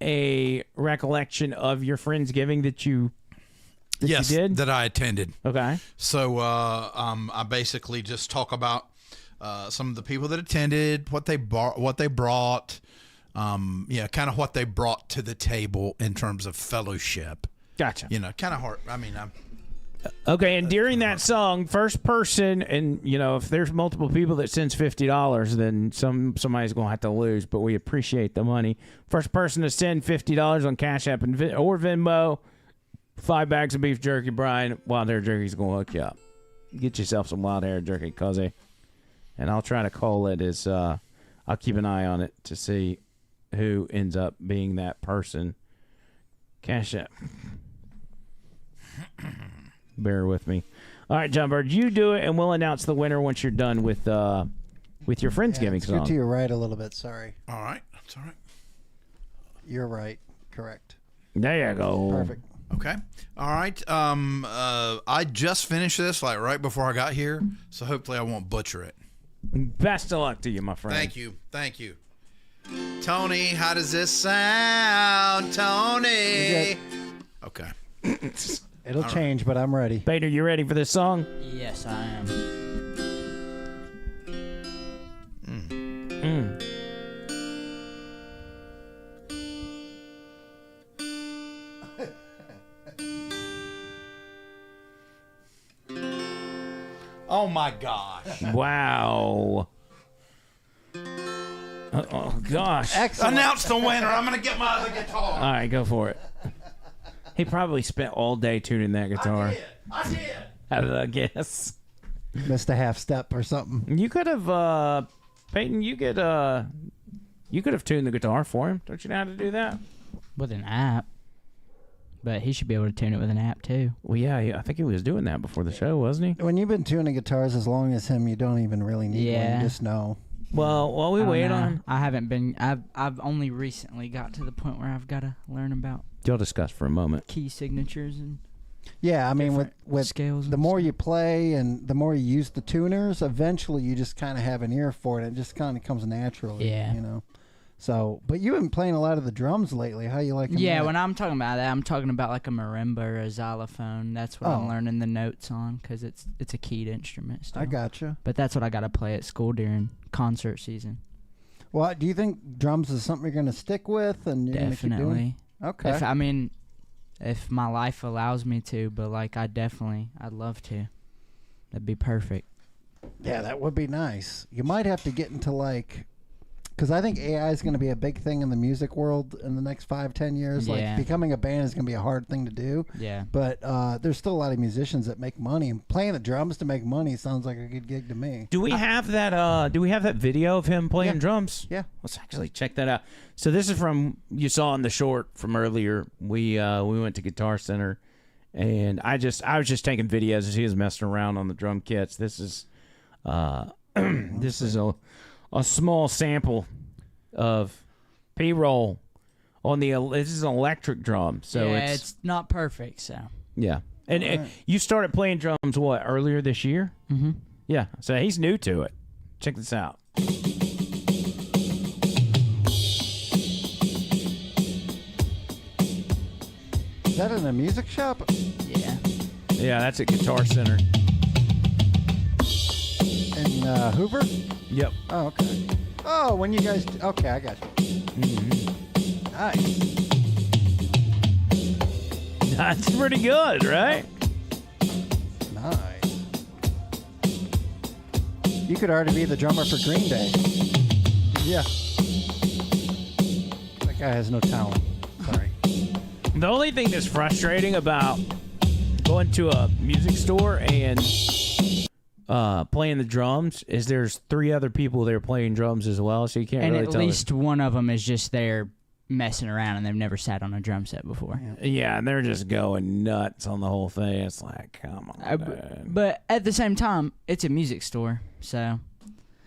a recollection of your Friendsgiving that you did? That I attended. Okay. So I basically just talk about some of the people that attended, what they brought, kind of what they brought to the table in terms of fellowship. Gotcha. Kind of hard. I mean, okay, and during that song, first person, and if there's multiple people that sends $50, then somebody's gonna have to lose. But we appreciate the money. First person to send $50 on Cash App or Venmo, 5 bags of beef jerky. Brian, Wild Hair Jerky's gonna hook you up. Get yourself some Wild Hair Jerky, cuzzy. And I'll try to call it as I'll keep an eye on it to see who ends up being that person. Cash App. Bear with me. All right, John Bird, you do it, and we'll announce the winner once you're done with your Friendsgiving song. Scoot to your right a little bit. Sorry. All right. That's all right. You're right. Correct. There you go. Perfect. Okay. All right. I just finished this right before I got here, so hopefully I won't butcher it. Best of luck to you, my friend. Thank you. Tony, how does this sound, Tony? Okay. It'll change, but I'm ready. Bader, you ready for this song? Yes, I am. Oh my gosh! Wow. Oh gosh! Excellent. Announce the winner. I'm gonna get my other guitar. All right, go for it. He probably spent all day tuning that guitar. I did. How did I guess? Missed a half step or something. You could have, Peyton. You could have tuned the guitar for him. Don't you know how to do that? With an app. But he should be able to tune it with an app, too. Well, yeah, I think he was doing that before the show, wasn't he? When you've been tuning guitars as long as him, you don't even really need one. You just know. Well, while we wait on... I haven't been... I've only recently got to the point where I've got to learn about... You'll discuss for a moment. Key signatures and... Yeah, I mean, with scales the more you play and the more you use the tuners, eventually you just kind of have an ear for it. It just kind of comes naturally, So, but you've been playing a lot of the drums lately. How you like them? Yeah, when I'm talking about that, I'm talking about like a marimba or a xylophone. That's what I'm learning the notes on because it's a keyed instrument still. I gotcha. But that's what I got to play at school during concert season. Well, do you think drums is something you're going to stick with? And you're Definitely. Gonna keep doing? Okay. If my life allows me to, but I'd love to. That'd be perfect. Yeah, that would be nice. You might have to get into because I think AI is going to be a big thing in the music world in the next 5-10 years. Yeah. Like becoming a band is going to be a hard thing to do. Yeah. But there's still a lot of musicians that make money. And playing the drums to make money sounds like a good gig to me. Do we have that? Do we have that video of him playing drums? Yeah. Let's actually check that out. So this is from you saw in the short from earlier. We went to Guitar Center, and I was just taking videos as he was messing around on the drum kits. This is this is a small sample of P-roll on the. This is an electric drum, so it's not perfect. So yeah. And you started playing drums earlier this year? Mm-hmm. Yeah, so he's new to it. Check this out. Is that in a music shop? Yeah. Yeah, that's at Guitar Center. In Hoover? Yep. Oh, okay. Oh, when you guys... Okay, I got you. Nice. That's pretty good, right? Nice. You could already be the drummer for Green Day. Yeah. That guy has no talent. Sorry. The only thing that's frustrating about going to a music store and playing the drums is there's 3 other people there playing drums as well, so you can't And really at tell. least one of them is just there messing around, and they've never sat on a drum set before. Yeah, and they're just going nuts on the whole thing. It's like, come on, man. But at the same time, it's a music store, so...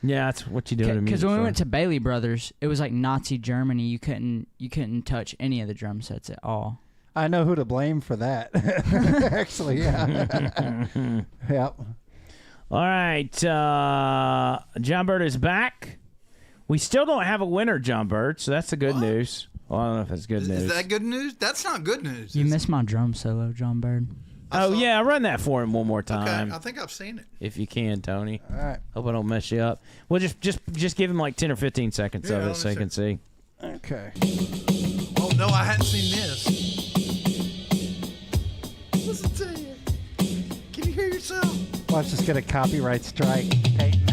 Yeah, that's what you do in a music Because when store. we went to Bailey Brothers, it was like Nazi Germany. You couldn't touch any of the drum sets at all. I know who to blame for that. Actually, yeah. Yep. All right, John Bird is back. We still don't have a winner, John Bird, so that's the good news. Well, I don't know if that's good news. Is that good news? That's not good news. You missed my drum solo, John Bird. Yeah, run that for him one more time. Okay, I think I've seen it. If you can, Tony. All right. Hope I don't mess you up. Well, just give him like 10 or 15 seconds of it so he can see. Okay. Oh, no, I hadn't seen this. Listen to you. Can you hear yourself? Watch this get a copyright strike. Peyton.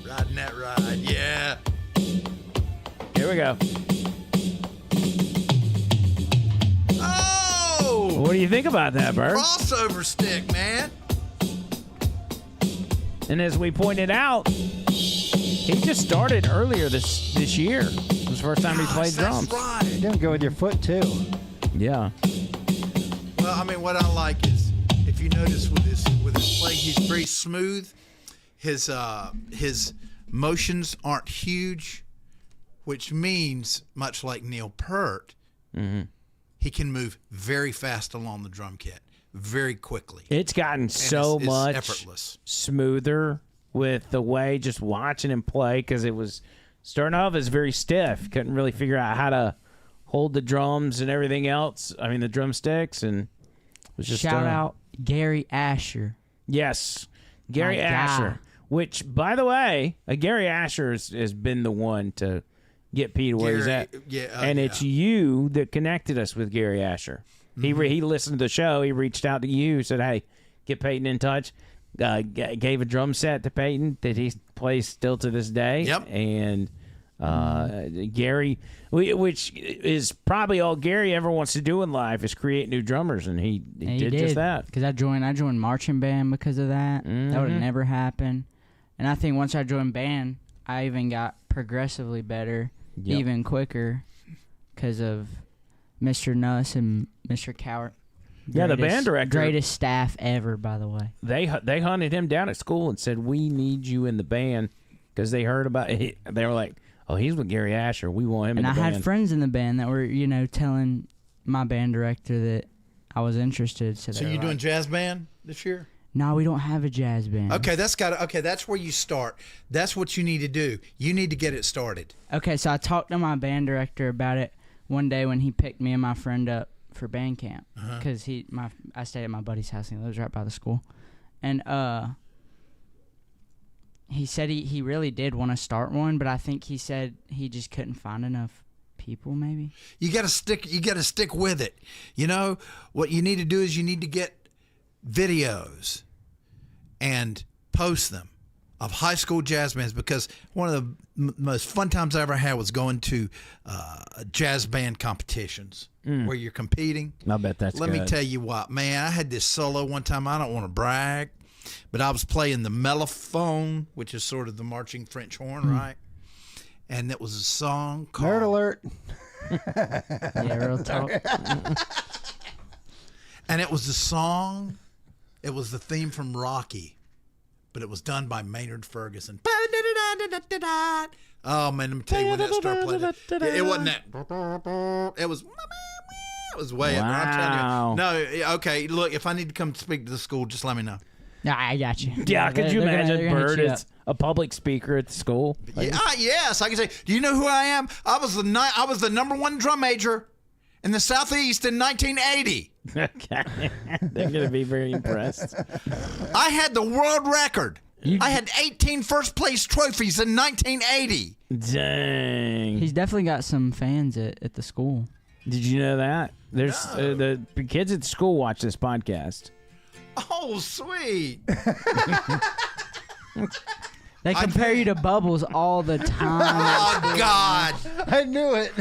Riding that ride, yeah. Here we go. Oh! What do you think about that, Bird? Crossover stick, man. And as we pointed out, he just started earlier this year. It was the first time he played drums. That's right. You didn't go with your foot, too. Yeah. Well, I mean, what I like is, if you notice with his play, he's very smooth. His motions aren't huge, which means, much like Neil Peart, he can move very fast along the drum kit, very quickly. It's gotten And so it's much effortless. smoother with the way just watching him play, because it was starting off as very stiff. Couldn't really figure out how to hold the drums and everything else. I mean, the drumsticks, and it was just Shout out Gary Asher. Yes, Gary My Asher. guy. Which, by the way, Gary Asher has been the one to get Pete where he's at. And it's you that connected us with Gary Asher. He listened to the show. He reached out to you, said, hey, get Peyton in touch. Gave a drum set to Peyton that he plays still to this day. Yep. And Gary, which is probably all Gary ever wants to do in life, is create new drummers, and he did just that. Because I joined marching band because of that. That would have never happened. And I think once I joined band, I even got progressively better, even quicker, because of Mr. Nuss and Mr. Cowart. Yeah, the band director. Greatest staff ever, by the way. They hunted him down at school and said, we need you in the band, because they heard about it. They were like, oh, he's with Gary Asher. We want him in the band. And I had friends in the band that were, telling my band director that I was interested. So you're doing jazz band this year? No, we don't have a jazz band. Okay, that's where you start. That's what you need to do. You need to get it started. Okay, so I talked to my band director about it one day when he picked me and my friend up for band camp, because I stayed at my buddy's house and he lives right by the school, and he said he really did want to start one, but I think he said he just couldn't find enough people. Maybe you got to stick with it. You know what you need to do is you need to get videos and post them of high school jazz bands, because one of the most fun times I ever had was going to jazz band competitions where you're competing. I bet that's Let me tell you what, man, I had this solo one time. I don't want to brag, but I was playing the mellophone, which is sort of the marching French horn, right? And it was a song called... Nerd alert. Yeah, real talk. And it was the song, it was the theme from Rocky, but it was done by Maynard Ferguson. Oh, man, let me tell you when that started playing. It wasn't that. It was... That was way under. I'm telling you. No, okay. Look, if I need to come speak to the school, just let me know. Yeah, I got you. Yeah, could you imagine they're gonna Bird hit you is a public speaker at the school? Like, Yes, I can say. Do you know who I am? I was the number 1 drum major in the Southeast in 1980. Okay, they're gonna be very impressed. I had the world record. I had 18 first place trophies in 1980. Dang. He's definitely got some fans at the school. Did you know that? There's the kids at the school watch this podcast. Oh, sweet. They compare you to Bubbles all the time. Oh, God. I knew it.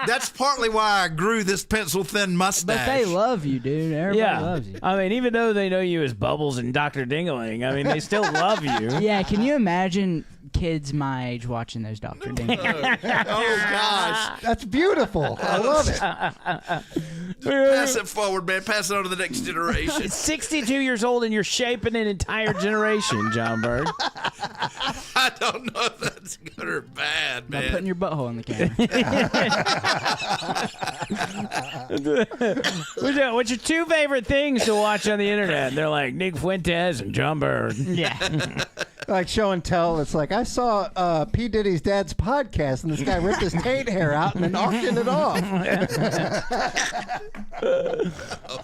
That's partly why I grew this pencil-thin mustache. But they love you, dude. Everybody loves you. I mean, even though they know you as Bubbles and Dr. Dingling, I mean, they still love you. Yeah, can you imagine kids my age watching those Dr. Dingling? Oh, gosh. That's beautiful. I love it. Pass it forward, man. Pass it on to the next generation. It's 62 years old, and you're shaping an entire generation, John Bird. I don't know if that's good or bad, man. By putting your butthole in the camera. What's your 2 favorite things to watch on the internet? They're like Nick Fuentes and John Bird. Yeah. Like show and tell. It's like I saw P. Diddy's dad's podcast, and this guy ripped his taint hair out and then auctioned it off.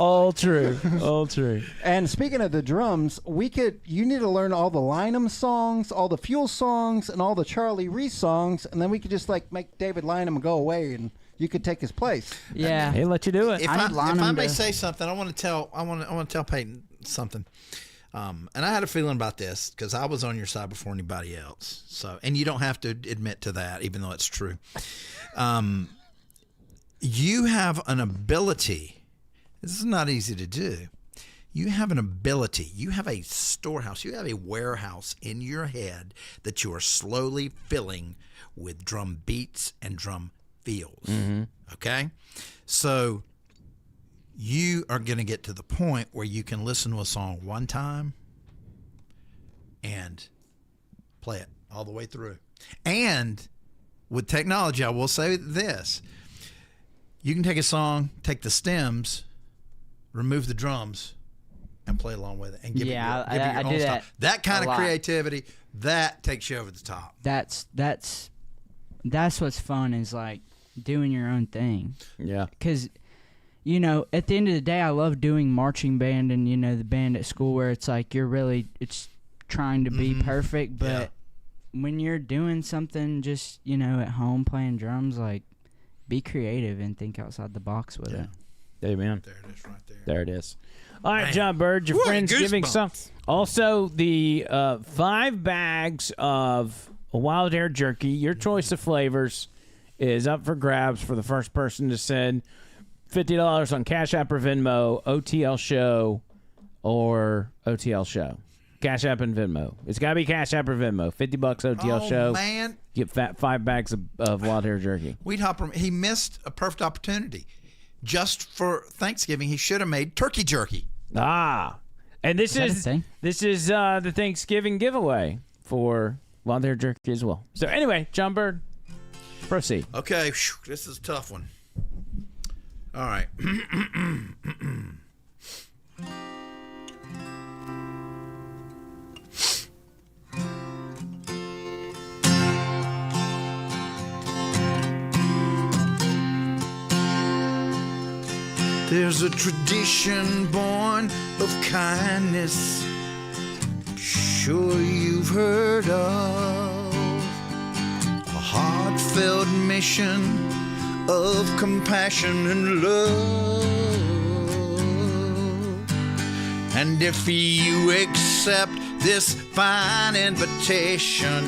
All true. All true. And speaking of the drums, you need to learn all the Lynam songs, all the Fuel songs, and all the Charlie Reese songs, and then we could just like make David Lynam go away, and you could take his place. Yeah, he'll let you do it. If I may say something, I want to tell Peyton something. And I had a feeling about this because I was on your side before anybody else. So, and you don't have to admit to that, even though it's true. You have an ability. This is not easy to do. You have an ability. You have a storehouse. You have a warehouse in your head that you are slowly filling with drum beats and drum feels. Mm-hmm. Okay? So you are going to get to the point where you can listen to a song one time and play it all the way through. And with technology, I will say this. You can take a song, take the stems, remove the drums, and play along with it. And give it your own style. That kind of creativity, that takes you over the top. That's what's fun is like doing your own thing. Yeah. Because, you know, at the end of the day, I love doing marching band and, you know, the band at school where it's like it's trying to be perfect. But when you're doing something just, you know, at home playing drums, like, be creative and think outside the box with it. Amen. There it is right there. There it is. All right, John Bird, your friend's giving some. Also, the 5 bags of wild hair jerky, your choice of flavors, is up for grabs for the first person to send $50 on Cash App or Venmo, OTL Show, or OTL Show. Cash App and Venmo. It's got to be Cash App or Venmo. $50 OTL Show. Oh, man. Get 5 bags of wild hair jerky. Weed Hopper, he missed a perfect opportunity. Just for Thanksgiving, he should have made turkey jerky. Ah. And this is the Thanksgiving giveaway for wild hair jerky as well. So anyway, John Bird, proceed. Okay, this is a tough one. All right. There's a tradition born of kindness, sure you've heard of. A heartfelt mission of compassion and love. And if you accept this fine invitation,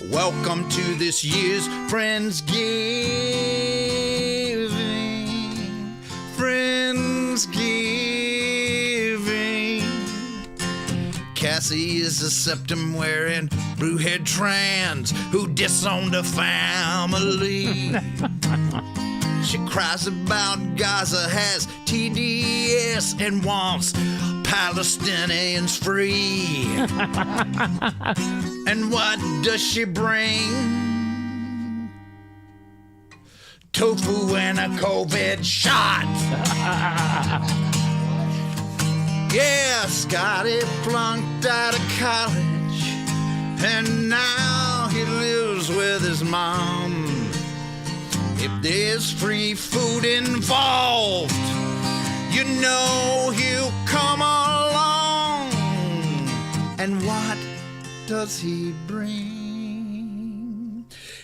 welcome to this year's Friendsgiving. Cassie is a septum-wearing, blue-haired trans who disowned her family. She cries about Gaza has TDS and wants Palestinians free. And what does she bring tofu and a COVID shot. Yeah, Scotty flunked out of college, and now he lives with his mom. If there's free food involved, you know he'll come along. And what does he bring?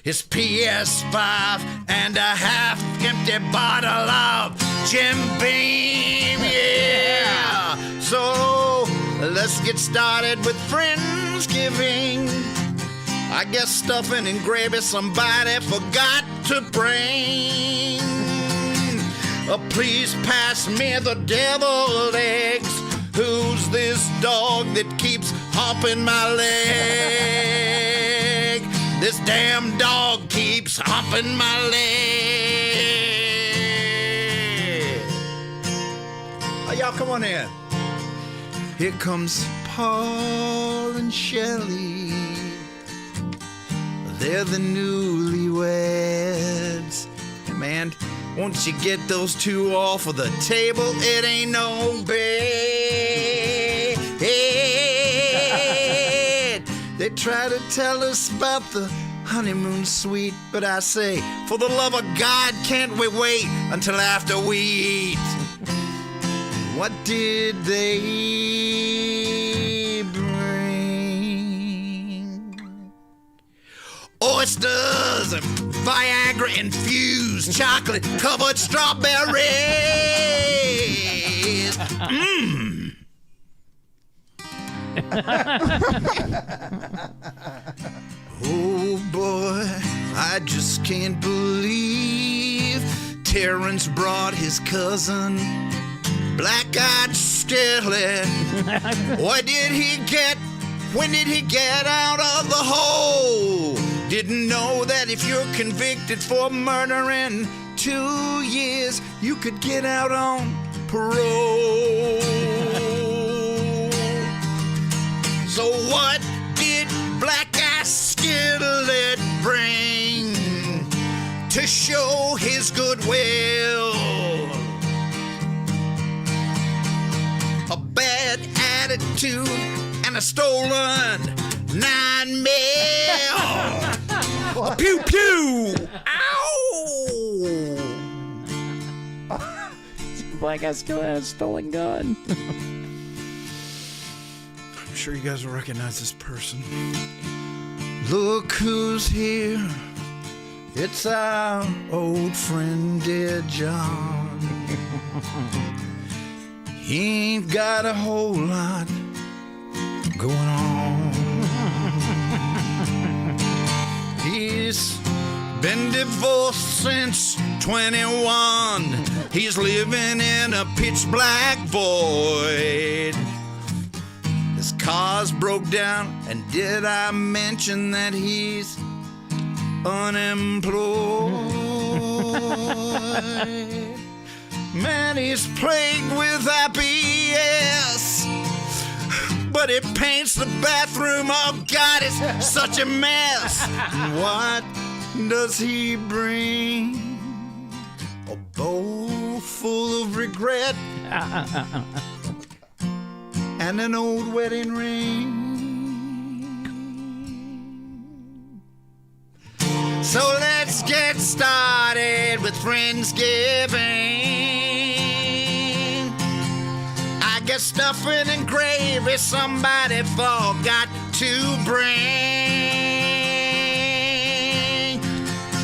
His PS5 and a half-empty bottle of Jim Beam, yeah. So let's get started with Friendsgiving. I guess stuffing and gravy somebody forgot to bring. Please pass me the deviled eggs. Who's this dog that keeps humping my leg? This damn dog keeps humping my leg. Oh, y'all come on in. Here comes Paul and Shelley. They're the newlyweds. Man, once you get those two off of the table, it ain't no bed. They try to tell us about the honeymoon suite, but I say, for the love of God, can't we wait until after we eat? What did they bring? Oysters and Viagra infused chocolate covered strawberries. Mmm. Oh boy, I just can't believe Terrence brought his cousin Black-Eyed Skillet. What did he get? When did he get out of the hole? Didn't know that if you're convicted for murdering 2 years, you could get out on parole. So what did Black-Eyed Skillet bring to show his goodwill? A bad attitude and a stolen 9 mil. Pew pew. Ow. Black-Eyed Skillet had a stolen gun. I'm sure you guys will recognize this person. Look who's here. It's our old friend, dear John. He ain't got a whole lot going on. He's been divorced since 21. He's living in a pitch black void. His car's broke down, and did I mention that he's unemployed? Man, he's plagued with IBS, but it paints the bathroom. Oh God, it's such a mess. What does he bring? A bowl full of regret and an old wedding ring. So let's get started with Friendsgiving. I guess stuffing and gravy somebody forgot to bring.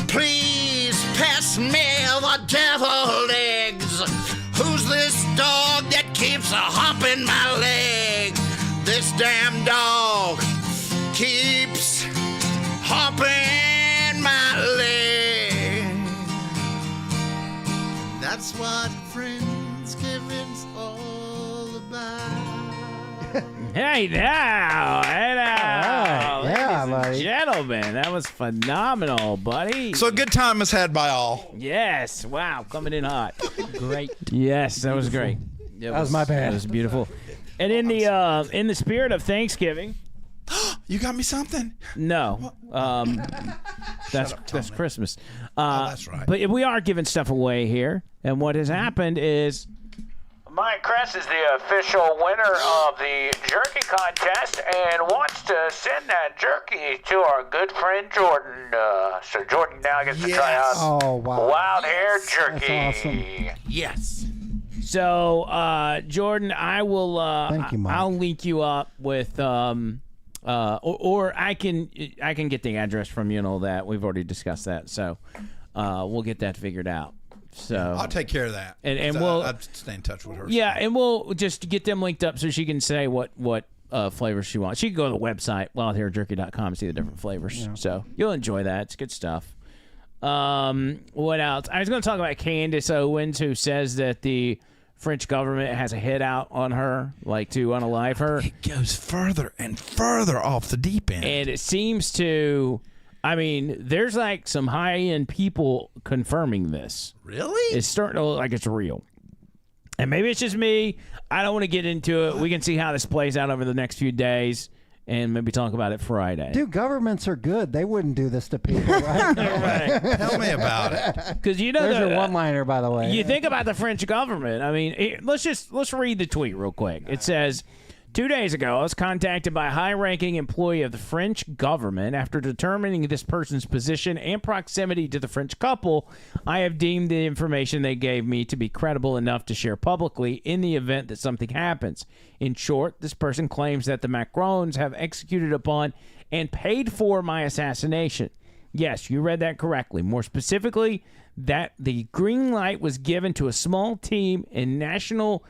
Please pass me the deviled eggs. Who's this dog that keeps humping my leg? This damn dog keeps humping my leg. That's what Friendsgiving's all about. Hey now, Yeah, ladies buddy. and gentlemen, that was phenomenal, buddy. So a good time was had by all. Yes, wow, coming in hot. Great. Yes, that was great. That was my bad. That was beautiful. And in the spirit of Thanksgiving, You got me something? No. That's Christmas. That's right. But we are giving stuff away here. And what has happened is Mike Kress is the official winner of the jerky contest and wants to send that jerky to our good friend Jordan. So Jordan now gets to try out wild hair jerky. That's awesome. Yes. So, Jordan, I will. Thank you, Mike. I'll link you up with, or I can get the address from you and all that. We've already discussed that, so we'll get that figured out. So I'll take care of that, and we'll I'll stay in touch with her. Yeah, and we'll just get them linked up so she can say what flavors she wants. She can go to the website wildhairjerky.com and see the different flavors. Yeah. So you'll enjoy that. It's good stuff. What else? I was going to talk about Candace Owens, who says that the French government has a hit out on her, like to unalive her. It goes further and further off the deep end. And it seems to, I mean, there's like some high-end people confirming this. Really? It's starting to look like it's real. And maybe it's just me. I don't want to get into it. We can see how this plays out over the next few days and maybe talk about it Friday. Dude, governments are good. They wouldn't do this to people, right? Right. Tell me about it. Because you know, there's your one-liner, by the way. You think about the French government. I mean, let's read the tweet real quick. It says, 2 days ago, I was contacted by a high-ranking employee of the French government. After determining this person's position and proximity to the French couple, I have deemed the information they gave me to be credible enough to share publicly in the event that something happens. In short, this person claims that the Macrons have executed upon and paid for my assassination. Yes, you read that correctly. More specifically, that the green light was given to a small team in National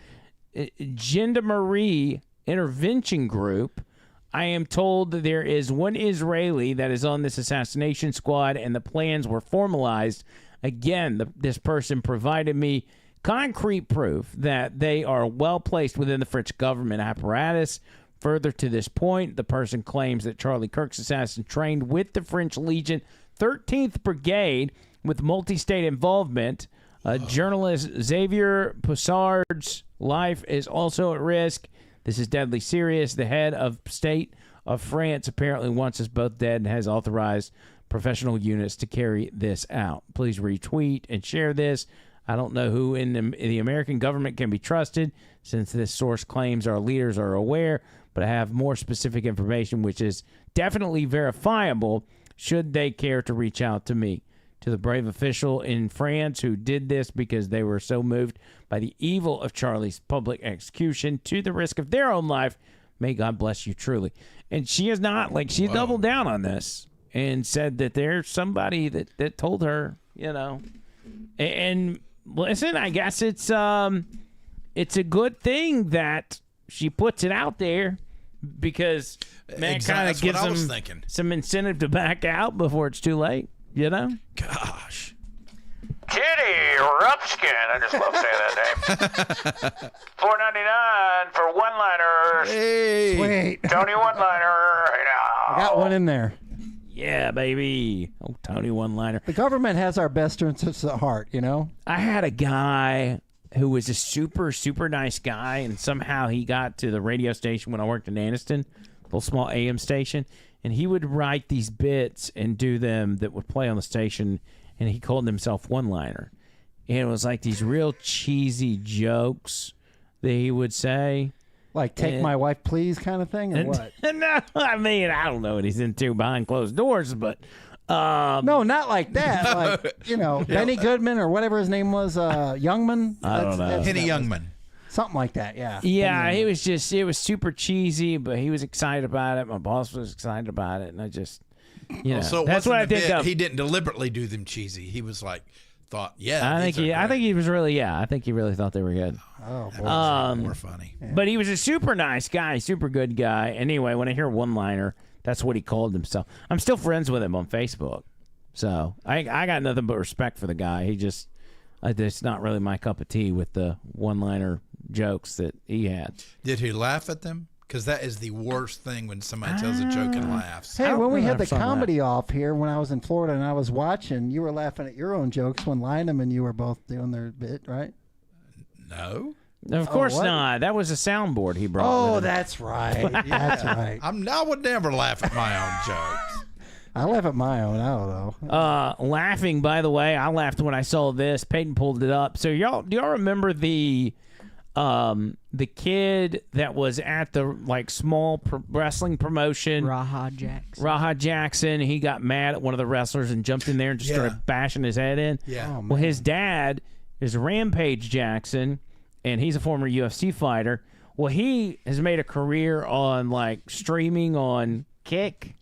Gendarmerie Intervention Group. I am told that there is one Israeli that is on this assassination squad, and the plans were formalized. Again, this person provided me concrete proof that they are well placed within the French government apparatus. Further to this point, the person claims that Charlie Kirk's assassin trained with the French Legion 13th Brigade with multi-state involvement. Journalist Xavier Poussard's life is also at risk. This is deadly serious. The head of state of France apparently wants us both dead and has authorized professional units to carry this out. Please retweet and share this. I don't know who in the American government can be trusted, since this source claims our leaders are aware, but I have more specific information which is definitely verifiable should they care to reach out to me. To the brave official in France who did this because they were so moved by the evil of Charlie's public execution to the risk of their own life, may God bless you truly. And she is not, like, she doubled down on this and said that there's somebody that told her, you know. And listen, I guess it's a good thing that she puts it out there, because man, kind of gives them some incentive to back out before it's too late. You know? Gosh. Kitty Rupskin. I just love saying that name. $4.99 for one-liners. Hey. Sweet. Tony one-liner. I got one in there. Yeah, baby. Oh, Tony one-liner. The government has our best interests at heart, you know? I had a guy who was a super, super nice guy, and somehow he got to the radio station when I worked in Anniston, a little small AM station. And he would write these bits and do them that would play on the station, and he called himself one-liner. And it was like these real cheesy jokes that he would say. Like, take my wife, please, kind of thing, or what? No, I mean, I don't know what he's into behind closed doors, but... no, not like that. Like, you know, Benny Goodman or whatever his name was, Youngman. I don't know. Henny Youngman. Something like that, yeah. Yeah, it was super cheesy, but he was excited about it. My boss was excited about it, and I just, you know, so that's what I think of. He didn't deliberately do them cheesy. He was like, thought, I think he was really, I think he really thought they were good. Oh, boy. More funny. Yeah. But he was a super nice guy, super good guy. Anyway, when I hear one-liner, that's what he called himself. I'm still friends with him on Facebook, so I got nothing but respect for the guy. He just, it's not really my cup of tea with the one-liner jokes that he had. Did he laugh at them? Because that is the worst thing, when somebody tells a joke and laughs. Hey, when we had the comedy off here when I was in Florida and I was watching, you were laughing at your own jokes when Lynham and you were both doing their bit, right? No. Of course what? not. That was a soundboard he brought. Oh, with him. that's right. That's right. I would never laugh at my own jokes. I laugh at my own. I don't know. Laughing, by the way, I laughed when I saw this. Peyton pulled it up. So do y'all remember the kid that was at the small wrestling promotion? Raha Jackson. He got mad at one of the wrestlers and jumped in there and just started bashing his head in. Yeah. Oh, Well, his dad is Rampage Jackson, and he's a former UFC fighter. Well, he has made a career on streaming on Kick.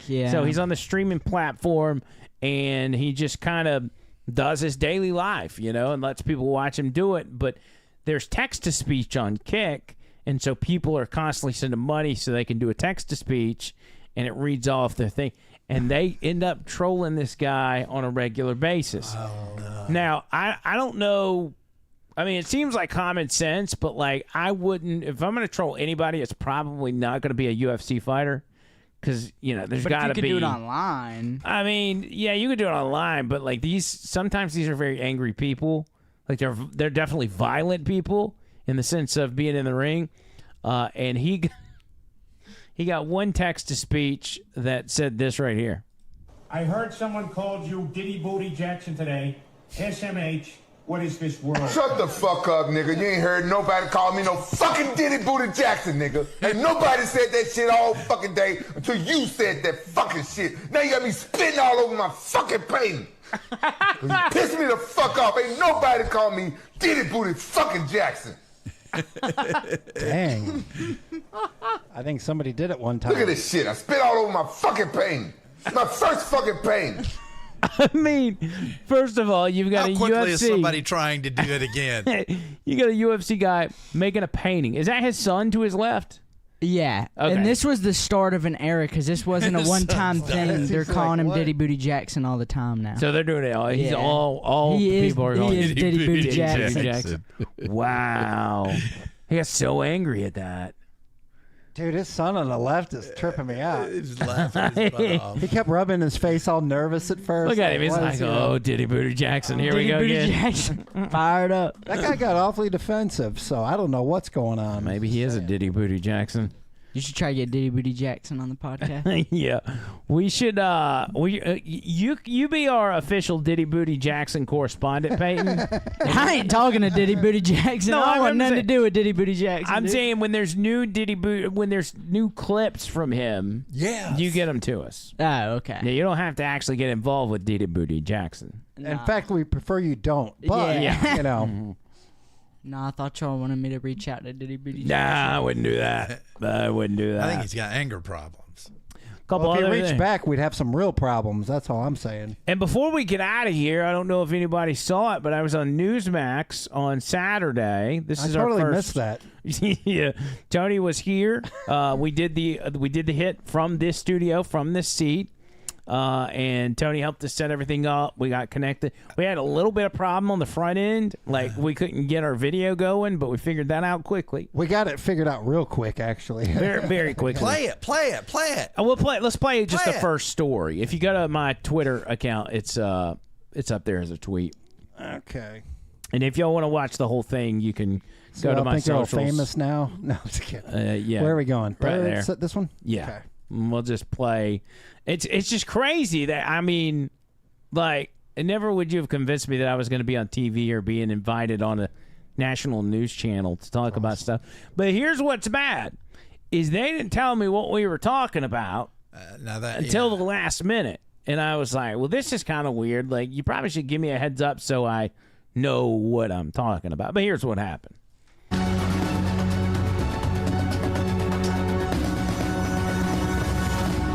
Yeah. So he's on the streaming platform, and he just kind of does his daily life, and lets people watch him do it. But there's text-to-speech on Kick, and so people are constantly sending money so they can do a text-to-speech, and it reads off their thing. And they end up trolling this guy on a regular basis. Oh, no. Now, I don't know. I mean, it seems like common sense, but, I wouldn't. If I'm going to troll anybody, it's probably not going to be a UFC fighter. Because, there's got to be. But you could do it online. I mean, yeah, you could do it online, but sometimes these are very angry people. They're definitely violent people in the sense of being in the ring. And he got one text to speech that said this right here. I heard someone called you Diddy Booty Jackson today. SMH. What is this world? Shut the fuck up, nigga. You ain't heard nobody call me no fucking Diddy Booty Jackson, nigga. Ain't nobody said that shit all fucking day until you said that fucking shit. Now you got me spitting all over my fucking painting. You piss me the fuck off. Ain't nobody call me Diddy Booty fucking Jackson. Dang. I think somebody did it one time. Look at this shit. I spit all over my fucking painting. My first fucking painting. I mean, first of all, you've got How a quickly UFC. is somebody trying to do it again? You got a UFC guy making a painting. Is that his son to his left? Yeah. Okay. And this was the start of an era because this wasn't a one-time thing. They're calling him Diddy Booty Jackson all the time now. So they're doing it all. He's Yeah. all He people is, are going, he is Diddy Booty Jackson. Wow. He got so angry at that. Dude, his son on the left is tripping me out. He's laughing his butt off. He kept rubbing his face all nervous at first. Look at him. He's what like, is he oh, doing? Diddy Booty Jackson. Here we Diddy go Booty again. Jackson. Fired up. That guy got awfully defensive, so I don't know what's going on. Maybe he is a Diddy Booty Jackson. You should try to get Diddy Booty Jackson on the podcast. Yeah, we should. You be our official Diddy Booty Jackson correspondent, Peyton. I ain't talking to Diddy Booty Jackson. No, I don't want I'm nothing saying- to do with Diddy Booty Jackson. I'm dude. saying when there's new when there's new clips from him, you get them to us. Oh, okay. Yeah, you don't have to actually get involved with Diddy Booty Jackson. In fact, we prefer you don't. But, Yeah. you know. No, I thought y'all wanted me to reach out to Diddy Booty Jackson. Nah, I wouldn't do that. I wouldn't do that. I think he's got anger problems. Couple Well, if other he reached things. back, we'd have some real problems. That's all I'm saying. And before we get out of here, I don't know if anybody saw it, but I was on Newsmax on Saturday. This I is totally our first. missed that. Yeah, Tony was here. We did the hit from this studio, from this seat, and Tony helped us set everything up. We got connected. We had a little bit of problem on the front end, like we couldn't get our video going, but we figured that out quickly. We got it figured out real quick, actually. Very, very quickly. Play it. We'll play. Let's play just Play the it. first story. If you go to my Twitter account, it's up there as a tweet. Okay. And if y'all want to watch the whole thing, you can So go to I my think they're all socials. famous now. No, I'm just kidding. Yeah. Where are we going? Right there. This one? Yeah. Okay. We'll just play. It's just crazy that, I mean, like, never would you have convinced me that I was going to be on TV or being invited on a national news channel to talk about stuff. But here's what's bad, is they didn't tell me what we were talking about until the last minute. And I was like, well, this is kind of weird. Like, you probably should give me a heads up so I know what I'm talking about. But here's what happened.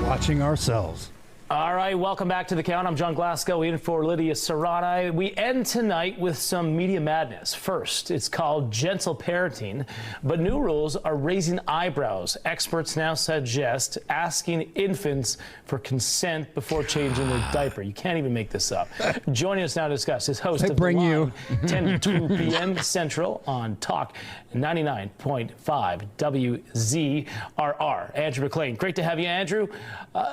Watching ourselves. All right, welcome back to The Count. I'm John Glasgow, in for Lydia Serrani. We end tonight with some media madness. First, it's called gentle parenting, but new rules are raising eyebrows. Experts now suggest asking infants for consent before changing their diaper. You can't even make this up. Joining us now to discuss is host They of bring The you. Line, 10 to 2 p.m. Central on Talk 99.5 WZRR. Andrew McLean. Great to have you, Andrew.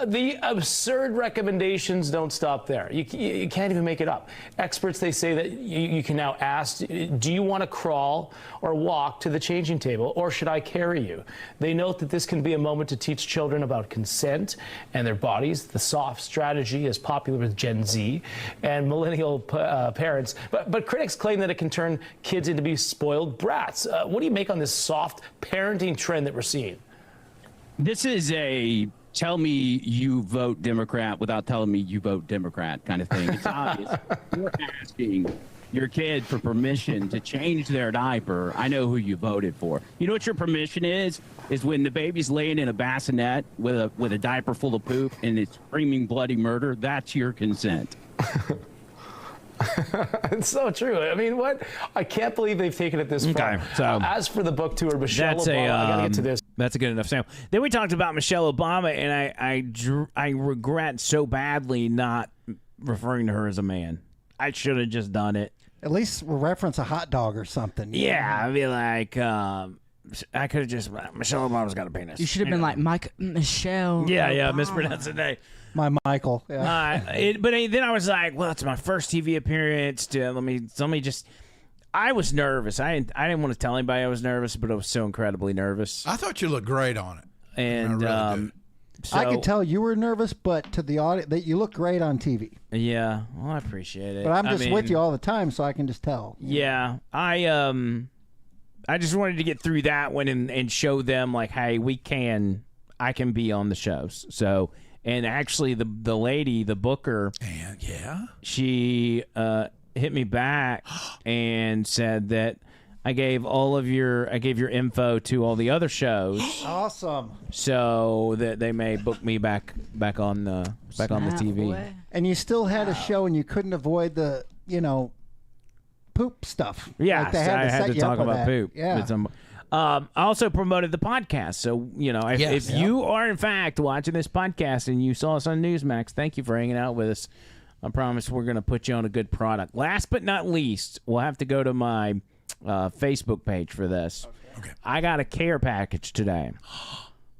The absurd absurd recommendations don't stop there. You can't even make it up. Experts, they say that you can now ask, do you want to crawl or walk to the changing table, or should I carry you? They note that this can be a moment to teach children about consent and their bodies. The soft strategy is popular with Gen Z and millennial parents, but critics claim that it can turn kids into be spoiled brats. What do you make on this soft parenting trend that we're seeing? This is a tell me you vote Democrat without telling me you vote Democrat kind of thing. It's obvious. You're asking your kid for permission to change their diaper. I know who you voted for. You know what your permission is when the baby's laying in a bassinet with a diaper full of poop and it's screaming bloody murder. That's your consent. It's so true. I mean, what? I can't believe they've taken it this far. Okay, so as for the book tour, Michelle Obama, I gotta get to this. That's a good enough sample. Then we talked about Michelle Obama, and I regret so badly not referring to her as a man. I should have just done it. At least reference a hot dog or something. Yeah, I'd be like, I could have just Michelle Obama's got a penis. You should have been like Michelle. Yeah, Obama. mispronounced the name. My Michael. Yeah. But then I was like, well, it's my first TV appearance. Let me just. I was nervous. I didn't want to tell anybody I was nervous, but I was so incredibly nervous. I thought you looked great on it. And I really did. So, I could tell you were nervous, but to the audience, that you look great on TV. Yeah, well, I appreciate it. But I'm just with you all the time, so I can just tell. Yeah, I just wanted to get through that one and show them like, hey, I can be on the shows. So. And actually, the lady, the booker, she hit me back and said that I gave your info to all the other shows. Awesome. So that they may book me back on the TV. And you still had a show, and you couldn't avoid the poop stuff. Yeah, like they I had to talk about poop. Yeah. I also promoted the podcast. So, if you are, in fact, watching this podcast and you saw us on Newsmax, thank you for hanging out with us. I promise we're going to put you on a good product. Last but not least, we'll have to go to my Facebook page for this. Okay. I got a care package today.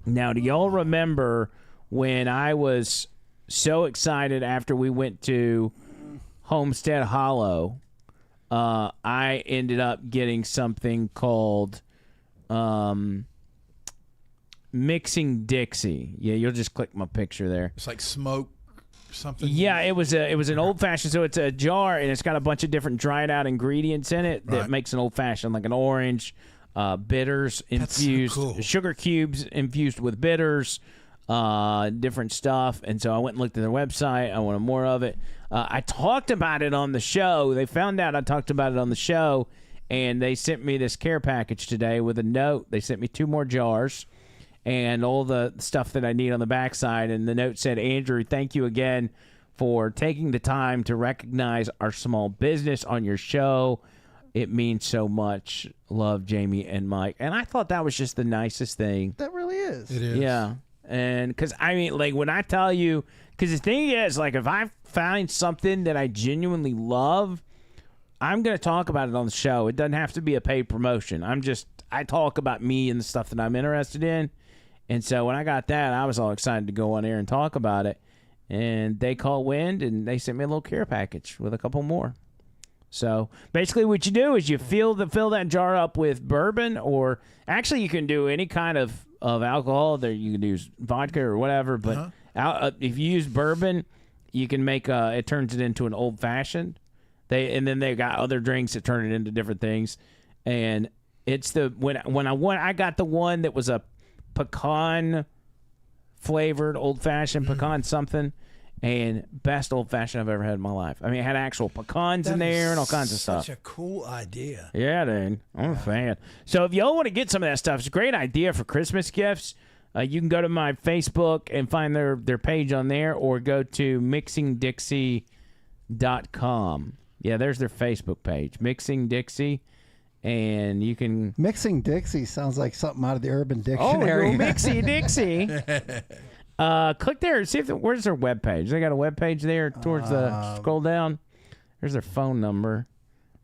Now, do y'all remember when I was so excited after we went to Homestead Hollow? I ended up getting something called... Mixing Dixie. Yeah, you'll just click my picture there. It's like smoke something. Yeah, it was an old fashioned. So it's a jar and it's got a bunch of different dried out ingredients in it that makes an old fashioned, like an orange, bitters infused, so cool. Sugar cubes infused with bitters, different stuff. And so I went and looked at their website. I wanted more of it. I talked about it on the show. They found out I talked about it on the show. And they sent me this care package today with a note. They sent me 2 more jars and all the stuff that I need on the backside. And the note said, Andrew, thank you again for taking the time to recognize our small business on your show. It means so much. Love, Jamie and Mike. And I thought that was just the nicest thing. That really is. It is. Yeah. And because, I mean, like when I tell you, because the thing is, like if I find something that I genuinely love, I'm going to talk about it on the show. It doesn't have to be a paid promotion. I talk about me and the stuff that I'm interested in. And so when I got that, I was all excited to go on air and talk about it. And they called Wind, and they sent me a little care package with a couple more. So basically what you do is you fill that jar up with bourbon, or actually you can do any kind of alcohol. There you can use vodka or whatever. But if you use bourbon, you can make it turns it into an old-fashioned. And then they got other drinks that turn it into different things, and it's I got the one that was a pecan flavored old fashioned pecan something, and best old fashioned I've ever had in my life. I mean, it had actual pecans in there and all kinds of stuff. Such a cool idea. Yeah, dude, I'm a fan. So if y'all want to get some of that stuff, it's a great idea for Christmas gifts. You can go to my Facebook and find their page on there, or go to mixingdixie.com. Yeah, there's their Facebook page, Mixing Dixie, and you can... Mixing Dixie sounds like something out of the Urban Dictionary. Oh, Mixie Dixie. Click there and see where's their webpage. They got a webpage there towards the... Scroll down. There's their phone number.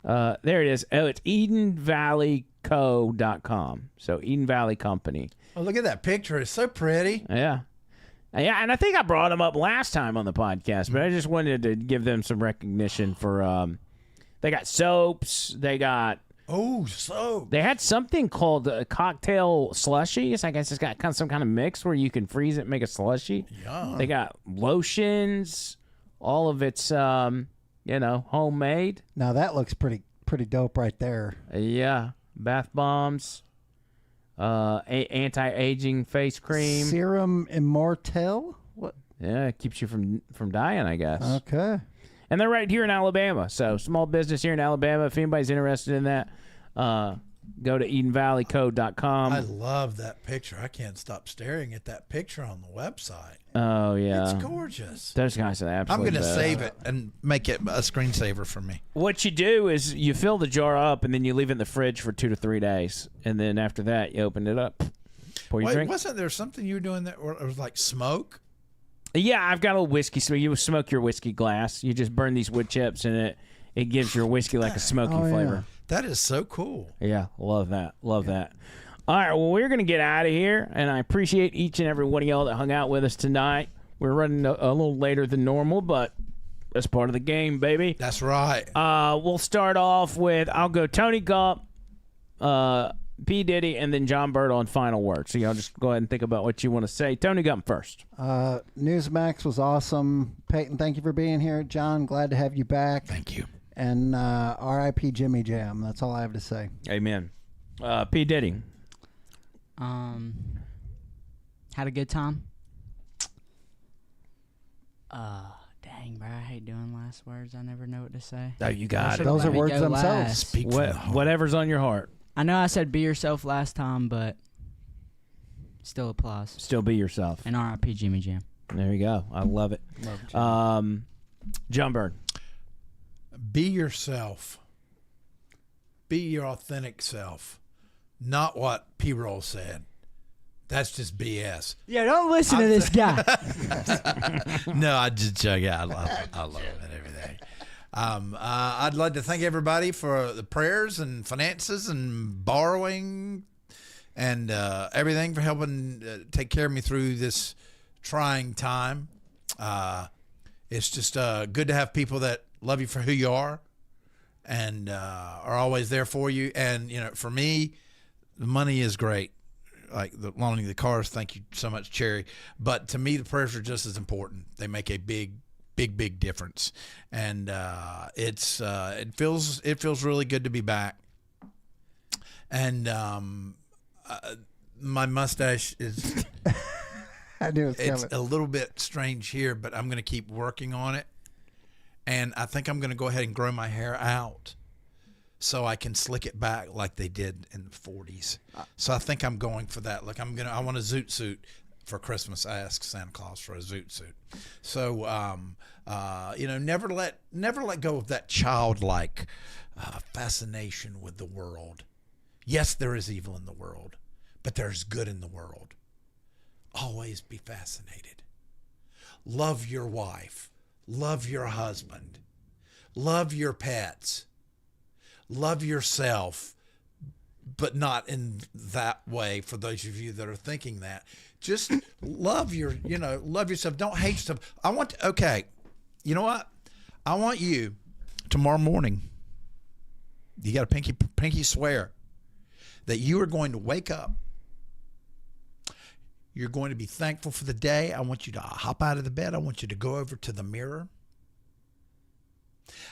There it is. Oh, it's EdenValleyCo.com. So Eden Valley Company. Oh, look at that picture. It's so pretty. Yeah. Yeah, and I think I brought them up last time on the podcast, but I just wanted to give them some recognition for. They got soaps. They got. Soap. They had something called cocktail slushies. I guess it's got some kind of mix where you can freeze it and make a slushy. Yum. They got lotions. All of it's, homemade. Now that looks pretty dope right there. Yeah. Bath bombs. Anti-aging face cream. Serum Immortel? What? Yeah, it keeps you from dying, I guess. Okay. And they're right here in Alabama. So small business here in Alabama. If anybody's interested in that, go to EdenValleyCode.com. I love that picture. I can't stop staring at that picture on the website. Oh, yeah. It's gorgeous. Those guys are I'm absolutely going to best. save it and make it a screensaver for me. What you do is you fill the jar up and then you leave it in the fridge for 2 to 3 days. And then after that, you open it up. Pour your drink. Wasn't there something you were doing that where it was like smoke? Yeah, I've got a whiskey. So you smoke your whiskey glass. You just burn these wood chips and it gives your whiskey like a smoky flavor. That is so cool. Yeah, love that. Love that. All right, well, we're going to get out of here, and I appreciate each and every one of y'all that hung out with us tonight. We're running a little later than normal, but that's part of the game, baby. That's right. We'll start off with, I'll go Tony Gump, P. Diddy, and then John Bird on final word. So y'all just go ahead and think about what you want to say. Tony Gump first. Newsmax was awesome. Peyton, thank you for being here. John, glad to have you back. Thank you. And R.I.P. Jimmy Jam. That's all I have to say. Amen. P. Diddy. Had a good time. Dang, bro, I hate doing last words. I never know what to say. Oh, you got it. Those are words themselves. Speak from the heart. Whatever's on your heart. I know I said be yourself last time, but still applause. Still be yourself. And R.I.P. Jimmy Jam. There you go. I love it. John Bird. Be yourself. Be your authentic self. Not what P-Roll said. That's just BS. Yeah, don't listen to this guy. No, I just joke. Yeah, I love it and everything. I'd like to thank everybody for the prayers and finances and borrowing and everything for helping take care of me through this trying time. It's just good to have people that love you for who you are and are always there for you. And, for me, the money is great. Like the loaning the cars, thank you so much, Cherry. But to me, the prayers are just as important. They make a big difference, and it feels really good to be back. And my mustache is I knew it's a little bit strange here, but I'm going to keep working on it. And I think I'm going to go ahead and grow my hair out so I can slick it back like they did in the 40s. So I think I'm going for that. Look, I want a zoot suit for Christmas. I asked Santa Claus for a zoot suit. So, never let go of that childlike fascination with the world. Yes, there is evil in the world, but there's good in the world. Always be fascinated. Love your wife. Love your husband. Love your pets. Love yourself, but not in that way for those of you that are thinking that. Just love yourself. Don't hate yourself. You know what? I want you tomorrow morning, you got a pinky swear that you are going to wake up. You're going to be thankful for the day. I want you to hop out of the bed. I want you to go over to the mirror.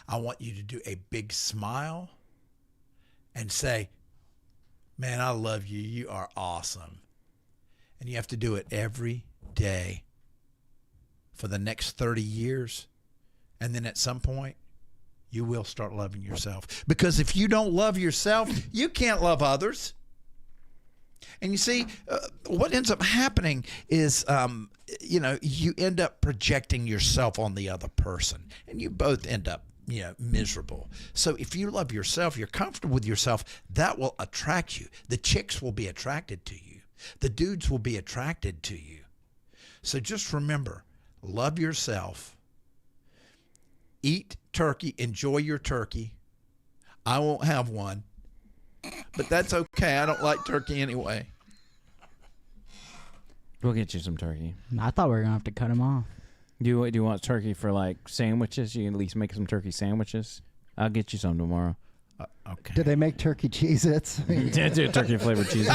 I want you to do a big smile and say, man, I love you. You are awesome. And you have to do it every day for the next 30 years. And then at some point, you will start loving yourself. Because if you don't love yourself, you can't love others. And you see, what ends up happening is, you end up projecting yourself on the other person. And you both end up miserable. So if you love yourself, you're comfortable with yourself, that will attract you. The chicks will be attracted to you. The dudes will be attracted to you. So just remember, love yourself. Eat turkey. Enjoy your turkey. I won't have one, but that's okay. I don't like turkey anyway. We'll get you some turkey. I thought we were gonna have to cut him off. Do you want turkey for like sandwiches? You can at least make some turkey sandwiches. I'll get you some tomorrow. Okay. Do they make turkey Cheez-Its? Turkey flavored Cheez-Its.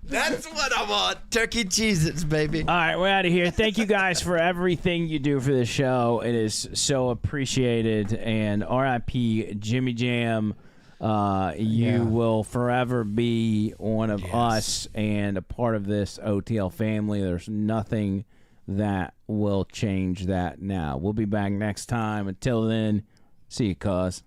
That's what I want. Turkey Cheez-Its, baby. All right, we're out of here. Thank you guys for everything you do for the show. It is so appreciated. And R.I.P. Jimmy Jam. You will forever be one of us and a part of this OTL family. There's nothing that will change that now. We'll be back next time. Until then, see you, cuz.